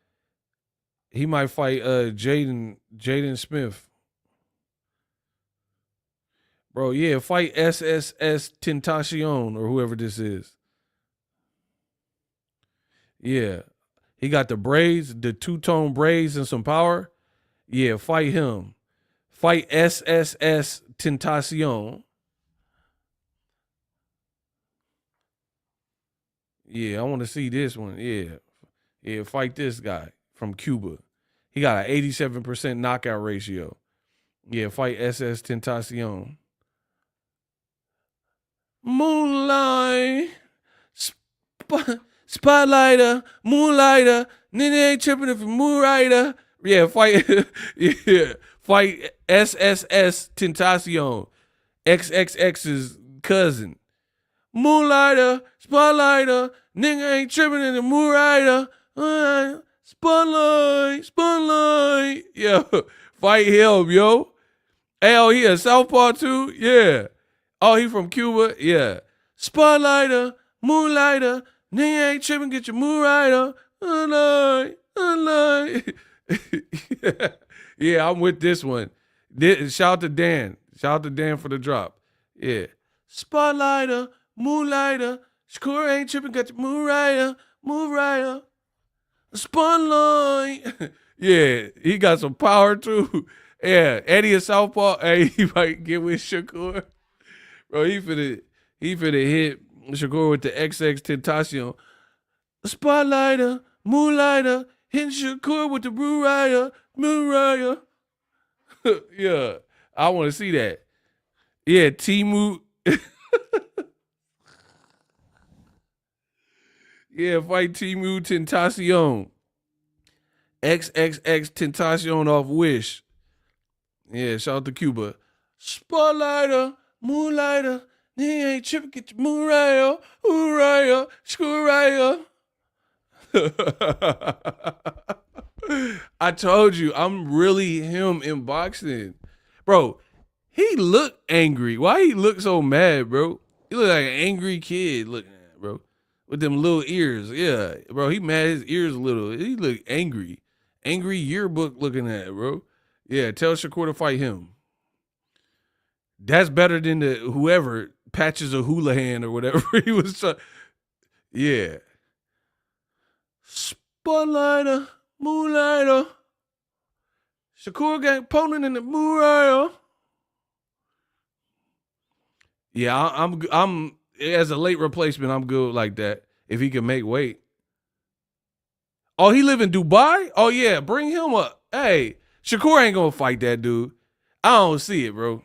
He might fight Jaden Smith. Bro, yeah, fight SSS Tentacion or whoever this is. Yeah. He got the braids, the two-tone braids and some power. Yeah, fight him. Fight SSS Tentacion. Yeah, I want to see this one. Yeah. Yeah, fight this guy from Cuba. He got an 87% knockout ratio. Yeah, fight SS Tentacion. Moonlight. Spotlighter. Moonlighter. Nigga ain't tripping if you moonlighter. Yeah, fight. Yeah, fight SSS Tentacion. XXX's cousin. Moonlighter. Spotlighter. Nigga ain't tripping in the moonlighter. Spotlight. Yo, fight him, yo. Hey, oh, he a southpaw too? Yeah. Oh, he from Cuba? Yeah. Spotlighter, moonlighter, nigga ain't tripping, get your moonlighter. Unlight. Yeah, I'm with this one. Shout out to Dan. Shout out to Dan for the drop. Yeah. Spotlighter, moonlighter, Shakur ain't tripping, got your moonlighter. Spotlight. Yeah, he got some power too. Yeah, Eddie a southpaw. Hey, he might get with Shakur. Bro, he finna hit Shakur with the XX Tentacion. Spotlighter, moonlighter, hitting Shakur with the moonlighter. Yeah, I want to see that. Yeah, Timu. Yeah, fight Timu Tentacion. XXX Tentacion off Wish. Yeah, shout out to Cuba. Spotlighter, moonlighter, nigga ain't tripping, get your moonlighter, hooraya, screw. I told you, I'm really him in boxing. Bro, he look angry. Why he look so mad, bro? He look like an angry kid looking at, bro. With them little ears. Yeah, bro, he mad his ears a little. He look angry. Angry yearbook looking at, bro. Yeah, tell Shakur to fight him. That's better than the whoever Patches a Houlihan or whatever he was trying. Yeah. Spotlighter, moonlighter. Shakur got opponent in the moonlighter. Yeah, I'm as a late replacement, I'm good like that. If he can make weight. Oh, he live in Dubai? Oh yeah, bring him up. Hey, Shakur ain't gonna fight that dude. I don't see it, bro.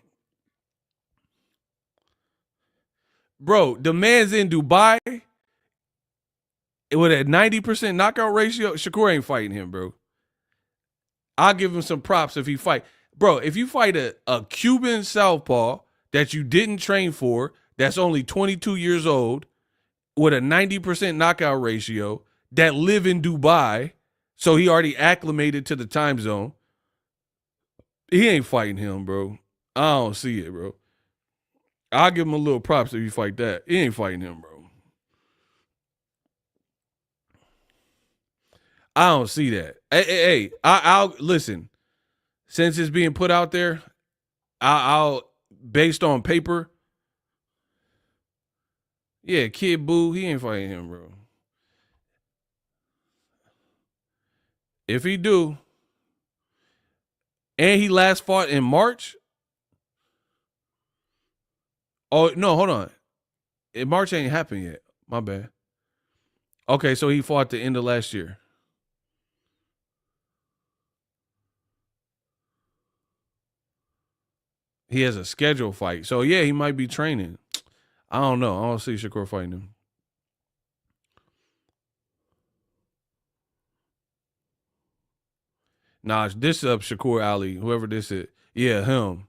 Bro, the man's in Dubai with a 90% knockout ratio. Shakur ain't fighting him, bro. I'll give him some props if he fight. Bro, if you fight a Cuban southpaw that you didn't train for, that's only 22 years old, with a 90% knockout ratio, that live in Dubai, so he already acclimated to the time zone, he ain't fighting him, bro. I don't see it, bro. I'll give him a little props if you fight that. He ain't fighting him, bro. I don't see that. Hey, I'll listen. Since it's being put out there, I'll based on paper. Yeah, Kid Boo, he ain't fighting him, bro. If he do, and he last fought in March. Oh no, hold on. March ain't happened yet. My bad. Okay, so he fought the end of last year. He has a scheduled fight. So yeah, he might be training. I don't know. I don't see Shakur fighting him. Nah, this is up Shakur Ali, whoever this is. Yeah, him.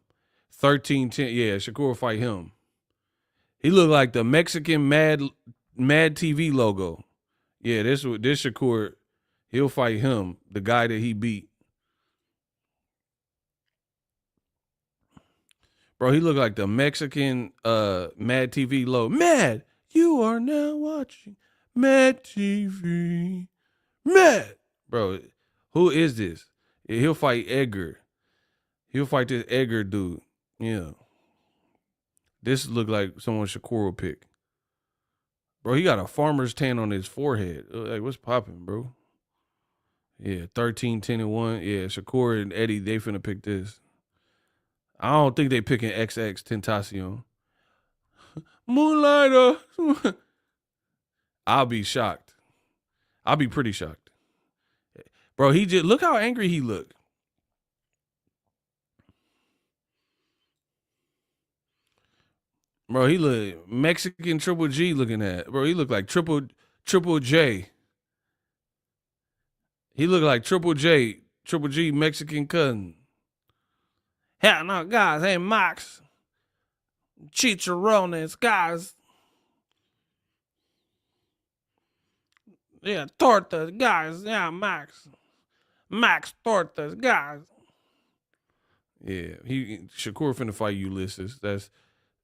13-10. Yeah, Shakur fight him. He looked like the Mexican Mad Mad TV logo. Yeah, this Shakur, he'll fight him, the guy that he beat. Bro, he looked like the Mexican Mad TV logo. Mad, you are now watching Mad TV. Mad. Bro, who is this? Yeah, he'll fight Edgar. He'll fight this Edgar dude. Yeah. This look like someone Shakur will pick. Bro, he got a farmer's tan on his forehead. Like, what's popping, bro? Yeah, 13, 10, and 1. Yeah, Shakur and Eddie, they finna pick this. I don't think they picking XX Tentacion. Moonlighter. I'll be shocked. I'll be pretty shocked. Bro, he just, look how angry he looked. Bro, he look Mexican Triple G looking at. Bro, he look like Triple J. He look like Triple G Mexican cousin. Hell no, guys. Hey, Max. Chicharrones, guys. Yeah, tortas, guys. Yeah, Max. Max tortas, guys. Yeah, Shakur finna fight Ulysses.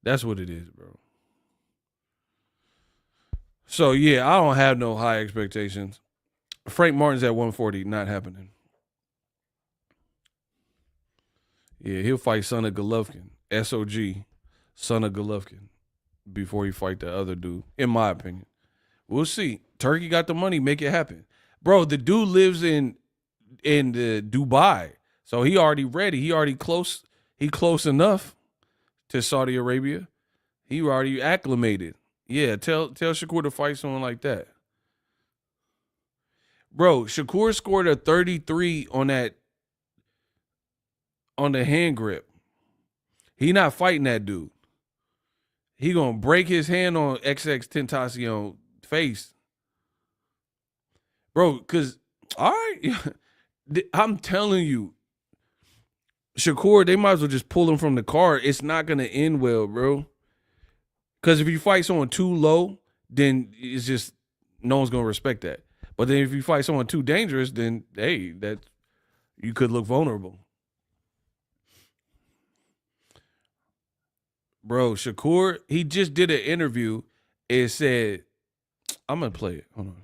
That's what it is, bro. So yeah, I don't have no high expectations. Frank Martin's at 140, not happening. Yeah, he'll fight Son of Golovkin, SOG, Son of Golovkin, before he fight the other dude. In my opinion, we'll see. Turkey got the money, make it happen, bro. The dude lives in Dubai, so he already ready. He already close. He close enough to Saudi Arabia. He already acclimated. Yeah, tell Shakur to fight someone like that. Bro, Shakur scored a 33 on the hand grip. He not fighting that dude. He gonna break his hand on XX Tentacion face. Bro, cause all right, I'm telling you, Shakur, they might as well just pull him from the card. It's not gonna end well, bro. Cause if you fight someone too low, then it's just no one's gonna respect that. But then if you fight someone too dangerous, then hey, that you could look vulnerable. Bro, Shakur, he just did an interview and said, I'm gonna play it. Hold on.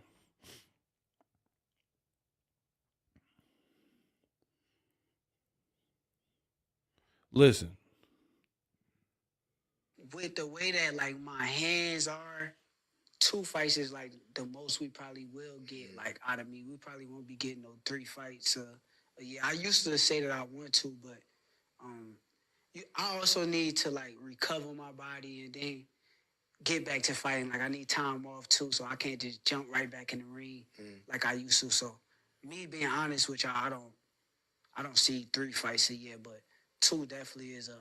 Listen. With the way that like my hands are, 2 fights is like the most we probably will get like out of me. We probably won't be getting no 3 fights a year. I used to say that I want to, but I also need to like recover my body and then get back to fighting. Like I need time off too, so I can't just jump right back in the ring like I used to. So me being honest with y'all, I don't see 3 fights a year, but 2 definitely is a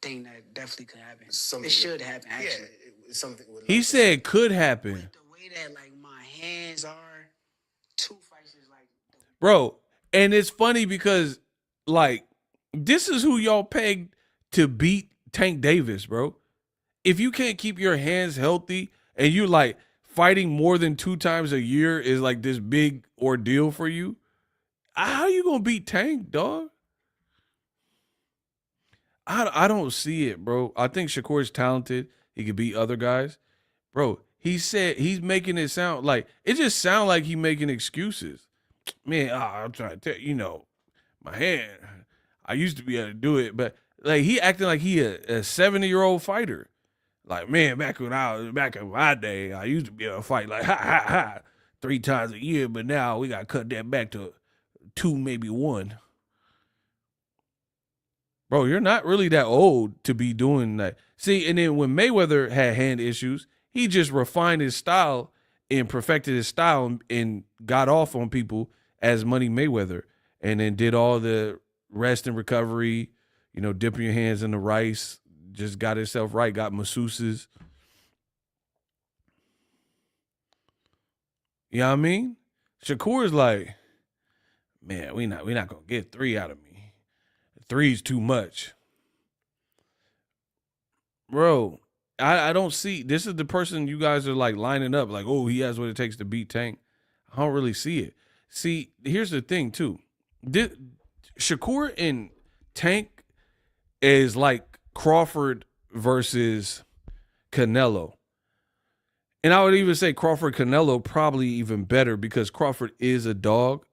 thing that definitely could happen. It should happen, actually. Yeah, it's something. He said could happen. With the way that like my hands are, 2 fights is like, bro. And it's funny because like this is who y'all pegged to beat Tank Davis, bro. If you can't keep your hands healthy and you like fighting more than 2 times a year is like this big ordeal for you, how you gonna beat Tank, dog? I don't see it, bro. I think Shakur's talented. He could beat other guys. Bro, he said he's making it sound like it just sound like he making excuses. Man, I'm trying to tell you, my hand. I used to be able to do it, but like he acting like he a 70-year-old fighter. Like, man, back in my day, I used to be able to fight like 3 times a year, but now we gotta cut that back to 2, maybe 1. Bro, you're not really that old to be doing that. See, and then when Mayweather had hand issues, he just refined his style and perfected his style and got off on people as Money Mayweather, and then did all the rest and recovery, dipping your hands in the rice, just got himself right, got masseuses. You know what I mean? Shakur's like, man, we not gonna get 3 out of me. 3's too much. Bro, I don't see. This is the person you guys are like lining up. Like, oh, he has what it takes to beat Tank. I don't really see it. See, here's the thing too. Shakur and Tank is like Crawford versus Canelo. And I would even say Crawford Canelo probably even better because Crawford is a dog.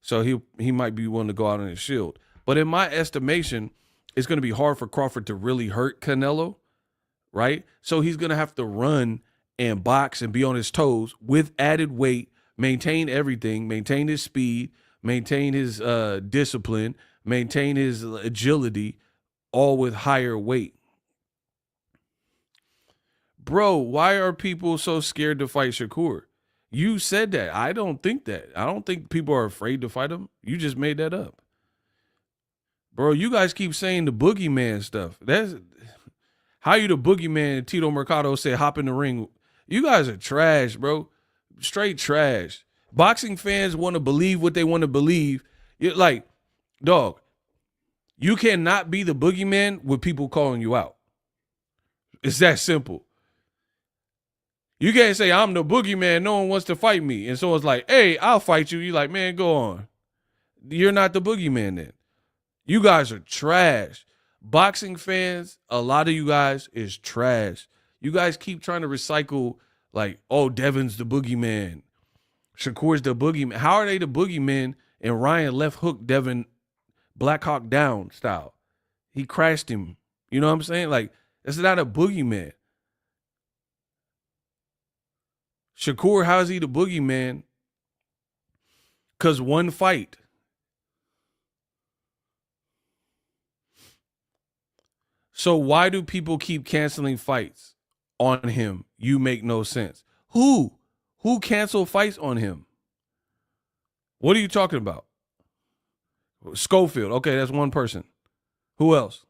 So he might be willing to go out on his shield. But in my estimation, it's going to be hard for Crawford to really hurt Canelo, right? So he's going to have to run and box and be on his toes with added weight, maintain everything, maintain his speed, maintain his discipline, maintain his agility, all with higher weight. Bro, why are people so scared to fight Shakur? You said that. I don't think that. I don't think people are afraid to fight him. You just made that up. Bro, you guys keep saying the boogeyman stuff. That's how you the boogeyman. Tito Mercado said hop in the ring. You guys are trash, bro. Straight trash. Boxing fans want to believe what they want to believe. You're like, dog, you cannot be the boogeyman with people calling you out. It's that simple. You can't say, I'm the boogeyman, no one wants to fight me. And someone's like, hey, I'll fight you. You're like, man, go on. You're not the boogeyman then. You guys are trash. Boxing fans, a lot of you guys is trash. You guys keep trying to recycle like, oh, Devin's the boogeyman. Shakur's the boogeyman. How are they the boogeyman and Ryan left hook Devin Black Hawk down style? He crashed him. You know what I'm saying? Like, it's not a boogeyman. Shakur, how is he the boogeyman? Because one fight. So why do people keep canceling fights on him? You make no sense. Who? Who canceled fights on him? What are you talking about? Schofield. Okay, that's one person. Who else?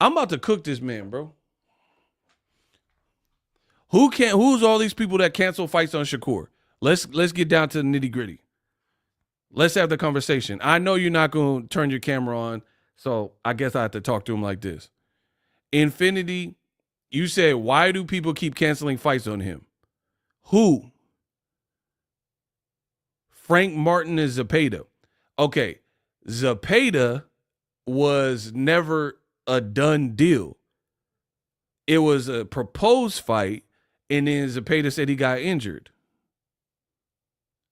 I'm about to cook this man, bro. Who's all these people that cancel fights on Shakur? Let's get down to the nitty-gritty. Let's have the conversation. I know you're not going to turn your camera on, so I guess I have to talk to him like this. Infinity, you said, why do people keep canceling fights on him? Who? Frank Martin and Zepeda. Okay, Zepeda was never a done deal. It was a proposed fight, and then Zepeda said he got injured.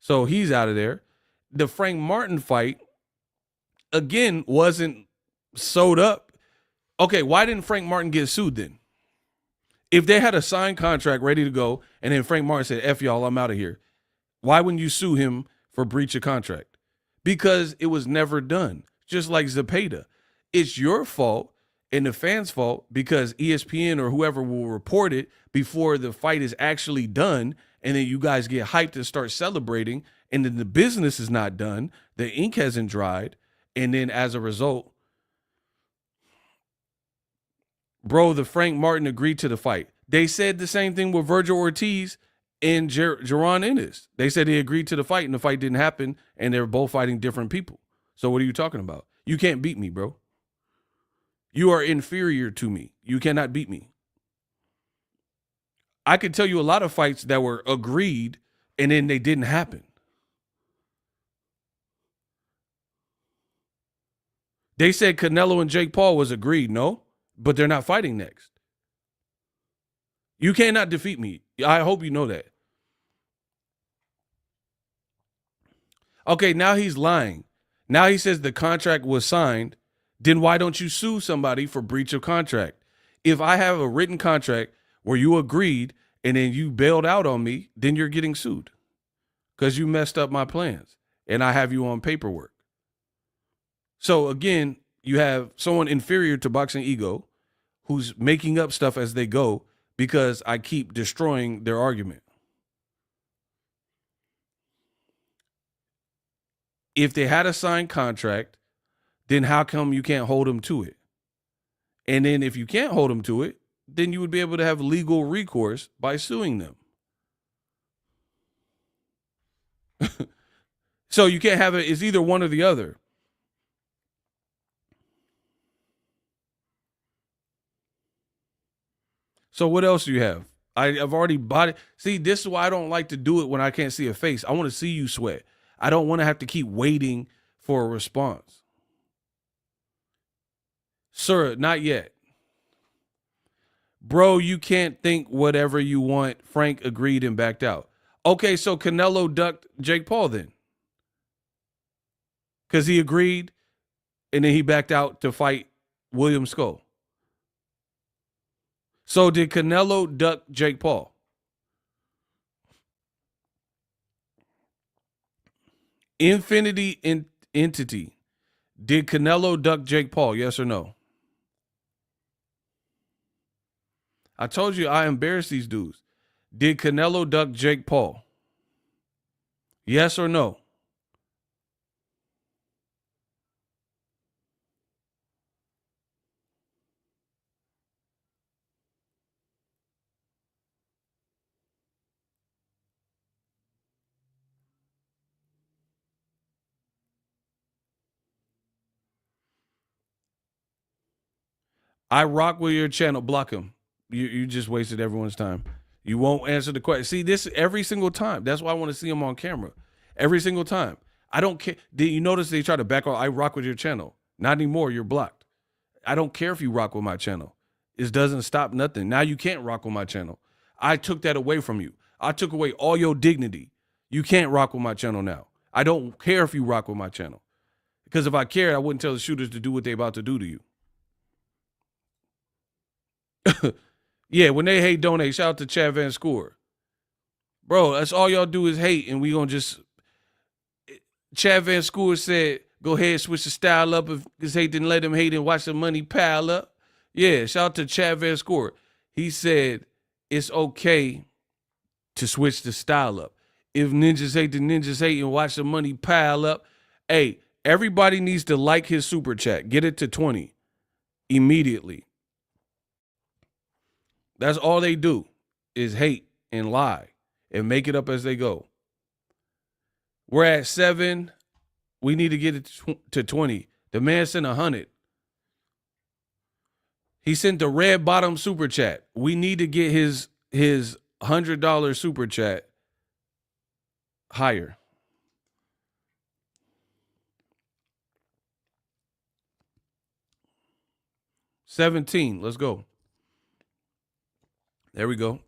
So he's out of there. The Frank Martin fight, again, wasn't sewed up. Okay, why didn't Frank Martin get sued then? If they had a signed contract ready to go, and then Frank Martin said, F y'all, I'm out of here, why wouldn't you sue him for breach of contract? Because it was never done. Just like Zepeda. It's your fault and the fans' fault because ESPN or whoever will report it before the fight is actually done, and then you guys get hyped and start celebrating, and then the business is not done, the ink hasn't dried, and then as a result, bro, the Frank Martin agreed to the fight. They said the same thing with Virgil Ortiz and Jaron Ennis. They said they agreed to the fight, and the fight didn't happen, and they were both fighting different people. So what are you talking about? You can't beat me, bro. You are inferior to me. You cannot beat me. I could tell you a lot of fights that were agreed, and then they didn't happen. They said Canelo and Jake Paul was agreed, no, but they're not fighting next. You cannot defeat me. I hope you know that. Okay, now he's lying. Now he says the contract was signed. Then why don't you sue somebody for breach of contract? If I have a written contract where you agreed and then you bailed out on me, then you're getting sued because you messed up my plans and I have you on paperwork. So again, you have someone inferior to Boxingego who's making up stuff as they go because I keep destroying their argument. If they had a signed contract, then how come you can't hold them to it? And then if you can't hold them to it, then you would be able to have legal recourse by suing them. So you can't have it. It's either one or the other. So what else do you have? I've already bought it. See, this is why I don't like to do it when I can't see a face. I want to see you sweat. I don't want to have to keep waiting for a response. Sir, not yet. Bro, you can't think whatever you want. Frank agreed and backed out. Okay, so Canelo ducked Jake Paul then. Because he agreed and then he backed out to fight William Skull. So did Canelo duck Jake Paul? Infinity Entity. Did Canelo duck Jake Paul? Yes or no? I told you I embarrassed these dudes. Did Canelo duck Jake Paul? Yes or no? I rock with your channel. Block him. You just wasted everyone's time. You won't answer the question. See, this every single time. That's why I want to see him on camera. Every single time. I don't care. Did you notice they try to back off? I rock with your channel. Not anymore. You're blocked. I don't care if you rock with my channel. It doesn't stop nothing. Now you can't rock with my channel. I took that away from you. I took away all your dignity. You can't rock with my channel now. I don't care if you rock with my channel. Because if I cared, I wouldn't tell the shooters to do what they're about to do to you. Yeah, when they hate, donate. Shout out to Chad Van Score. Bro, that's all y'all do is hate, and we gonna just... Chad Van Score said, go ahead, switch the style up. If this hate didn't let him hate and watch the money pile up. Yeah, shout out to Chad Van Score. He said, it's okay to switch the style up. If ninjas hate, the ninjas hate and watch the money pile up. Hey, everybody needs to like his super chat. Get it to 20 immediately. That's all they do is hate and lie and make it up as they go. We're at 7. We need to get it to 20. The man sent 100. He sent the red bottom super chat. We need to get his $100 super chat higher. $17. Let's go. There we go.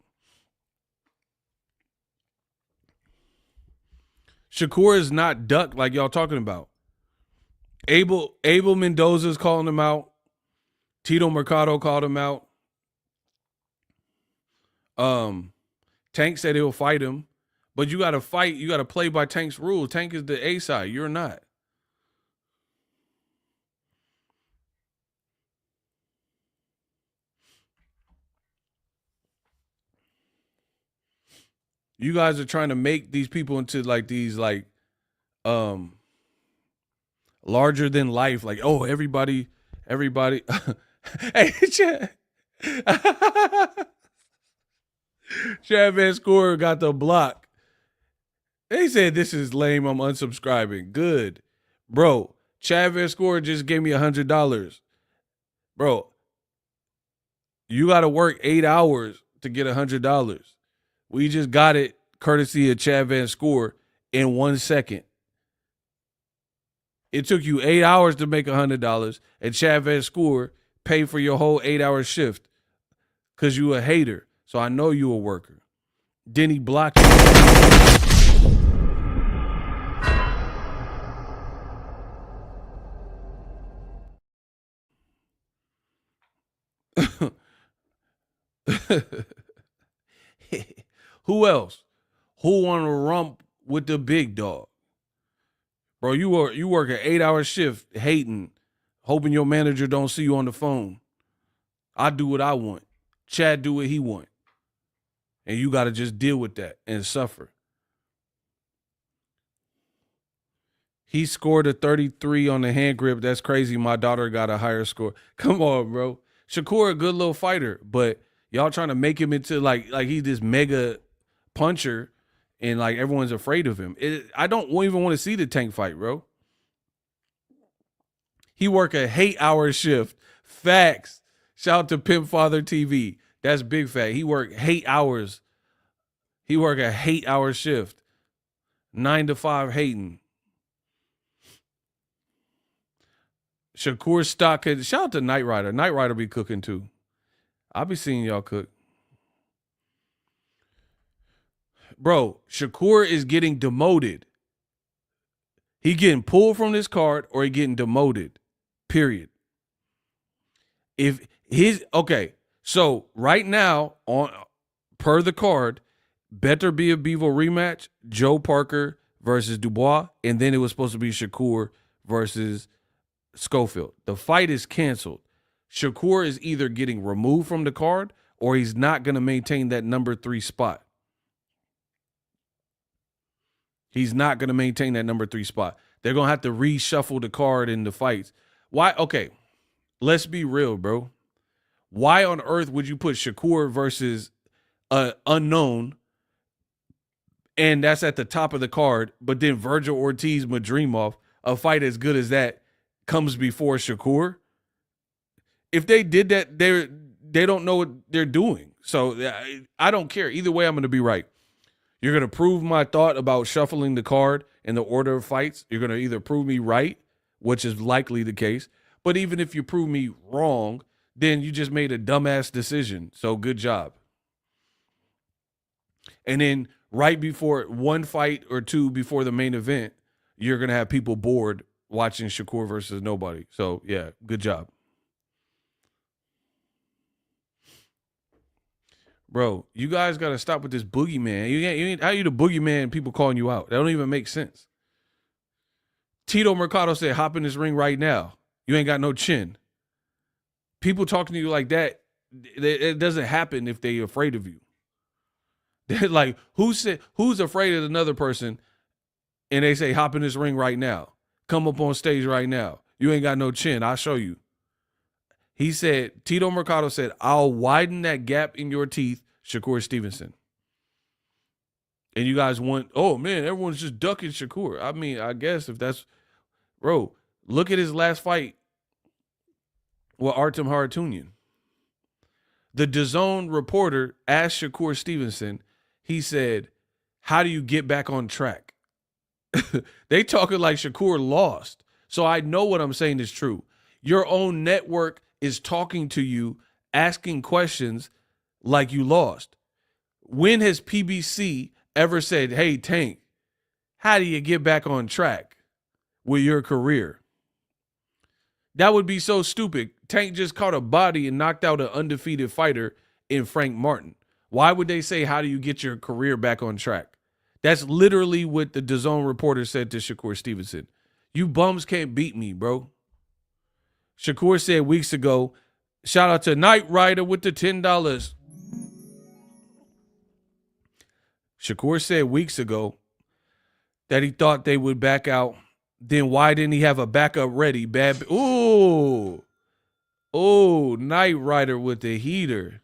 Shakur is not ducked like y'all talking about. Abel Mendoza's calling him out. Tito Mercado called him out. Tank said he'll fight him. But you got to fight. You got to play by Tank's rules. Tank is the A side. You're not. You guys are trying to make these people into like these like larger than life. Like, oh, everybody. Hey, Chad. Chad Van Score got the block. They said this is lame. I'm unsubscribing. Good. Bro, Chad Van Score just gave me $100. Bro, you got to work 8 hours to get $100. We just got it courtesy of Chad Van Score in 1 second. It took you 8 hours to make $100, and Chad Van Score paid for your whole 8-hour shift because you a hater. So I know you a worker. Then he blocked you. Who else? Who want to rump with the big dog? Bro, you work an 8-hour shift hating, hoping your manager don't see you on the phone. I do what I want. Chad do what he want. And you got to just deal with that and suffer. He scored a 33 on the hand grip. That's crazy. My daughter got a higher score. Come on, bro. Shakur, a good little fighter, but y'all trying to make him into like he's this mega puncher and like everyone's afraid of him. I don't even want to see the Tank fight, bro. He work a 8-hour shift. Facts. Shout out to Pimp Father TV. That's big fat. He worked 8 hours. He worked a 8-hour shift. 9 to 5 hating. Shakur stock. Shout out to Knight Rider. Knight Rider be cooking too. I'll be seeing y'all cook. Bro, Shakur is getting demoted. He getting pulled from this card or he getting demoted. Period. So right now, on per the card, better be a Bevo rematch, Joe Parker versus Dubois, and then it was supposed to be Shakur versus Schofield. The fight is canceled. Shakur is either getting removed from the card or he's not going to maintain that number 3 spot. He's not going to maintain that number 3 spot. They're going to have to reshuffle the card in the fights. Why? Okay, let's be real, bro. Why on earth would you put Shakur versus unknown, and that's at the top of the card, but then Virgil Ortiz Madrimov, a fight as good as that, comes before Shakur? If they did that, they don't know what they're doing. So I don't care. Either way, I'm going to be right. You're going to prove my thought about shuffling the card and the order of fights. You're going to either prove me right, which is likely the case, but even if you prove me wrong, then you just made a dumbass decision. So good job. And then right before one fight or two before the main event, you're going to have people bored watching Shakur versus nobody. So, yeah, good job. Bro, you guys got to stop with this boogeyman. How you the boogeyman and people calling you out? That don't even make sense. Tito Mercado said, hop in this ring right now. You ain't got no chin. People talking to you like that, it doesn't happen if they're afraid of you. They're like, who's afraid of another person? And they say, hop in this ring right now. Come up on stage right now. You ain't got no chin. I'll show you. He said, Tito Mercado said, I'll widen that gap in your teeth, Shakur Stevenson. And you guys want, oh, man, everyone's just ducking Shakur. I mean, I guess if that's, bro, look at his last fight with Artem Haratunian. The DAZN reporter asked Shakur Stevenson, he said, how do you get back on track? They talking like Shakur lost. So I know what I'm saying is true. Your own network is talking to you, asking questions like you lost. When has PBC ever said, hey, Tank, how do you get back on track with your career? That would be so stupid. Tank just caught a body and knocked out an undefeated fighter in Frank Martin. Why would they say, how do you get your career back on track? That's literally what the DAZN reporter said to Shakur Stevenson. You bums can't beat me, bro. Shakur said weeks ago, shout out to Knight Rider with the $10. Shakur said weeks ago that he thought they would back out. Then why didn't he have a backup ready? Ooh, Knight Rider with the heater.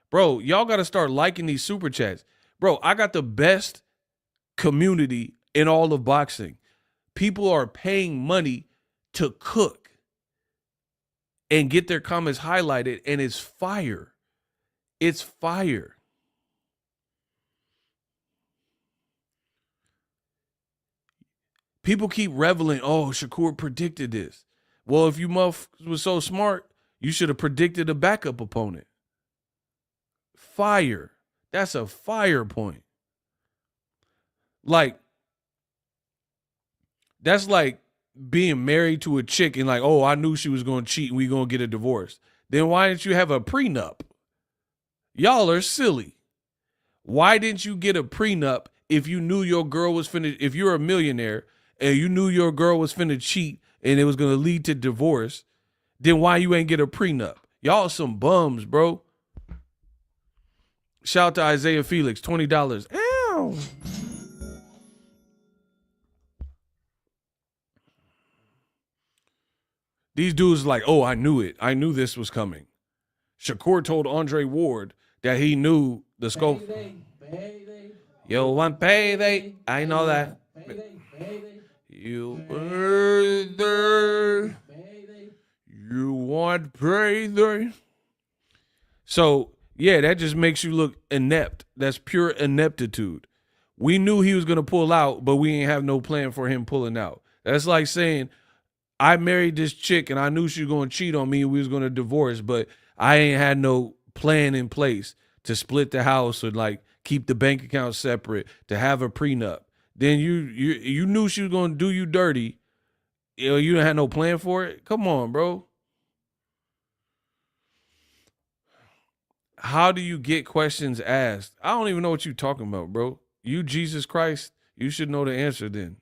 Bro, y'all got to start liking these super chats. Bro, I got the best community in all of boxing. People are paying money to cook and get their comments highlighted, and it's fire. It's fire. People keep reveling, oh, Shakur predicted this. Well, if you was so smart, you should have predicted a backup opponent. Fire. That's a fire point. Like, that's like being married to a chick and like, oh, I knew she was going to cheat and we going to get a divorce. Then why didn't you have a prenup? Y'all are silly. Why didn't you get a prenup if you knew your girl was finna, if you're a millionaire and you knew your girl was finna cheat and it was going to lead to divorce, then why you ain't get a prenup? Y'all some bums, bro. Shout out to Isaiah Felix, $20. Ow. These dudes like, oh, I knew it. I knew this was coming. Shakur told Andre Ward that he knew the scope. Payday. You want payday? I know that. You were there. You want payday. So Yeah, that just makes you look inept. That's pure ineptitude. We knew he was gonna pull out, but we ain't have no plan for him pulling out. That's like saying I married this chick and I knew she was gonna cheat on me and we was gonna divorce, but I ain't had no plan in place to split the house or like keep the bank account separate, to have a prenup. Then you knew she was gonna do you dirty. You didn't have no plan for it. Come on, bro. How do you get questions asked? I don't even know what you're talking about, bro. You Jesus Christ, you should know the answer then.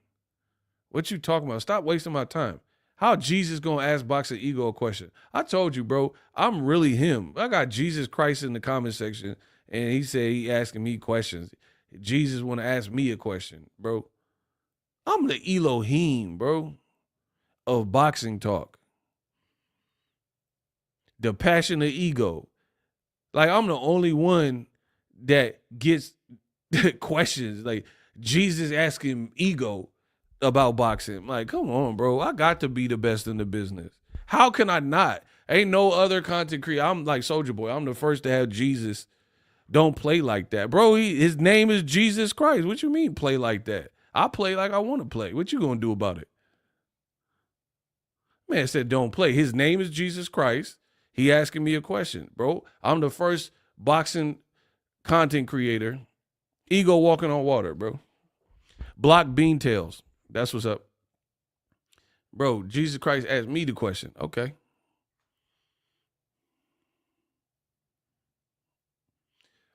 What you talking about? Stop wasting my time. How Jesus gonna ask Boxingego a question? I told you, bro, I'm really him. I got Jesus Christ in the comment section, and he said he asking me questions. Jesus want to ask me a question, bro. I'm the Elohim, bro, of boxing talk. The passion of ego. Like, I'm the only one that gets questions. Like, Jesus asking ego about boxing. Like, come on, bro. I got to be the best in the business. How can I not? Ain't no other content creator. I'm like Soulja Boy. I'm the first to have Jesus. Don't play like that. Bro, his name is Jesus Christ. What you mean play like that? I play like I want to play. What you going to do about it? Man said don't play. His name is Jesus Christ. He asking me a question, bro. I'm the first boxing content creator. Ego walking on water, bro. Block beantails. That's what's up. Bro, Jesus Christ asked me the question. Okay.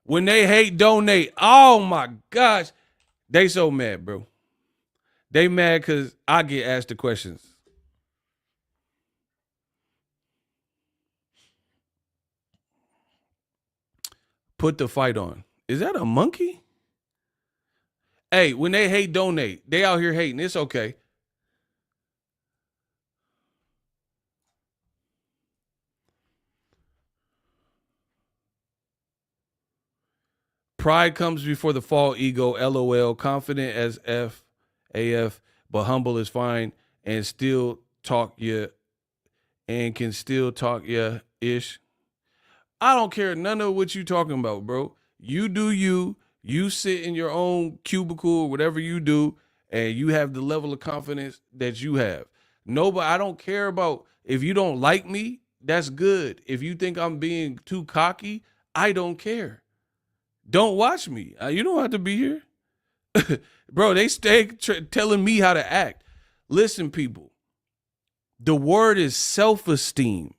When they hate, donate. Oh, my gosh. They so mad, bro. They mad because I get asked the questions. Put the fight on. Is that a monkey? Hey, when they hate, donate. They out here hating. It's okay. Pride comes before the fall, ego, LOL. Confident as F, AF, but humble is fine and still talk ya and can still talk ya ish. I don't care none of what you talking about, bro. You do you. You sit in your own cubicle, whatever you do, and you have the level of confidence that you have. Nobody, I don't care about if you don't like me, that's good. If you think I'm being too cocky, I don't care. Don't watch me. You don't have to be here. Bro, they stay telling me how to act. Listen, people, the word is self-esteem.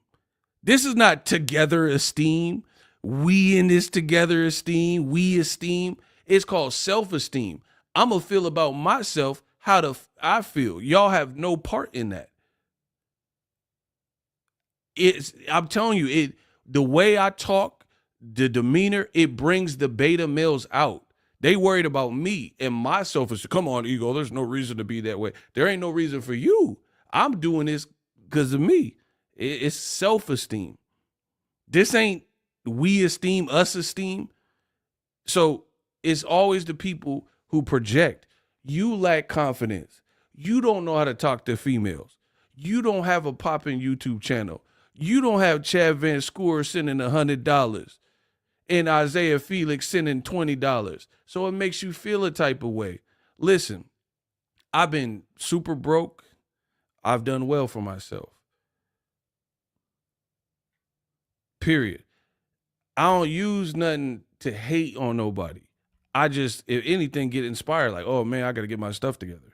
This is not together esteem. We in this together esteem. We esteem. It's called self-esteem. I'm going to feel about myself how I feel. Y'all have no part in that. I'm telling you, the way I talk, the demeanor, it brings the beta males out. They worried about me and my self-esteem. Come on, ego. There's no reason to be that way. There ain't no reason for you. I'm doing this because of me. It's self-esteem. This ain't we esteem, us esteem. So it's always the people who project. You lack confidence. You don't know how to talk to females. You don't have a popping YouTube channel. You don't have Chad Van Scoor sending $100 and Isaiah Felix sending $20. So it makes you feel a type of way. Listen, I've been super broke. I've done well for myself. Period. I don't use nothing to hate on nobody. I just, if anything, get inspired. Like, oh man, I got to get my stuff together.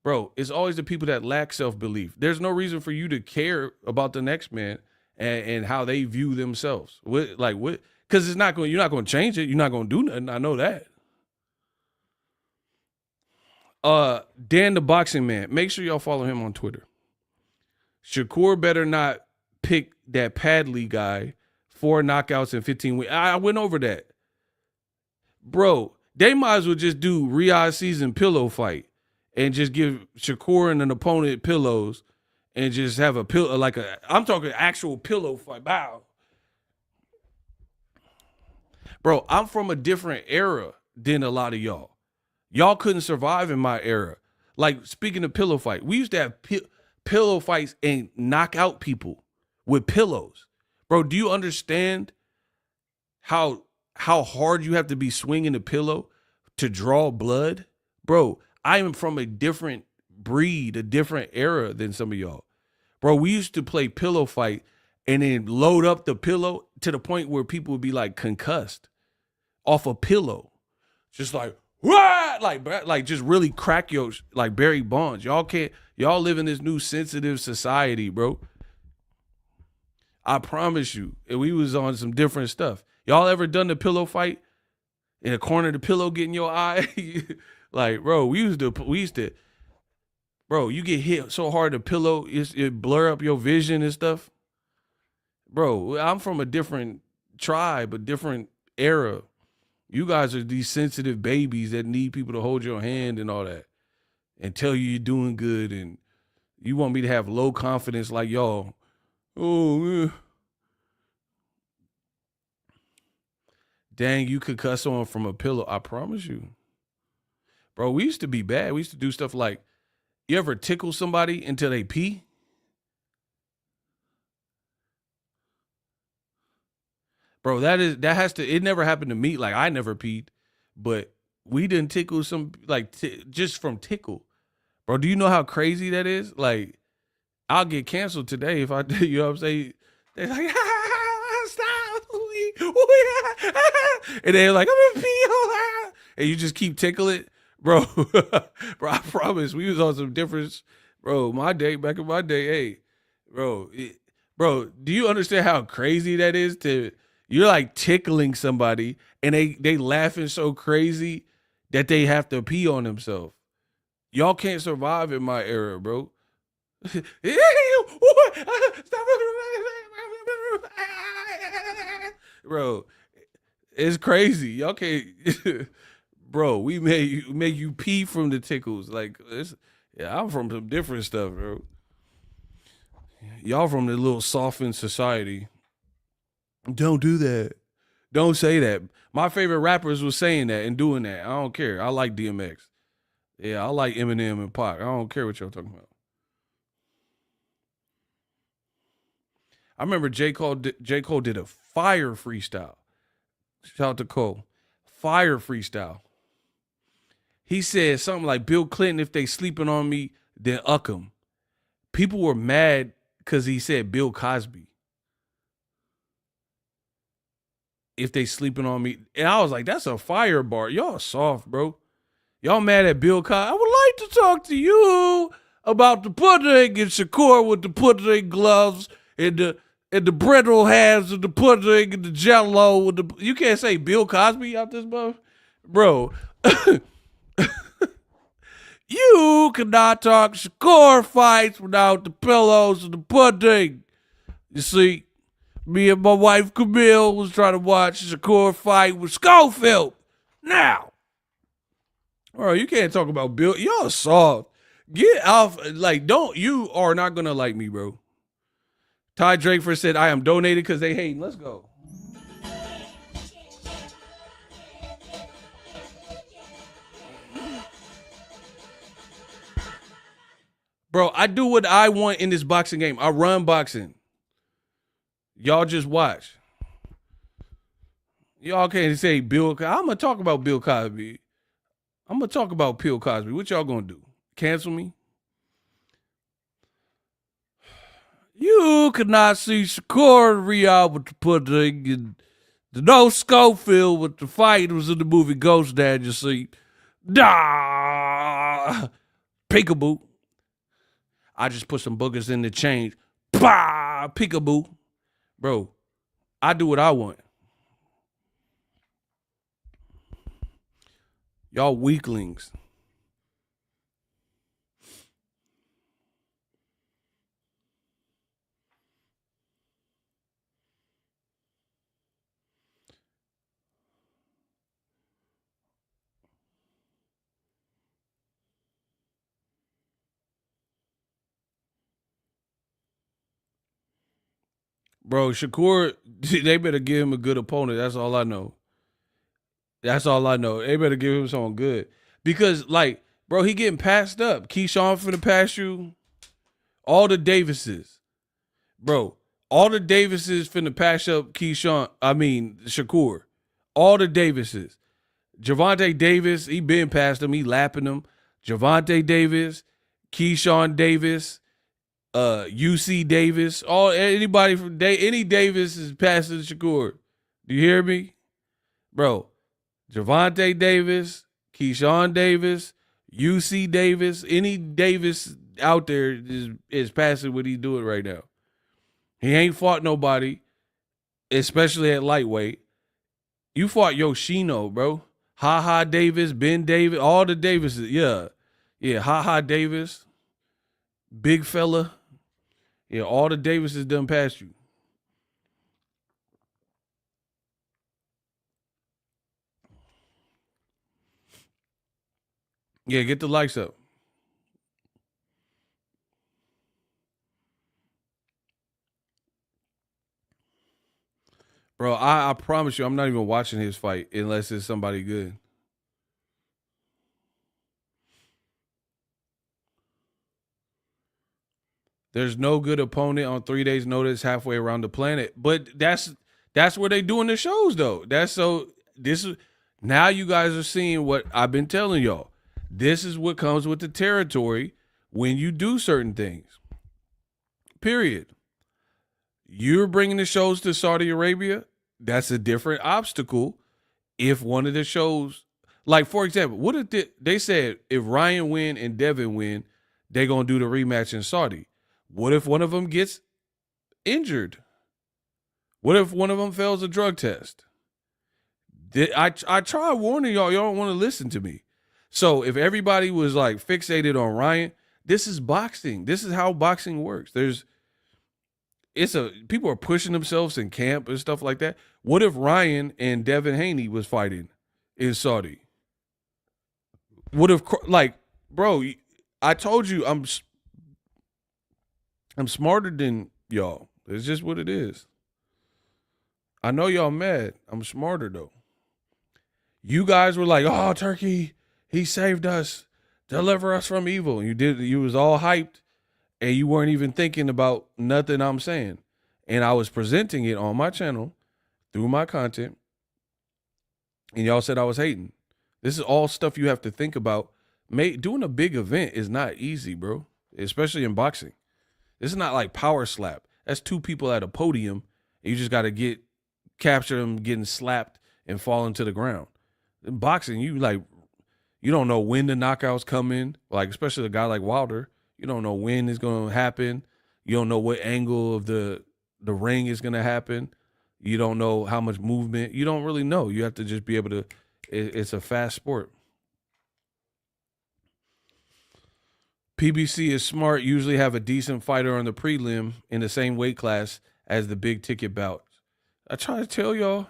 Bro, it's always the people that lack self-belief. There's no reason for you to care about the next man and how they view themselves. What? Because you're not going to change it. You're not going to do nothing. I know that. Dan the Boxing Man. Make sure y'all follow him on Twitter. Shakur better not pick that Padley guy. 4 knockouts in 15 weeks. I went over that. Bro, they might as well just do Riyadh season pillow fight and just give Shakur and an opponent pillows and just have a pillow, I'm talking actual pillow fight. Wow. Bro, I'm from a different era than a lot of y'all. Y'all couldn't survive in my era. Like, speaking of pillow fight, we used to have pillow fights and knock out people with pillows. Bro, do you understand how hard you have to be swinging the pillow to draw blood, bro. I am from a different breed, a different era than some of y'all, bro. We used to play pillow fight and then load up the pillow to the point where people would be like concussed off a pillow, just like what, like just really crack your like Barry Bonds. Y'all live in this new sensitive society, bro. I promise you, and we was on some different stuff. Y'all ever done the pillow fight? In the corner of the pillow getting your eye? Like, bro, we used to, bro, you get hit so hard the pillow, it blur up your vision and stuff. Bro, I'm from a different tribe, a different era. You guys are these sensitive babies that need people to hold your hand and all that and tell you you're doing good, and you want me to have low confidence like y'all. Oh, man. Dang, you could cuss on from a pillow. I promise you. Bro, we used to be bad. We used to do stuff like, you ever tickle somebody until they pee? Bro, it never happened to me. Like, I never peed, but we didn't tickle some, like, just from tickle. Bro, do you know how crazy that is? Like, I'll get canceled today if I do, you know what I'm saying? They're like, stop. And they're like, I'm gonna pee. And you just keep tickling it. Bro, bro, I promise we was on some difference. Bro, back in my day, hey, bro, do you understand how crazy that is you're like tickling somebody and they laughing so crazy that they have to pee on themselves. Y'all can't survive in my era, bro. Bro, it's crazy. Y'all can't, bro. We make you pee from the tickles. Like, I'm from some different stuff, bro. Y'all from the little softened society. Don't do that. Don't say that. My favorite rappers was saying that and doing that. I don't care. I like DMX. Yeah, I like Eminem and Pac. I don't care what y'all talking about. I remember J. Cole did a fire freestyle. Shout out to Cole. Fire freestyle. He said something like, Bill Clinton, if they sleeping on me, then uck them. People were mad because he said Bill Cosby. If they sleeping on me. And I was like, that's a fire bar. Y'all soft, bro. Y'all mad at Bill Cosby. I would like to talk to you about the pudding and Shakur with the pudding gloves and the brittle hands of the pudding and the jello. You can't say Bill Cosby out this month. Bro. You cannot talk Shakur fights without the pillows and the pudding. You see, me and my wife Camille was trying to watch Shakur fight with Schofield. Now, bro, you can't talk about Bill. Y'all soft. Get off. Like, you are not going to like me, bro. Ty Drakeford said, I am donated because they hating. Let's go. Bro, I do what I want in this boxing game. I run boxing. Y'all just watch. Y'all can't say Bill. I'm going to talk about Bill Cosby. I'm going to talk about Bill Cosby. What y'all going to do? Cancel me? You could not see Shakur Riyadh with the pudding and the no Schofield with the fight was in the movie Ghost Dad, you see. Peekaboo. I just put some boogers in the change. Bah, peekaboo. Bro, I do what I want. Y'all weaklings. Bro, Shakur, they better give him a good opponent. That's all I know. That's all I know. They better give him someone good. Because, like, bro, he getting passed up. Keyshawn finna pass you. All the Davises. Bro, All the Davises finna pass up Shakur. All the Davises. Javante Davis, he been past him. He lapping him. Javante Davis, Keyshawn Davis, UC Davis, anybody from any Davis is passing Shakur. Do you hear me? Bro, Javante Davis, Keyshawn Davis, UC Davis, any Davis out there is passing what he's doing right now. He ain't fought nobody, especially at lightweight. You fought Yoshino, bro. Ha Davis, Ben Davis, all the Davises. Yeah. Ha Davis, big fella. Yeah, all the Davises done past you. Yeah, get the likes up. Bro, I promise you, I'm not even watching his fight unless it's somebody good. There's no good opponent on 3 days' notice halfway around the planet. But that's where they doing the shows though. This is now you guys are seeing what I've been telling y'all. This is what comes with the territory when you do certain things. Period. You're bringing the shows to Saudi Arabia. That's a different obstacle. If one of the shows, like for example, what if they said if Ryan win and Devin win, they're gonna do the rematch in Saudi. What if one of them gets injured? What if one of them fails a drug test? I try warning y'all. Y'all don't want to listen to me. So if everybody was like fixated on Ryan, this is boxing. This is how boxing works. People are pushing themselves in camp and stuff like that. What if Ryan and Devin Haney was fighting in Saudi? What if, like, bro, I told you I'm smarter than y'all. It's just what it is. I know y'all mad. I'm smarter though. You guys were like, "Oh, Turkey, he saved us, deliver us from evil." And you was all hyped, and you weren't even thinking about nothing I'm saying. And I was presenting it on my channel through my content, and y'all said I was hating. This is all stuff you have to think about. Doing a big event is not easy, bro, especially in boxing. This is not like power slap. That's two people at a podium, and you just got to capture them getting slapped and falling to the ground. In boxing, you don't know when the knockouts come in, like especially a guy like Wilder. You don't know when it's going to happen. You don't know what angle of the ring is going to happen. You don't know how much movement. You don't really know. You have to just be able to. It's a fast sport. PBC is smart. Usually have a decent fighter on the prelim in the same weight class as the big ticket bout. I try to tell y'all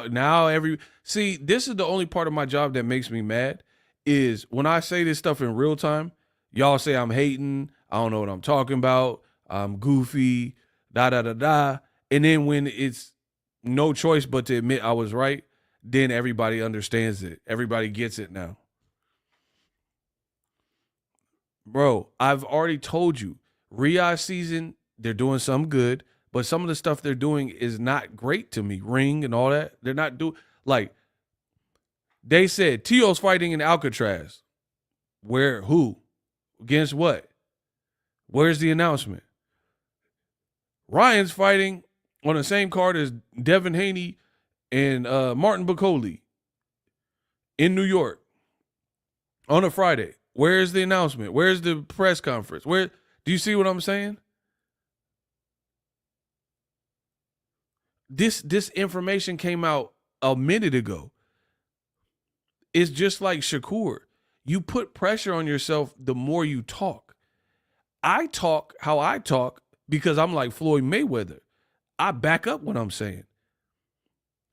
now this is the only part of my job that makes me mad is when I say this stuff in real time, y'all say I'm hating, I don't know what I'm talking about, I'm goofy, da. And then when it's no choice but to admit I was right, then everybody understands it. Everybody gets it now. Bro, I've already told you, Riyadh season, they're doing some good. But some of the stuff they're doing is not great to me. Ring and all that. They're not like they said Tio's fighting in Alcatraz. Where? Who? Against what? Where's the announcement? Ryan's fighting on the same card as Devin Haney and Martin Bacoli in New York on a Friday. Where's the announcement? Where's the press conference? Where? Do you see what I'm saying? This information came out a minute ago. It's just like Shakur. You put pressure on yourself the more you talk. I talk how I talk because I'm like Floyd Mayweather. I back up what I'm saying.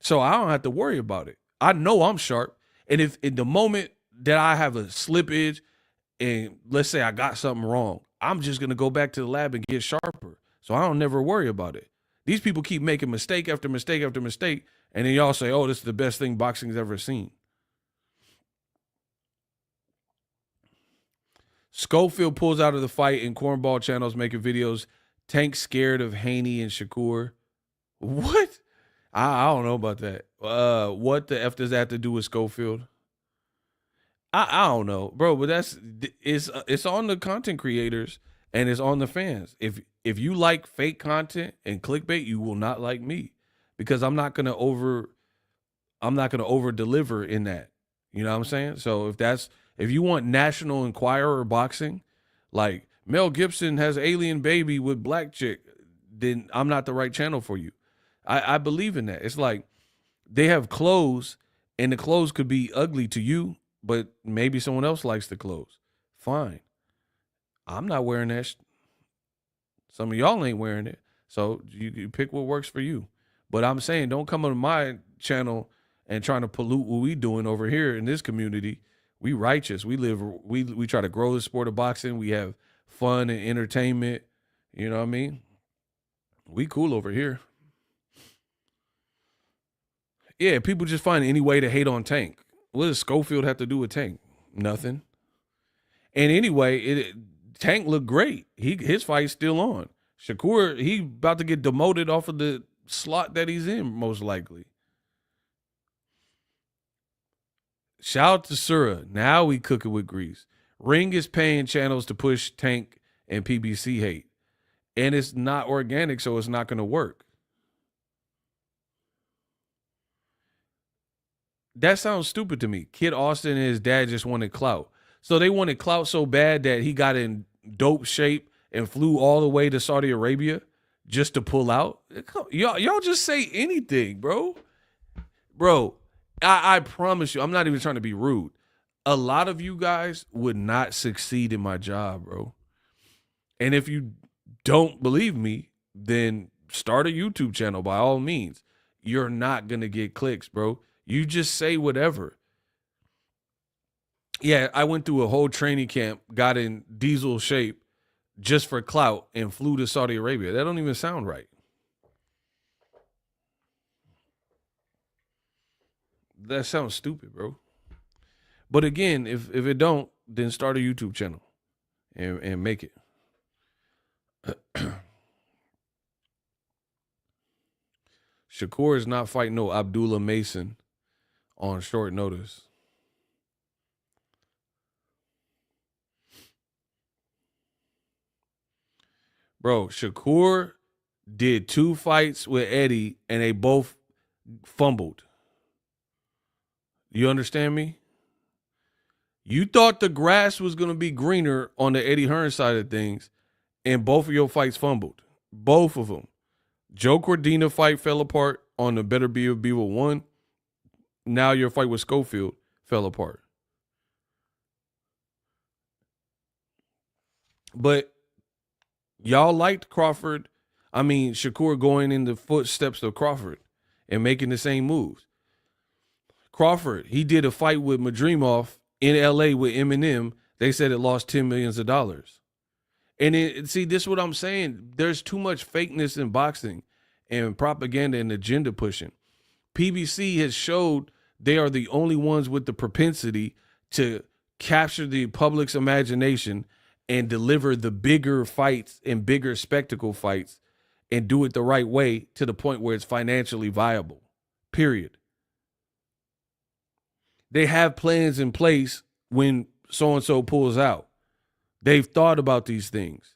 So I don't have to worry about it. I know I'm sharp. And if in the moment that I have a slippage and let's say I got something wrong, I'm just going to go back to the lab and get sharper. So I don't never worry about it. These people keep making mistake after mistake after mistake, and then y'all say, oh, this is the best thing boxing's ever seen. Schofield pulls out of the fight and cornball channels making videos Tank scared of Haney and Shakur. What? I don't know about that. What the F does that have to do with Schofield? I don't know, bro. But it's on the content creators and it's on the fans. If you like fake content and clickbait, you will not like me because I'm not gonna over deliver in that. You know what I'm saying? So if you want National Enquirer boxing, like Mel Gibson has alien baby with black chick, then I'm not the right channel for you. I believe in that. It's like they have clothes, and the clothes could be ugly to you, but maybe someone else likes the clothes. Fine. I'm not wearing that. Some of y'all ain't wearing it. So you pick what works for you. But I'm saying don't come on my channel and trying to pollute what we doing over here in this community. We righteous. We try to grow the sport of boxing. We have fun and entertainment. You know what I mean? We cool over here. Yeah, people just find any way to hate on Tank. What does Schofield have to do with Tank? Nothing. And anyway, Tank looked great. His fight's still on. Shakur, he about to get demoted off of the slot that he's in, most likely. Shout out to Sura. Now we cooking with grease. Ring is paying channels to push Tank and PBC hate. And it's not organic, so it's not going to work. That sounds stupid to me. Kid Austin and his dad just wanted clout. So they wanted clout so bad that he got in dope shape and flew all the way to Saudi Arabia just to pull out. Y'all just say anything, bro. Bro, I promise you, I'm not even trying to be rude. A lot of you guys would not succeed in my job, bro. And if you don't believe me, then start a YouTube channel by all means. You're not going to get clicks, bro. You just say whatever. Yeah, I went through a whole training camp, got in diesel shape just for clout and flew to Saudi Arabia. That don't even sound right. That sounds stupid, bro. But again, if it don't, then start a YouTube channel and make it. Shakur is not fighting no Abdullah Mason on short notice. Bro, Shakur did 2 fights with Eddie and they both fumbled. You understand me? You thought the grass was going to be greener on the Eddie Hearn side of things, and both of your fights fumbled. Both of them. Joe Cordina fight fell apart on the Better Be of Beaver 1. Now your fight with Schofield fell apart. But y'all liked Shakur going in the footsteps of Crawford and making the same moves. Crawford, he did a fight with Madrimov in LA with Eminem. They said it lost $10 million. And see, this is what I'm saying. There's too much fakeness in boxing and propaganda and agenda pushing. PBC has showed they are the only ones with the propensity to capture the public's imagination and deliver the bigger fights and bigger spectacle fights and do it the right way to the point where it's financially viable, period. They have plans in place when so-and-so pulls out. They've thought about these things.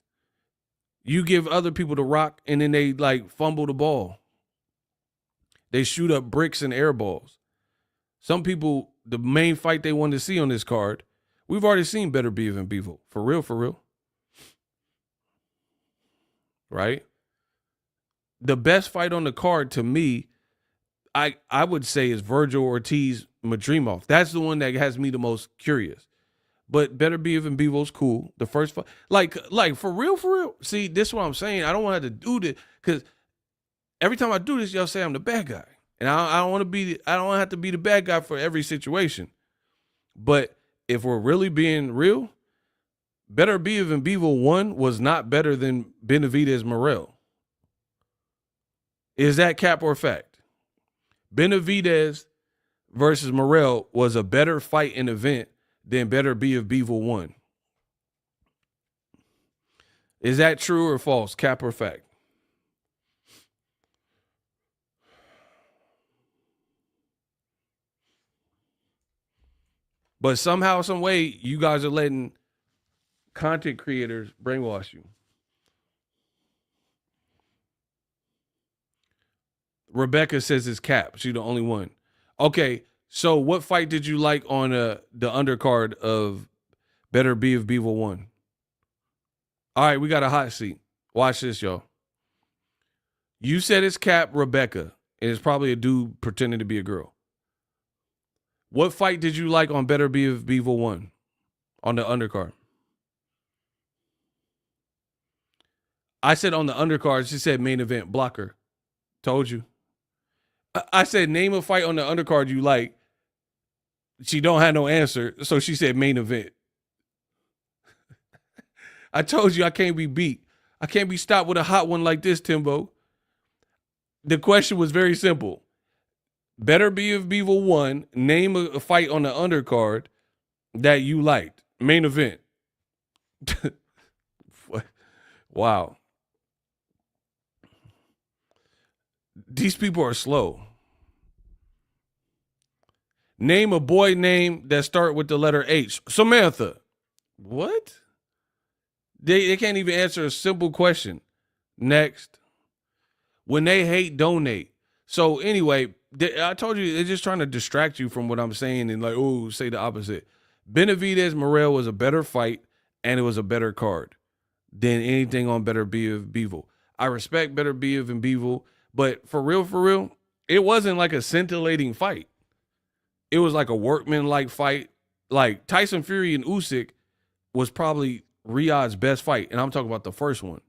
You give other people the rock and then they fumble the ball. They shoot up bricks and air balls. Some people, the main fight they wanted to see on this card, we've already seen Better Be than Bevo. For real. Right? The best fight on the card to me, I would say is Virgil Ortiz Madrimov. That's the one that has me the most curious. But Better Be than Bevo's cool. The first fight, like for real. See, this is what I'm saying. I don't want to have to do this because every time I do this, y'all say I'm the bad guy, and I don't want to be. I don't want to have to be the bad guy for every situation. But if we're really being real, Better Be than Bevo 1 was not better than Benavidez Morel. Is that cap or fact? Benavidez versus Morel was a better fight and event than Better Be of Bevo 1. Is that true or false? Cap or fact? But somehow, some way, you guys are letting content creators brainwash you. Rebecca says it's Cap. She's the only one. Okay, so what fight did you like on the undercard of Better Be if Beaver won? All right, we got a hot seat. Watch this, y'all. You said it's Cap, Rebecca, and it's probably a dude pretending to be a girl. What fight did you like on Better Be if Beaver won on the undercard? I said on the undercard. She said main event. Blocker. Told you. I said name a fight on the undercard you like. She don't have no answer, so she said main event. I told you I can't be beat. I can't be stopped with a hot one like this, Timbo. The question was very simple. Better Be if Beaver won. Name a fight on the undercard that you liked. Main event. Wow. These people are slow. Name a boy name that start with the letter H. Samantha. What? They can't even answer a simple question. Next. When they hate, donate. So anyway, I told you they're just trying to distract you from what I'm saying and like, oh, say the opposite. Benavidez Morrell was a better fight and it was a better card than anything on Better Be of Beevil. I respect Better Be of and Beevil, but for real, it wasn't like a scintillating fight. It was like a workman-like fight. Like Tyson Fury and Usyk was probably Riyadh's best fight, and I'm talking about the first one.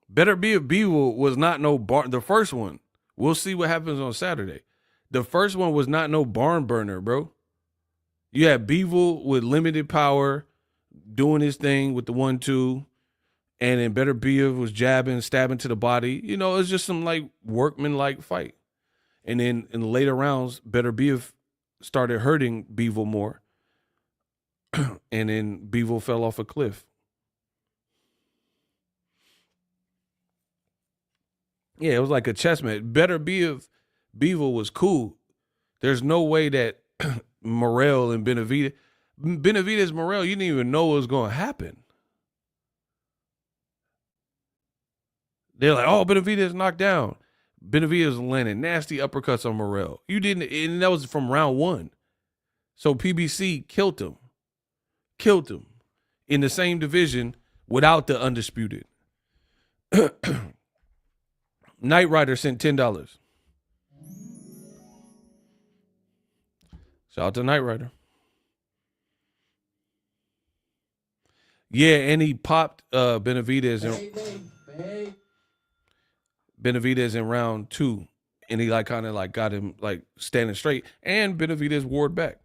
Better Be a Beevil was not no barn. The first one. We'll see what happens on Saturday. The first one was not no barn burner, bro. You had Beevil with limited power, doing his thing with the 1-2, and then Better Beav was jabbing, stabbing to the body. You know, it's just some like workman-like fight. And then in the later rounds, Better Beav started hurting Beevil more. And then Beevil fell off a cliff. Yeah, it was like a chess match. Better Beevil was cool. There's no way that Morrell and Benavidez Morrell, you didn't even know what was going to happen. They're like, oh, Benavidez knocked down. Benavidez landing nasty uppercuts on Morrell. You didn't, and that was from round one. So PBC killed him. Killed him in the same division without the undisputed. Knight Rider sent $10. Shout out to Knight Rider. Yeah, and he popped Benavidez in round 2. And he like kind of like got him like standing straight. And Benavidez ward back.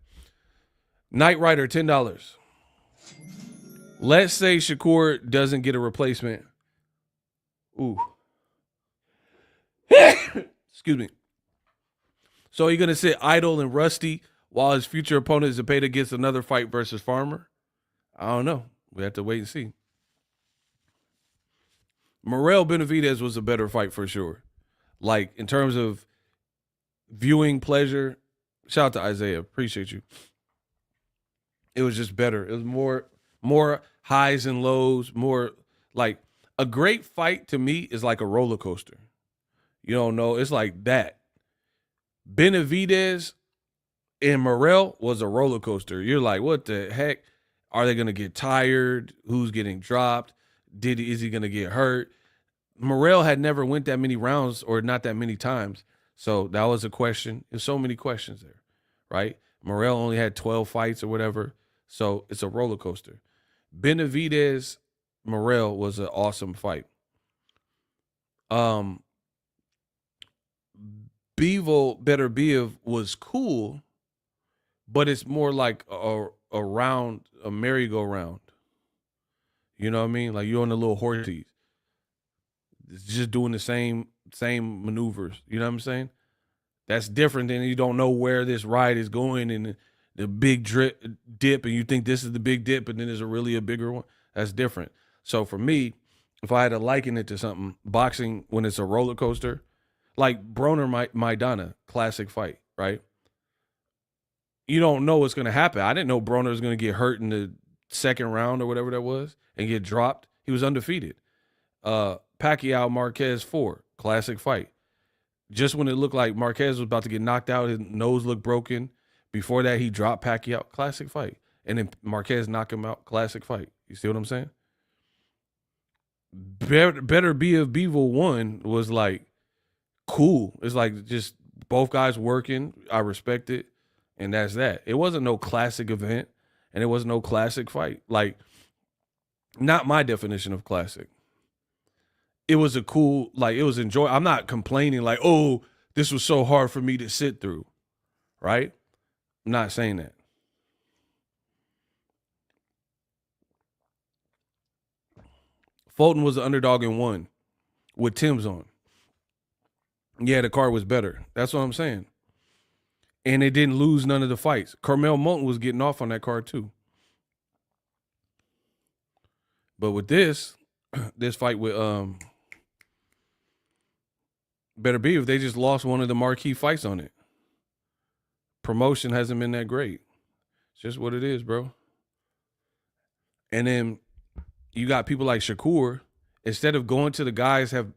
Knight Rider, $10. Let's say Shakur doesn't get a replacement. Ooh. Excuse me. So you're going to sit idle and rusty while his future opponent Zepeda gets another fight versus Farmer? I don't know. We have to wait and see. Morrell Benavidez was a better fight for sure. Like in terms of viewing pleasure, shout out to Isaiah. Appreciate you. It was just better. It was more highs and lows, more like a great fight to me is like a roller coaster. You don't know. It's like that. Benavidez and Morrell was a roller coaster. You're like, what the heck? Are they going to get tired? Who's getting dropped? Is he going to get hurt? Morrell had never went that many rounds or not that many times. So that was a question. There's so many questions there, right? Morrell only had 12 fights or whatever. So it's a roller coaster. Benavidez Morrell was an awesome fight. Better Beav was cool, but it's more like a merry-go-round. You know what I mean? Like you're on the little horses. It's just doing the same maneuvers. You know what I'm saying? That's different than you don't know where this ride is going and the big dip, and you think this is the big dip, and then there's really a bigger one. That's different. So for me, if I had to liken it to something, boxing when it's a roller coaster, like Broner Maidana, classic fight, right? You don't know what's going to happen. I didn't know Broner was going to get hurt in the second round or whatever that was and get dropped. He was undefeated. Pacquiao Marquez 4, classic fight. Just when it looked like Marquez was about to get knocked out, his nose looked broken. Before that, he dropped Pacquiao, classic fight. And then Marquez knocked him out, classic fight. You see what I'm saying? Better Be of Bevo 1 was like cool. It's like just both guys working. I respect it. And that's that. It wasn't no classic event, and it wasn't no classic fight. Like, not my definition of classic. It was a cool, like, it was enjoyable. I'm not complaining like, oh, this was so hard for me to sit through, right? I'm not saying that. Fulton was the underdog in 1 with Tim's on. Yeah, the card was better. That's what I'm saying. And they didn't lose none of the fights. Carmel Moulton was getting off on that card too. But with this fight with Better Be if they just lost one of the marquee fights on it. Promotion hasn't been that great. It's just what it is, bro. And then you got people like Shakur. Instead of going to the guys have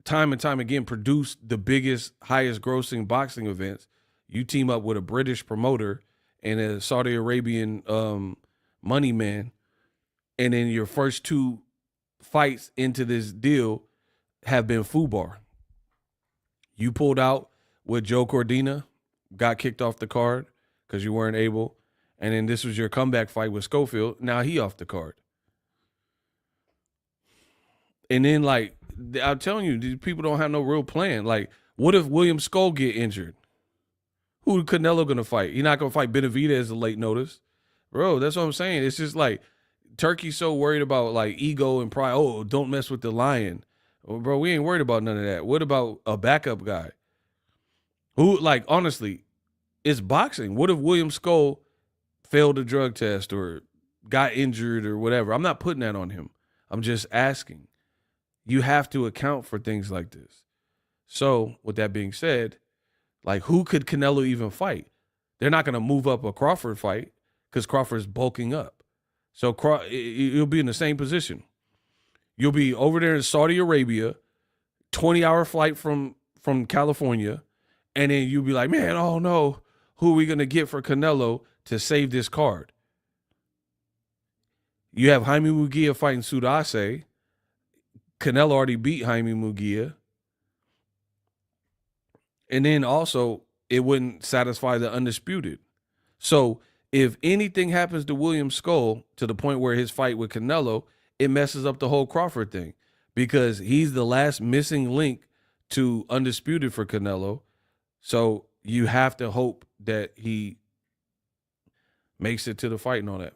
time and time again produced the biggest, highest grossing boxing events, you team up with a British promoter and a Saudi Arabian money man, and then your first 2 fights into this deal have been FUBAR. You pulled out with Joe Cordina, got kicked off the card because you weren't able, and then this was your comeback fight with Schofield. Now he off the card. And then, like, I'm telling you, these people don't have no real plan. Like, what if William Skull get injured? Who Canelo gonna fight? He's not gonna fight Benavidez a late notice, bro. That's what I'm saying. It's just like Turkey's so worried about like ego and pride. Oh, don't mess with the lion, well, bro. We ain't worried about none of that. What about a backup guy? Who, like, honestly, it's boxing. What if William Skull failed a drug test or got injured or whatever? I'm not putting that on him. I'm just asking. You have to account for things like this. So, with that being said, like, who could Canelo even fight? They're not going to move up a Crawford fight because Crawford's bulking up. So you'll be in the same position. You'll be over there in Saudi Arabia, 20-hour flight from California, and then you'll be like, man, oh no, who are we going to get for Canelo to save this card? You have Jaime Munguia fighting Sudase. Canelo already beat Jaime Munguia. And then also, it wouldn't satisfy the undisputed. So if anything happens to William Skull to the point where his fight with Canelo, it messes up the whole Crawford thing because he's the last missing link to undisputed for Canelo. So you have to hope that he makes it to the fight and all that.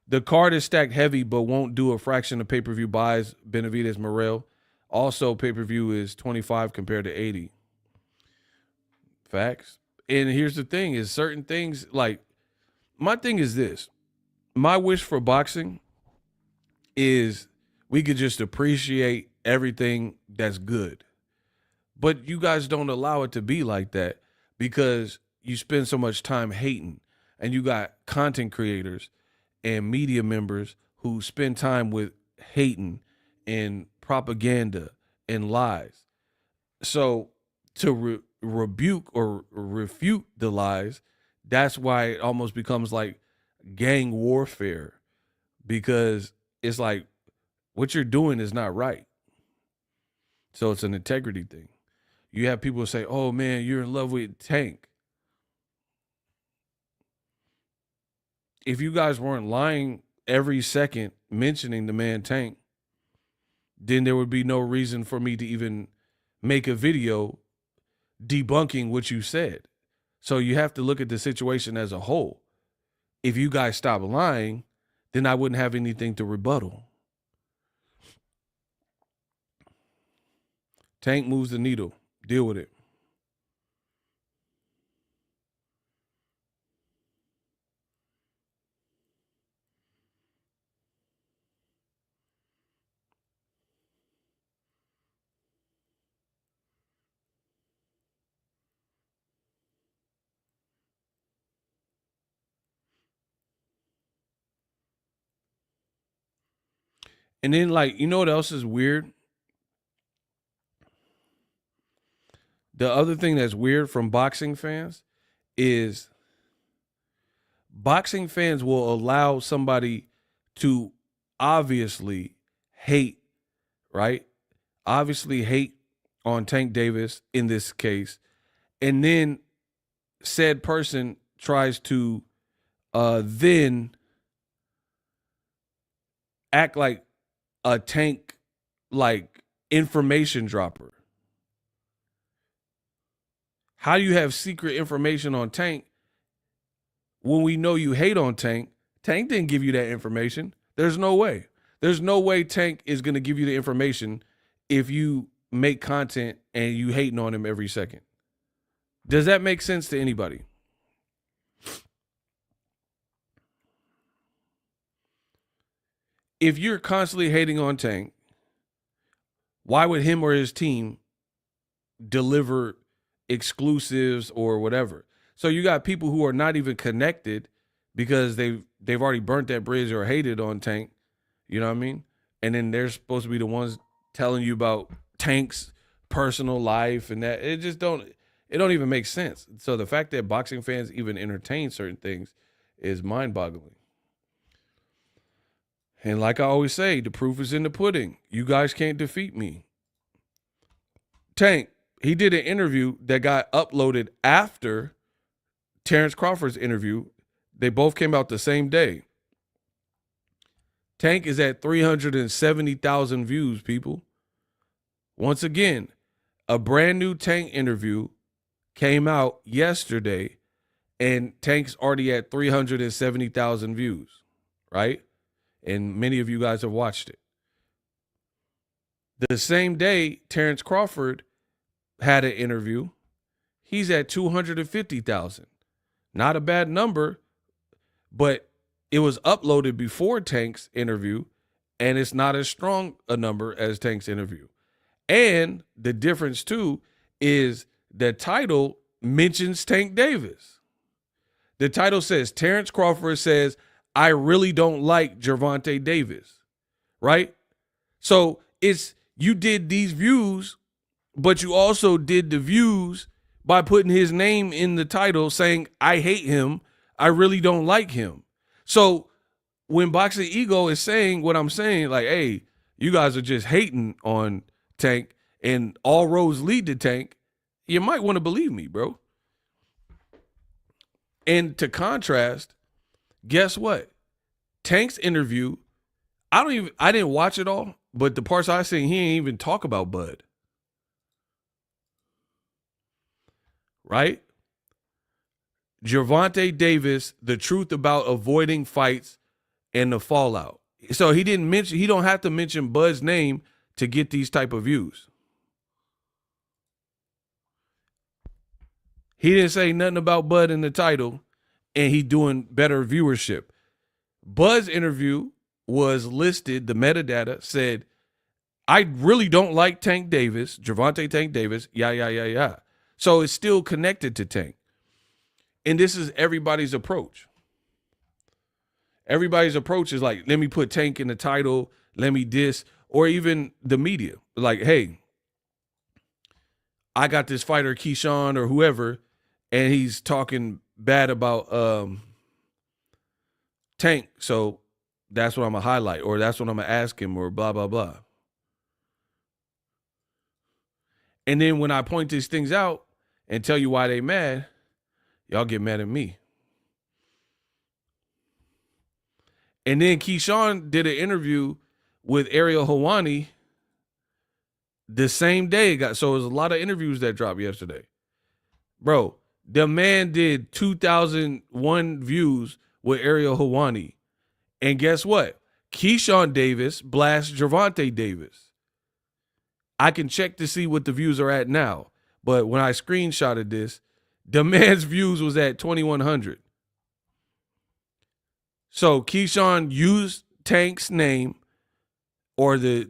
The card is stacked heavy, but won't do a fraction of pay-per-view buys, Benavidez Morel. Also, pay-per-view is 25 compared to 80. Facts. And here's the thing is certain things, like, my thing is this. My wish for boxing is we could just appreciate everything that's good. But you guys don't allow it to be like that because you spend so much time hating. And you got content creators and media members who spend time with hating and propaganda and lies. So to rebuke or refute the lies, that's why it almost becomes like gang warfare because it's like what you're doing is not right. So it's an integrity thing. You have people say, oh man, you're in love with Tank. If you guys weren't lying every second mentioning the man Tank, then there would be no reason for me to even make a video debunking what you said. So you have to look at the situation as a whole. If you guys stop lying, then I wouldn't have anything to rebuttal. Tank moves the needle. Deal with it. And then, like, you know what else is weird? The other thing that's weird from boxing fans is boxing fans will allow somebody to obviously hate, right? Obviously hate on Tank Davis in this case. And then said person tries to then act like a Tank, like, information dropper. How do you have secret information on Tank when we know you hate on Tank? Tank didn't give you that information. There's no way. There's no way Tank is going to give you the information if you make content and you hating on him every second. Does that make sense to anybody? If you're constantly hating on Tank, why would him or his team deliver exclusives or whatever? So you got people who are not even connected because they've already burnt that bridge or hated on Tank. You know what I mean? And then they're supposed to be the ones telling you about Tank's personal life and that. It don't even make sense. So the fact that boxing fans even entertain certain things is mind-boggling. And like I always say, the proof is in the pudding. You guys can't defeat me. Tank, he did an interview that got uploaded after Terrence Crawford's interview. They both came out the same day. Tank is at 370,000 views, people. Once again, a brand new Tank interview came out yesterday, and Tank's already at 370,000 views, right? And many of you guys have watched it. The same day Terrence Crawford had an interview, he's at 250,000. Not a bad number, but it was uploaded before Tank's interview, and it's not as strong a number as Tank's interview. And the difference, too, is the title mentions Tank Davis. The title says, Terrence Crawford says, I really don't like Gervonta Davis, right? So it's, you did these views, but you also did the views by putting his name in the title saying, I hate him, I really don't like him. So when Boxingego is saying what I'm saying, like, hey, you guys are just hating on Tank and all roads lead to Tank, you might want to believe me, bro. And to contrast, guess what? Tank's interview, I didn't watch it all, but the parts I seen, he ain't even talk about Bud. Right? Gervonta Davis, the truth about avoiding fights and the fallout. So he don't have to mention Bud's name to get these type of views. He didn't say nothing about Bud in the title, and he doing better viewership. Bud's interview was listed, the metadata said, I really don't like Tank Davis, Gervonta Tank Davis, yeah. So it's still connected to Tank. And this is everybody's approach. Everybody's approach is like, let me put Tank in the title, let me diss, or even the media. Like, hey, I got this fighter, Keyshawn or whoever, and he's talking bad about Tank, so that's what I'm going to highlight, or that's what I'm going to ask him, or blah, blah, blah. And then when I point these things out and tell you why they mad, y'all get mad at me. And then Keyshawn did an interview with Ariel Helwani the same day. So it was a lot of interviews that dropped yesterday. Bro, the man did 2,001 views with Ariel Helwani. And guess what? Keyshawn Davis blasts Gervonta Davis. I can check to see what the views are at now. But when I screenshotted this, the man's views was at 2,100. So Keyshawn used Tank's name or the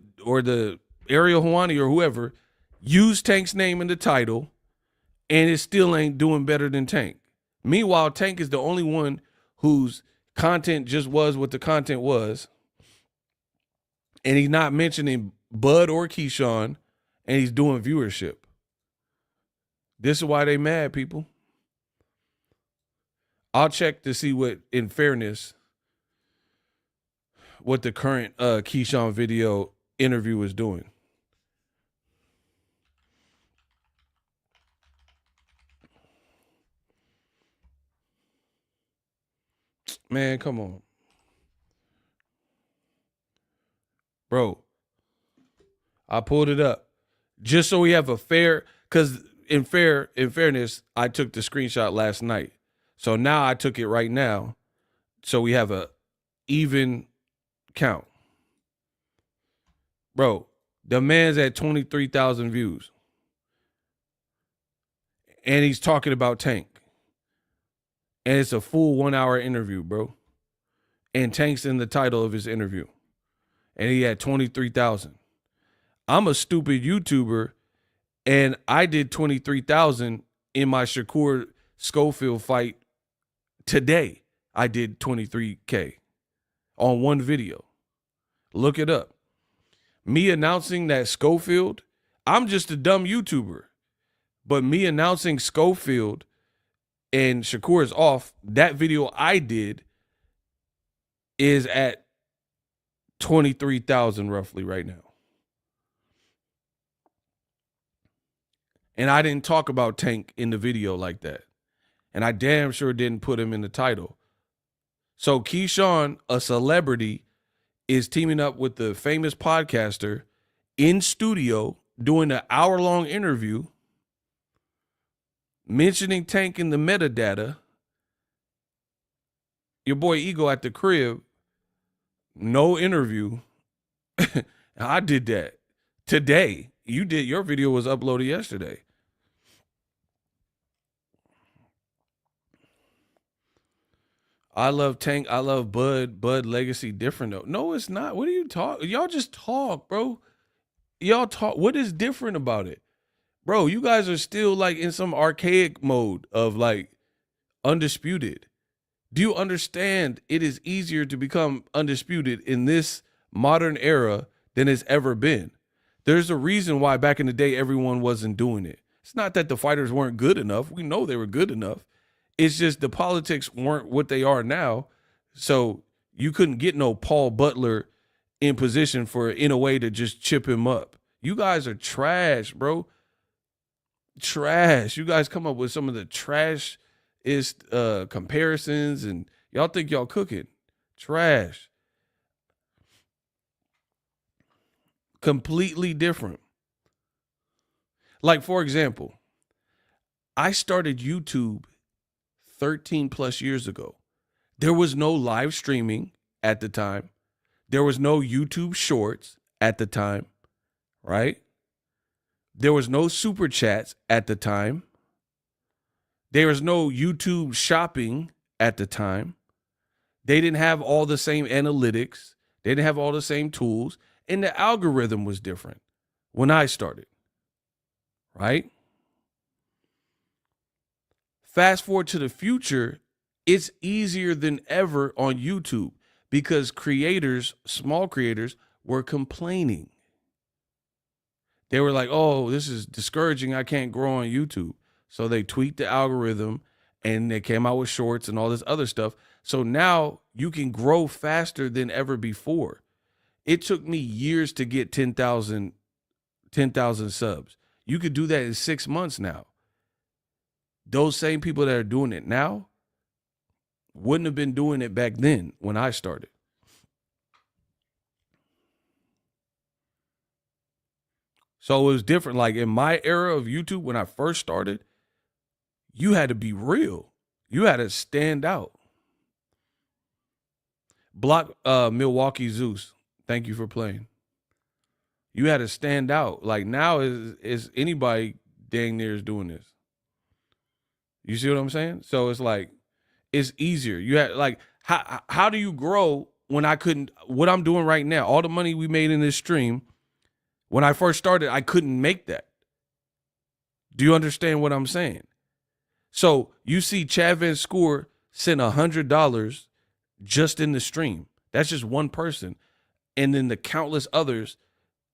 Ariel Helwani or whoever used Tank's name in the title, and it still ain't doing better than Tank. Meanwhile, Tank is the only one whose content just was what the content was. And he's not mentioning Bud or Keyshawn, and he's doing viewership. This is why they mad, people. I'll check to see what, in fairness, what the current Keyshawn video interview is doing. Man, come on. Bro, I pulled it up just so we have a fair, because in fairness, I took the screenshot last night. So now I took it right now. So we have a even count. Bro, the man's at 23,000 views. And he's talking about Tank. And it's a full 1 hour interview, bro. And Tank's in the title of his interview. And he had 23,000. I'm a stupid YouTuber, and I did 23,000 in my Shakur Schofield fight today. I did 23K on one video. Look it up. Me announcing that Schofield, I'm just a dumb YouTuber. But me announcing Schofield and Shakur is off, that video I did is at 23,000 roughly right now. And I didn't talk about Tank in the video like that. And I damn sure didn't put him in the title. So Keyshawn, a celebrity, is teaming up with the famous podcaster in studio doing an hour-long interview mentioning Tank in the metadata. Your boy Ego at the crib, no interview. I did that today. You did, your video was uploaded yesterday. I love Tank. I love Bud. Bud legacy different though. No, it's not. What are you talking? Y'all just talk, bro. Y'all talk. What is different about it? Bro, you guys are still like in some archaic mode of like undisputed. Do you understand it is easier to become undisputed in this modern era than it's ever been? There's a reason why back in the day everyone wasn't doing it. It's not that the fighters weren't good enough. We know they were good enough. It's just the politics weren't what they are now. So you couldn't get no Paul Butler in position in a way to just chip him up. You guys are trash, bro. Trash. You guys come up with some of the trash comparisons and y'all think y'all cooking. Trash. Completely different. Like, for example, I started YouTube 13 plus years ago. There was no live streaming at the time. There was no YouTube shorts at the time, right? There was no super chats at the time. There was no YouTube shopping at the time. They didn't have all the same analytics. They didn't have all the same tools. And the algorithm was different when I started, right? Fast forward to the future, it's easier than ever on YouTube because creators, small creators, were complaining. They were like, oh, this is discouraging. I can't grow on YouTube. So they tweaked the algorithm and they came out with shorts and all this other stuff. So now you can grow faster than ever before. It took me years to get 10,000 subs. You could do that in 6 months now. Those same people that are doing it now wouldn't have been doing it back then when I started. So it was different. Like in my era of YouTube, when I first started, you had to be real. You had to stand out. Block Milwaukee Zeus. Thank you for playing. You had to stand out. Like now is anybody dang near is doing this. You see what I'm saying? So it's like, it's easier. You had like, how do you grow when I couldn't, what I'm doing right now, all the money we made in this stream, when I first started, I couldn't make that. Do you understand what I'm saying? So you see Chad Van Score sent $100 just in the stream. That's just one person. and then the countless others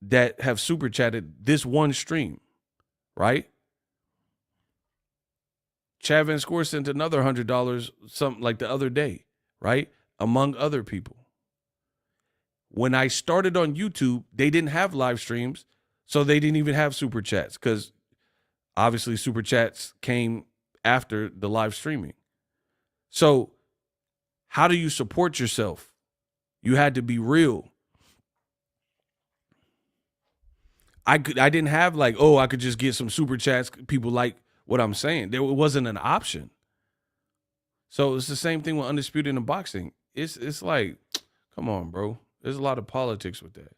that have super chatted this one stream, right? Chad Van Score sent another $100 something like the other day, right? Among other people. When I started on YouTube, they didn't have live streams, so they didn't even have super chats because obviously super chats came after the live streaming. So how do you support yourself? You had to be real. I didn't have like, oh, I could just get some super chats. People like what I'm saying. There wasn't an option. So it's the same thing with Undisputed in boxing. It's like, come on, bro. There's a lot of politics with that.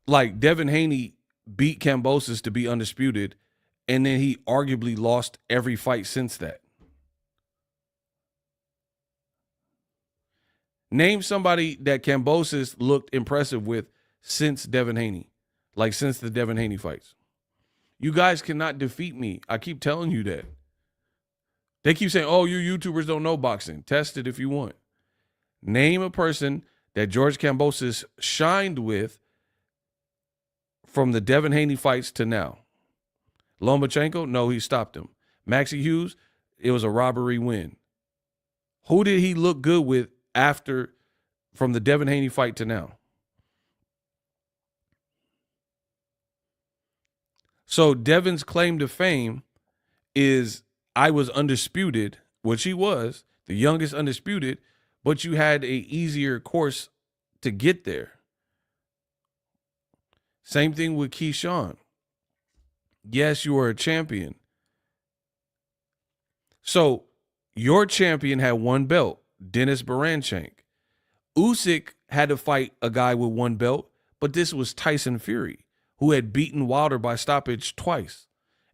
Like Devin Haney beat Kambosos to be undisputed, and then he arguably lost every fight since that. Name somebody that Kambosos looked impressive with since Devin Haney, like since the Devin Haney fights. You guys cannot defeat me. I keep telling you that. They keep saying, oh, you YouTubers don't know boxing. Test it if you want. Name a person that George Kambosos shined with from the Devin Haney fights to now. Lomachenko? No, he stopped him. Maxie Hughes? It was a robbery win. Who did he look good with after from the Devin Haney fight to now? So Devin's claim to fame is I was undisputed, which he was, the youngest undisputed, but you had a easier course to get there. Same thing with Keyshawn. Yes, you are a champion. So your champion had one belt, Dennis Baranchank. Usyk had to fight a guy with one belt, but this was Tyson Fury, who had beaten Wilder by stoppage twice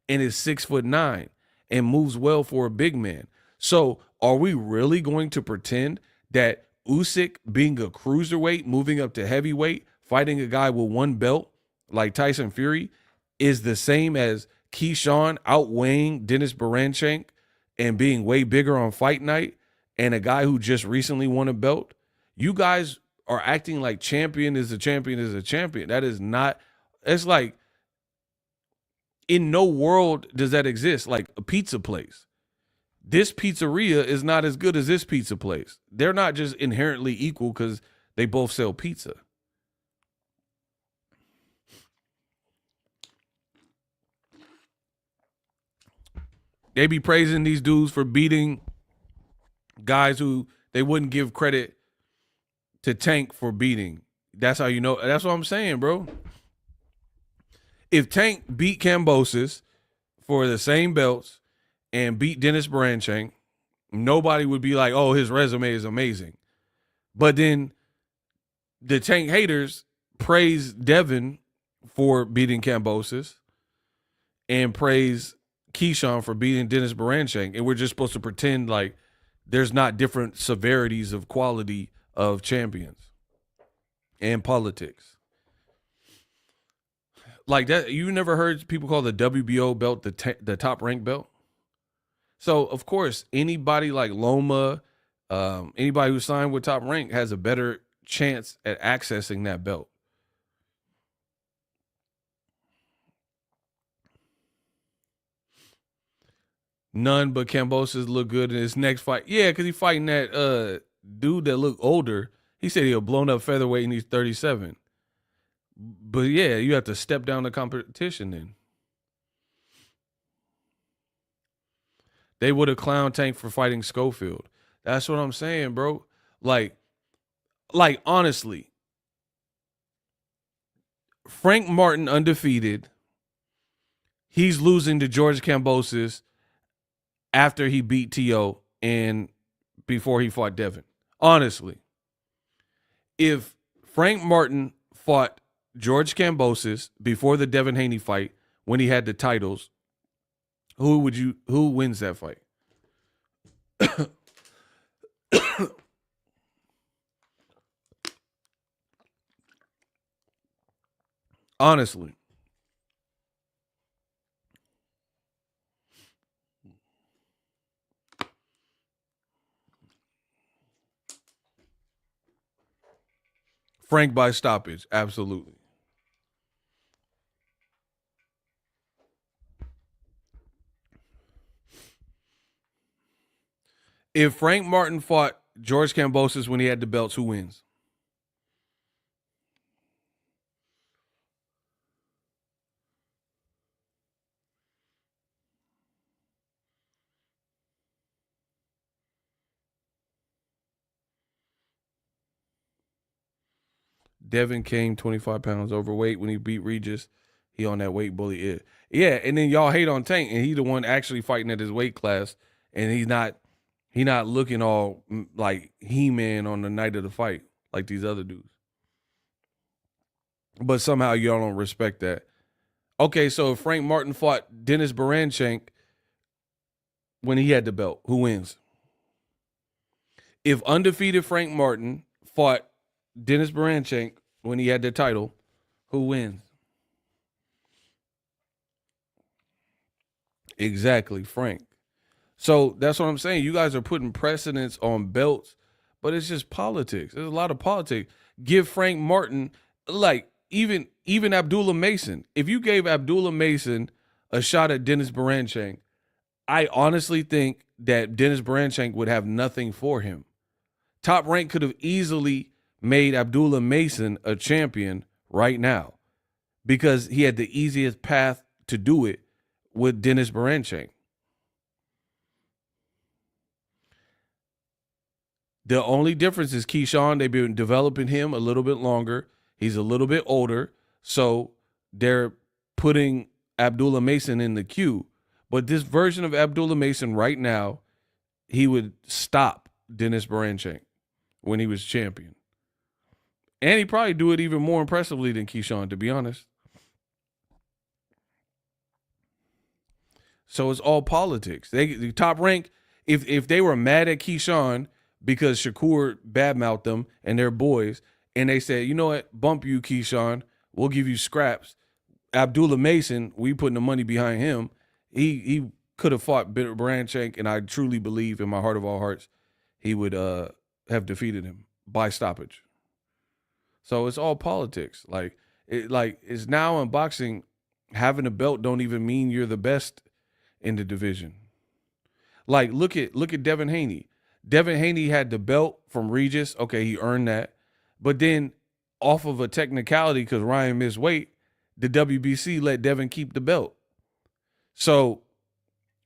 and is 6'9" and moves well for a big man. So are we really going to pretend that Usyk being a cruiserweight, moving up to heavyweight, fighting a guy with one belt like Tyson Fury is the same as Keyshawn outweighing Dennis Baranchank and being way bigger on fight night and a guy who just recently won a belt? You guys are acting like champion is a champion is a champion. That is not, it's like, in no world does that exist. Like a pizza place. This pizzeria is not as good as this pizza place. They're not just inherently equal because they both sell pizza. They be praising these dudes for beating guys who they wouldn't give credit to Tank for beating. That's how you know. That's what I'm saying, bro. If Tank beat Kambosos for the same belts and beat Dennis Baranchank, nobody would be like, oh, his resume is amazing. But then the Tank haters praise Devin for beating Kambosos and praise Keyshawn for beating Dennis Baranchank. And we're just supposed to pretend like there's not different severities of quality of champions and politics. Like that, you never heard people call the WBO belt the top ranked belt? So, of course, anybody like Loma, anybody who signed with Top Rank has a better chance at accessing that belt. None but Kambosos look good in his next fight. Yeah, because he's fighting that dude that looked older. He said he was blown up featherweight and he's 37. But yeah, you have to step down the competition then. They would have clowned Tank for fighting Schofield. That's what I'm saying, bro. Like honestly, Frank Martin undefeated. He's losing to George Kambosos after he beat T.O. and before he fought Devin. Honestly, if Frank Martin fought George Kambosos before the Devin Haney fight when he had the titles, who wins that fight? Honestly. Frank by stoppage, absolutely. If Frank Martin fought George Kambosos when he had the belts, who wins? Devin came 25 pounds overweight when he beat Regis. He on that weight bully. Yeah, and then y'all hate on Tank, and he the one actually fighting at his weight class, and he not looking all like He-Man on the night of the fight like these other dudes. But somehow y'all don't respect that. Okay, so if Frank Martin fought Dennis Baranchenk when he had the belt, who wins? If undefeated Frank Martin fought Dennis Baranchenk when he had the title, who wins? Exactly, Frank. So that's what I'm saying. You guys are putting precedence on belts, but it's just politics. There's a lot of politics. Give Frank Martin, like even Abdullah Mason. If you gave Abdullah Mason a shot at Dennis Baranchenk, I honestly think that Dennis Baranchenk would have nothing for him. Top Rank could have easily made Abdullah Mason a champion right now because he had the easiest path to do it with Dennis Baranchenk. The only difference is Keyshawn, they've been developing him a little bit longer. He's a little bit older, so they're putting Abdullah Mason in the queue. But this version of Abdullah Mason right now, he would stop Dennis Baranchenk when he was champion. And he'd probably do it even more impressively than Keyshawn, to be honest. So it's all politics. The Top Rank, if they were mad at Keyshawn because Shakur badmouthed them and they're boys, and they said, you know what, bump you, Keyshawn, we'll give you scraps. Abdullah Mason, we putting the money behind him. He could have fought Baranchenk, and I truly believe in my heart of all hearts he would have defeated him by stoppage. So it's all politics. Like it's now in boxing, having a belt don't even mean you're the best in the division. Like look at Devin Haney. Devin Haney had the belt from Regis. Okay, he earned that. But then off of a technicality, because Ryan missed weight, the WBC let Devin keep the belt. So,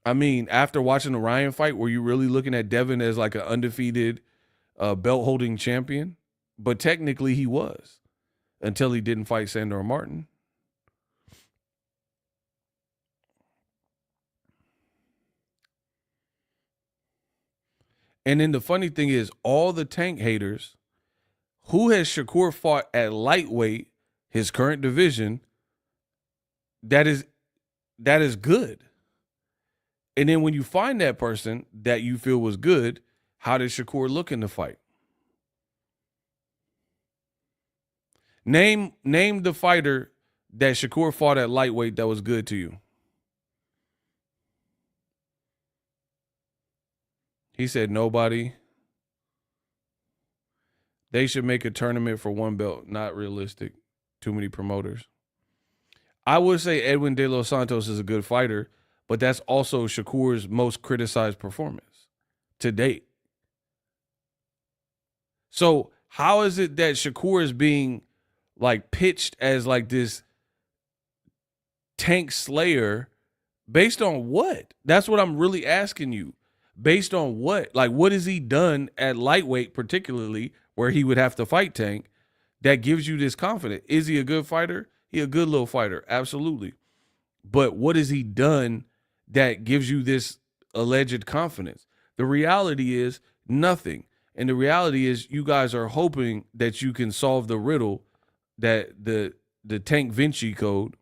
I mean, after watching the Ryan fight, were you really looking at Devin as like an undefeated belt-holding champion? But technically he was until he didn't fight Sandor Martin. And then the funny thing is, all the Tank haters, who has Shakur fought at lightweight, his current division, that is good? And then when you find that person that you feel was good, how did Shakur look in the fight? Name the fighter that Shakur fought at lightweight that was good to you. He said nobody. They should make a tournament for one belt. Not realistic. Too many promoters. I would say Edwin De Los Santos is a good fighter, but that's also Shakur's most criticized performance to date. So how is it that Shakur is being like pitched as like this Tank slayer based on what? That's what I'm really asking you. Based on what? Like, what has he done at lightweight, particularly where he would have to fight Tank, that gives you this confidence? Is he a good fighter? He a good little fighter, absolutely. But what has he done that gives you this alleged confidence? The reality is nothing. And the reality is you guys are hoping that you can solve the riddle, that the Tank Vinci code.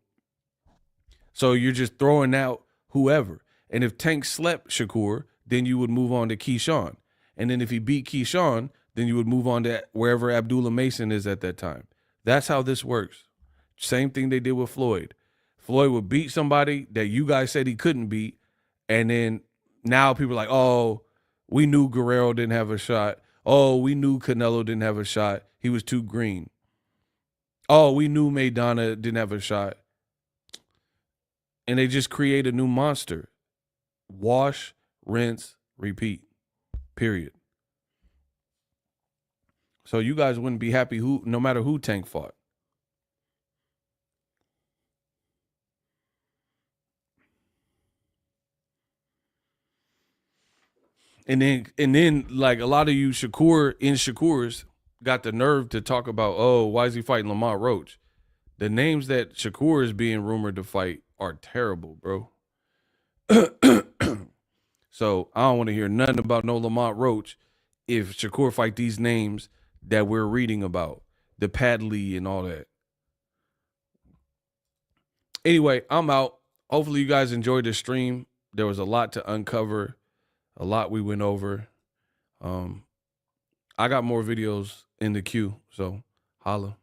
So you're just throwing out whoever. And if Tank slept Shakur, then you would move on to Keyshawn. And then if he beat Keyshawn, then you would move on to wherever Abdullah Mason is at that time. That's how this works. Same thing they did with Floyd. Floyd would beat somebody that you guys said he couldn't beat, and then now people are like, oh, we knew Guerrero didn't have a shot. Oh, we knew Canelo didn't have a shot. He was too green. Oh, we knew Maidana didn't have a shot. And they just create a new monster. Wash, rinse, repeat. Period. So you guys wouldn't be happy no matter who Tank fought. And then like a lot of you Shakurs got the nerve to talk about, oh, why is he fighting Lamont Roach? The names that Shakur is being rumored to fight are terrible, bro. So I don't want to hear nothing about no Lamont Roach if Shakur fight these names that we're reading about, the Padley and all that. Anyway, I'm out. Hopefully you guys enjoyed the stream. There was a lot to uncover, a lot we went over. I got more videos in the queue, so holla.